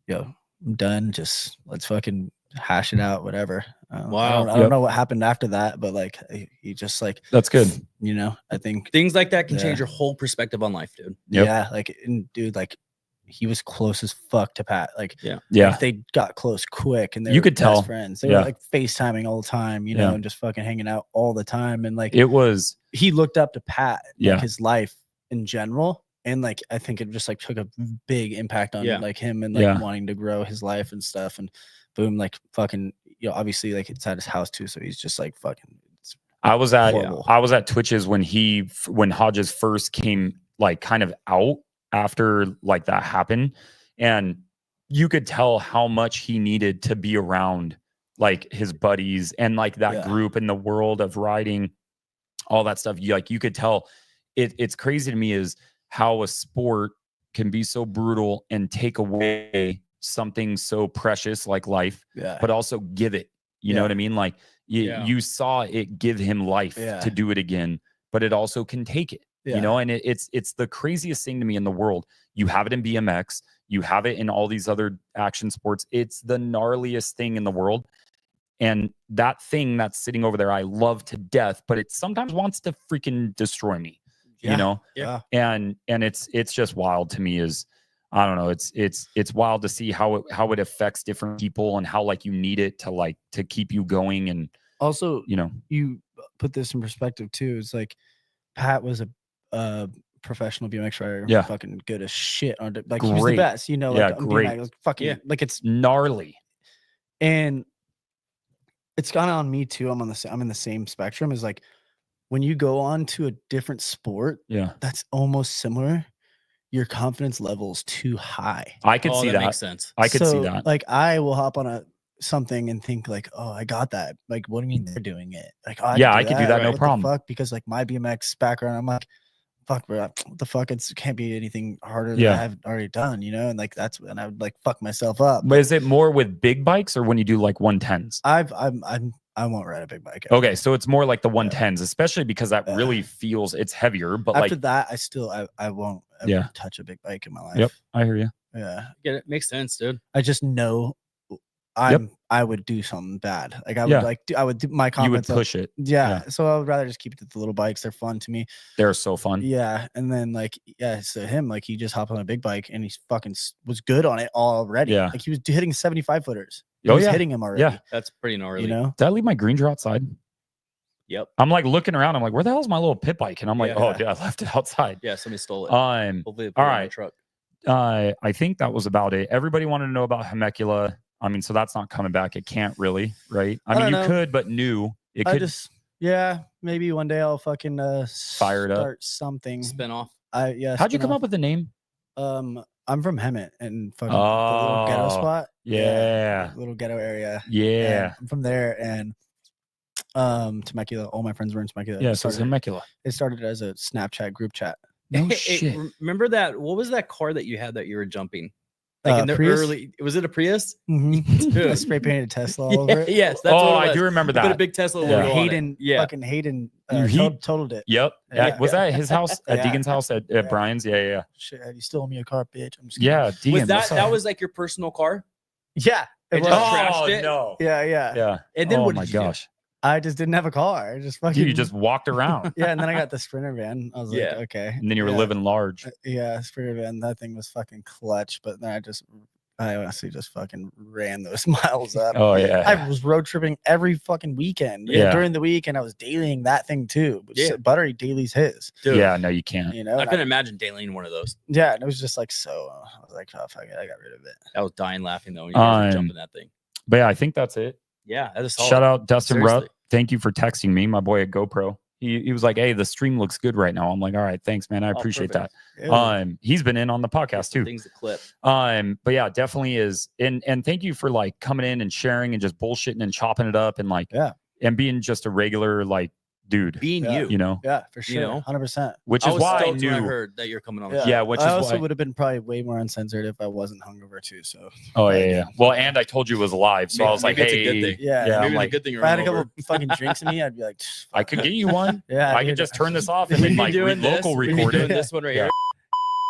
yo, I'm done. Just let's fucking hash it out, whatever. Wow. I don't know what happened after that, but like he just like that's good. You know, I think things like that can change your whole perspective on life, dude. Yeah, like and dude, like he was close as fuck to Pat. Like like, they got close quick, and they you were could tell friends. They were like FaceTiming all the time, you know, and just fucking hanging out all the time. And like he looked up to Pat, like his life in general. And like I think it just like took a big impact on like him and like wanting to grow his life and stuff. And boom, like fucking, you know, obviously like it's at his house too. So he's just like fucking. I was at Twitch's when Hodges first came like kind of out after like that happened, and you could tell how much he needed to be around like his buddies and like that group in the world of riding, all that stuff. You could tell. It's crazy to me is how a sport can be so brutal and take away something so precious like life, Yeah. but also give it. You know what I mean? Like you saw it give him life to do it again, but it also can take it. You know, and it's the craziest thing to me in the world. You have it in BMX, you have it in all these other action sports. It's the gnarliest thing in the world. And that thing that's sitting over there, I love to death, but it sometimes wants to freaking destroy me. You know? Yeah. And it's just wild to me. Is I don't know, it's wild to see how it affects different people and how like you need it to keep you going. And also, you know, you put this in perspective too. It's like Pat was a professional BMX rider, fucking good as shit on it. Like he was the best, you know, like great. BMX, like, fucking like it's gnarly. And it's kind of on me too. I'm in the same spectrum. Is like when you go on to a different sport, that's almost similar, your confidence level is too high. I could see that. Makes sense. I could see that. Like I will hop on something and think like, oh, I got that. Like, what do you mean they're doing it? Like, oh, I could do that, no problem. Fuck, because like my BMX background, I'm like, fuck, bro, what the fuck? It can't be anything harder than I've already done, you know? And like that's when I would like fuck myself up. But is it more with big bikes or when you do like 110s? I won't ride a big bike. Okay, so it's more like the 110s, especially because that really feels it's heavier. But after like that, I won't ever touch a big bike in my life. Yep, I hear you. Yeah, it makes sense, dude. I just know I would do something bad. Like I would I would do my confidence. You would push it. Yeah. So I would rather just keep it to the little bikes. They're fun to me. They're so fun. Yeah. And then like, so him, like he just hopped on a big bike and he fucking was good on it already. Yeah. Like he was hitting 75 footers. He was hitting him already. Yeah. That's pretty gnarly. You know? Did I leave my Grainger outside? Yep. I'm like looking around. I'm like, where the hell's my little pit bike? And I'm like, oh, dude, I left it outside. Yeah. Somebody stole it. Hopefully all right. Truck. I think that was about it. Everybody wanted to know about Hemecula. I mean, so that's not coming back. It can't really, right? I mean, you could, but it could. Maybe one day I'll fucking fire it up, start something spin-off. How'd you come up with the name? I'm from Hemet and fucking the little ghetto spot. Little ghetto area. Yeah. And I'm from there, and Temecula. All my friends were in Temecula. Yeah, so it's Temecula. It started as a Snapchat group chat. No shit. Remember that? What was that car that you had that you were jumping? Like in the Prius? early, was it a Prius? I spray painted Tesla all over it. Yes, that's what it was. I do remember that. Put a big Tesla. Hayden, fucking Hayden, totaled it. Yep. Was that at his house? At Deegan's house? At Brian's? Yeah. Shit, you still owe me a car, bitch. I'm just Deegan. Was that was like your personal car? Yeah. It just trashed it. No. Yeah. And then what did you do? I just didn't have a car. I just fucking. You just walked around. Yeah, and then I got the Sprinter van. I was like, okay. And then you were living large. Sprinter van. That thing was fucking clutch. But then I honestly just fucking ran those miles up. Oh yeah. I was road tripping every fucking weekend. Yeah. During the week, and I was dailying that thing too. Buttery dailies his. Dude. Yeah, no, you can't. You know, I couldn't imagine dailying one of those. Yeah, and it was just like so. I was like, oh fuck it, I got rid of it. I was dying laughing though when you guys were jumping that thing. But yeah, I think that's it. Yeah, that is solid. Shout out Dustin Seriously. Rupp. Thank you for texting me, my boy at GoPro. He was like, hey, the stream looks good right now. I'm like, all right, thanks, man. I appreciate that. He's been in on the podcast too. Things to clip. But yeah, definitely is. And thank you for like coming in and sharing and just bullshitting and chopping it up and like and being just a regular like dude. Being you know. Yeah, for sure. 100%. Which is why I knew when I heard that you're coming on. Yeah, which I is also why would have been probably way more uncensored if I wasn't hungover too. So Well, and I told you it was live, so I was like, it's hey, a good thing. Yeah, maybe like, it's a good thing. If I had a couple fucking drinks in me, I'd be like, I could get you one. I could just turn this off and We'd then be like doing local this. record it. This one right here.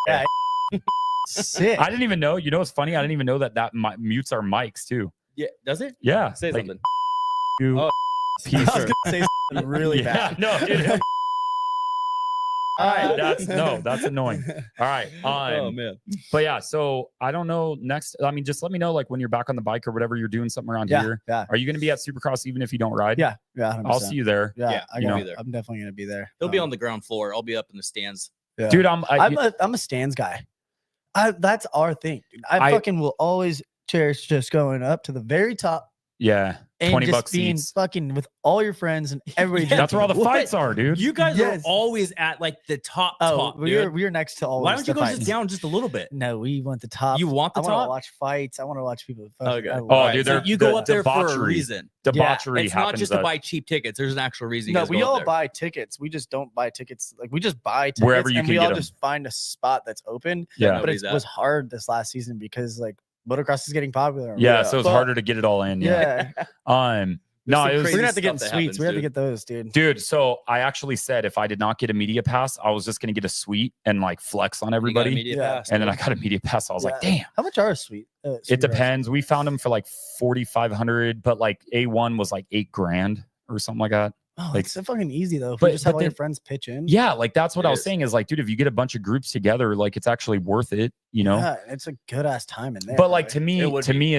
Yeah. Sick. I didn't even know. You know what's funny? I didn't even know that mutes our mics too. Yeah, does it? Yeah. Say something. You I was gonna say something really bad. No, dude. All right, that's annoying. All right. Oh man. But yeah, so I don't know next. I mean, just let me know like when you're back on the bike or whatever you're doing something around here. Yeah. Are you going to be at Supercross even if you don't ride? Yeah. 100%. I'll see you there. Yeah, I'm gonna be there. I'm definitely gonna be there. He'll be on the ground floor. I'll be up in the stands. Yeah. Dude, I'm a stands guy. That's our thing. Dude. I fucking will always cherish just going up to the very top. Yeah. And 20 just bucks being seats. fucking with all your friends and everybody. That's where all the fights are, dude. You guys are always at like the top. We're next to all. Why don't you go fights. just down just a little bit? No, we want the top. You want the top? I want to watch fights. I want to watch people. Okay. Dude, so you go up there for a reason. Debauchery it's happens. Not just to buy cheap tickets. There's an actual reason. No, we all buy tickets. We just don't buy tickets. Like we just buy tickets wherever you can we get all them. Just find a spot that's open. Yeah, but it was hard this last season because like motocross is getting popular. Yeah, so it's But- harder to get it all in. Yeah. No, it was, we're crazy gonna have to get in stuff that suites. happens, We have to dude. get those, dude. dude. So I actually said if I did not get a media pass, I was just gonna get a suite and like flex on You got a everybody. media Yeah. pass, And then I dude. got a media pass. I was like, Yeah. damn. How much are a suite? It depends. We found them for like 4,500, but like A1 was like $8,000 or something like that. Oh, like- it's so fucking easy though. If but- you just have but all your then- friends pitch in. Yeah, like that's what It I was is. saying is like, dude, if you get a bunch of groups together, like it's actually worth it, you know? Yeah, it's a good ass time in there. But like bro. to me, It would be.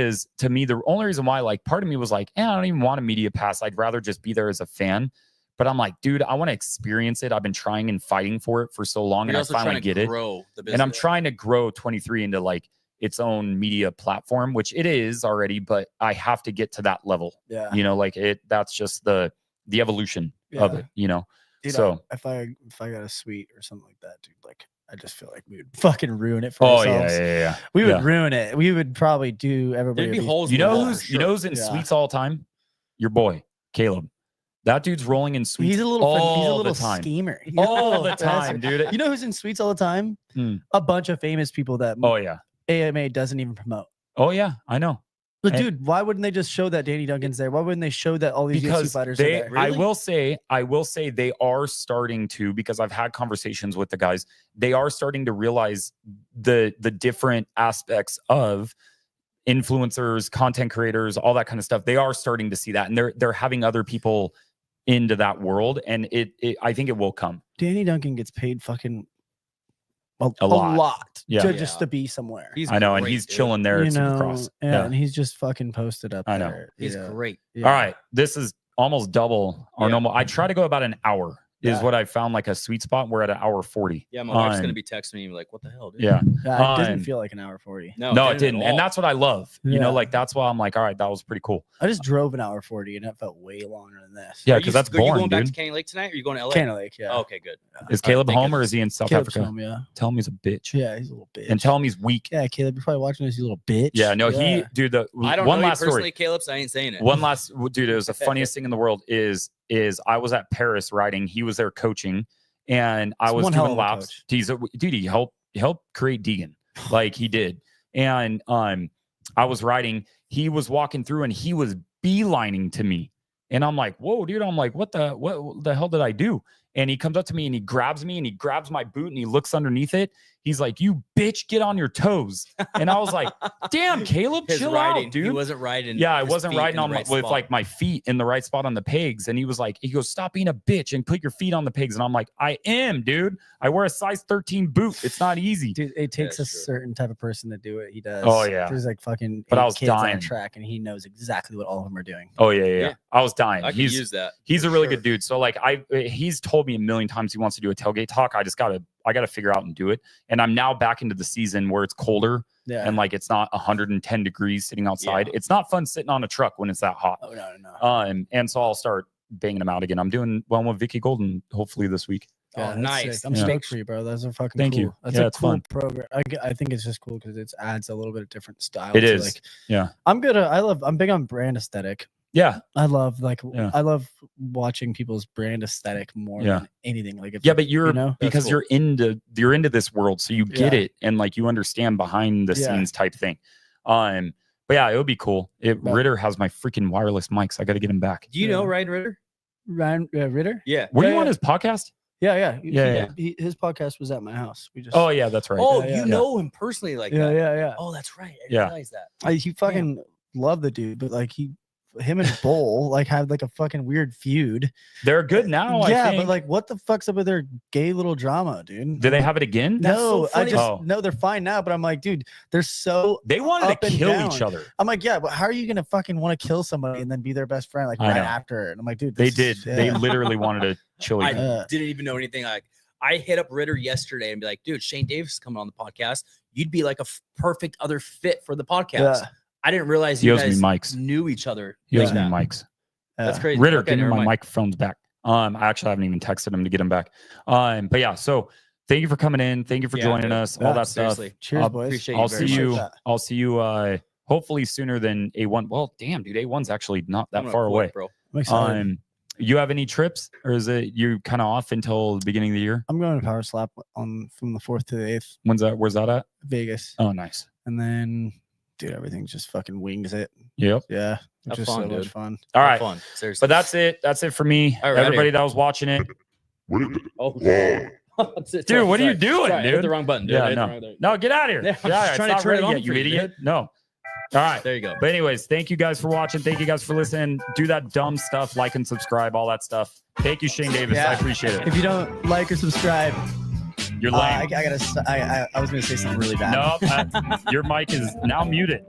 the only reason why, like, part of me was like, I don't even want a media pass. I'd rather just be there as a fan. But I'm like, dude, I want to experience it. I've been trying and fighting for it for so long, You're and I also finally trying to get it. grow the business. And I'm trying to grow 23 into like its own media platform, which it is already, but I have to get to that level. yeah, You know, like that's just the evolution of Yeah. it, you know. dude, so- if I got a suite or something like that, dude, like I just feel like we would fucking ruin it for Oh yeah, ourselves. yeah. We would Yeah. ruin it. We would probably do everybody. There'd be would holes. You in the know wall who's for you know sure. who's in Yeah. suites all the time? Your boy, Caleb. That dude's rolling in suites He's a little. all He's a little the time. schemer. He's All the that's- time, dude. You know who's in suites all the time? Hmm. A bunch of famous people that Oh yeah. AMA doesn't even promote. Oh yeah, I know. But And- dude, why wouldn't they just show that Danny Duncan's there? Why wouldn't they show that all these UFC Because fighters are they there? I Really? will say they are starting to, because I've had conversations with the guys, they are starting to realize the different aspects of influencers, content creators, all that kind of stuff. They are starting to see that, and they're having other people into that world, and it I think it will come. Danny Duncan gets paid fucking a lot. lot Yeah. just to be somewhere. He's I know, and great, he's dude. chilling there you at know, Supercross. yeah, and he's just fucking posted up I know. there. He's yeah. great. Yeah. All right, this is almost double our Yeah. normal. I try to go about an hour. Is Yeah. what I found like a sweet spot. We're at an hour 40. Yeah, my wife's Um, gonna be texting me like, "What the hell, dude?" Yeah. Yeah, it doesn't Um, feel like an hour 40. No, it didn't. at And all. that's what I love. You Yeah. know, like that's why I'm like, all right, that was pretty cool. I just drove an hour 40 and it felt way longer than this. Yeah, Are because you- that's Are you boring, going back to dude. Candy Lake tonight? Or are you going to LA? Canada Lake, yeah. Oh, okay, good. Is Caleb thank home or goodness. is he in South Caleb's Africa? home, yeah. Tell him he's a bitch. Yeah, he's a little bitch. And tell him he's weak. Yeah, Caleb, you're probably watching this, you little bitch. Yeah, no, he, Yeah. dude, the I don't one know you last personally, story. Caleb, so I ain't saying it. One last, dude, it was the funniest thing in the world is I was at Paris riding. He was there coaching, and I He's was one hell doing of a laps. coach. Dude, he helped create Deegan, like he did. And I was riding. He was walking through, and he was beelining to me. And I'm like, whoa, dude. I'm like, what the hell did I do? And he comes up to me and he grabs me and he grabs my boot and he looks underneath it. He's like, you bitch, get on your toes. And I was like, damn, Caleb, His chill riding, out, dude. He wasn't riding. Yeah, I his wasn't feet riding in the on right with spot. like my feet in the right spot on the pegs. And he goes, stop being a bitch and put your feet on the pegs. And I'm like, I am, dude. I wear a size 13 boot. It's not easy. Dude, it takes a That's true. certain type of person to do it. He does. Oh, yeah. There's like fucking But I 8 was kids on dying. a track and he knows exactly what all of them are doing. Oh yeah. Yeah. I was dying. I could use that. He's a for really sure. good dude. So like he's told me a million times he wants to do a tailgate talk. I gotta figure out and do it. And I'm now back into the season where it's colder Yeah. and like it's not 110 degrees sitting outside. Yeah. It's not fun sitting on a truck when it's that hot. Oh no. And so I'll start banging them out again. I'm doing one with Vicky Golden hopefully this week. Yeah, Oh, that's nice. sick. I'm Yeah. stoked for you, bro. Those are fucking Thank cool. you. That's Yeah, a it's cool fun. program. I think it's just cool because it adds a little bit of different style. It to, is. Like, Yeah. I'm big on brand aesthetic. Yeah. I love Yeah. I love watching people's brand aesthetic more Yeah. than anything. Like if Yeah, but you're you know? because That's you're into this world, so you get Yeah. it and like you understand behind the Yeah. scenes type thing. But yeah, it would be cool. But- Ritter has my freaking wireless mics. I got to get him back. Do you know Ryan Ritter? Ryan Ritter. Yeah. Were you Yeah, on yeah. his podcast? Yeah. Yeah. His podcast was at my house. We just Oh yeah, that's right. Oh, Yeah, you know him personally like yeah, that. yeah. Oh, that's right. I Yeah. didn't realize that. He fucking loved the dude, but like him and Bull like had like a fucking weird feud. They're good now. yeah, I think. but like what the fuck's up with their gay little drama, dude? do they have it again? That's so No, I funny. just Oh. no, they're fine now. But I'm like, dude, they're so. They wanted up to and kill down. each other. I'm like, yeah, but how are you gonna fucking want to kill somebody and then be their best friend like I right know. after? And I'm like, dude, They this did. is- They yeah. literally wanted to chill each I other. didn't even know anything. Like, I hit up Ritter yesterday and be like, dude, Shane Davis is coming on the podcast. You'd be like a perfect other fit for the podcast. Yeah. I didn't realize He you owes me guys mics. knew each other. He owes like me that. mics. That's Yeah. crazy. Ritter, Okay, give me never my mind. microphones back. I actually haven't even texted him to get him back. But yeah, so thank you for coming in. Thank you for Yeah, joining dude. us. Yeah, All that stuff. seriously. Cheers, I'll- boys. Appreciate I'll you see very you. much. that. I'll see you. Hopefully sooner than A1. Well, damn, dude, A1's actually not that I'm gonna far quit, away. bro. I'm excited. You have any trips, or is it you kind of off until the beginning of the year? I'm going to Power Slap from the 4th to the 8th, Where's that at? Vegas, Oh, nice. and then dude, everything just fucking wings it. Yep. Yeah. Have Just fun, so much dude. fun. All Have right. fun. Seriously. But that's it. That's it for me. All right, Everybody here. that was watching it. Oh, Dude, what are you doing, Sorry, I hit dude? the wrong button, dude. Yeah, I hit the no. wrong button. No, get out of here. Yeah, Get I'm out of just here. trying It's to not turn it ready on yet, you for you, idiot. dude. No. All right. There you go. But anyways, thank you guys for watching. Thank you guys for listening. Do that dumb stuff, like and subscribe, all that stuff. Thank you, Shane Davis. Yeah. I appreciate it. If you don't like or subscribe, You're I lame. was gonna say something really bad. No, your mic is now muted.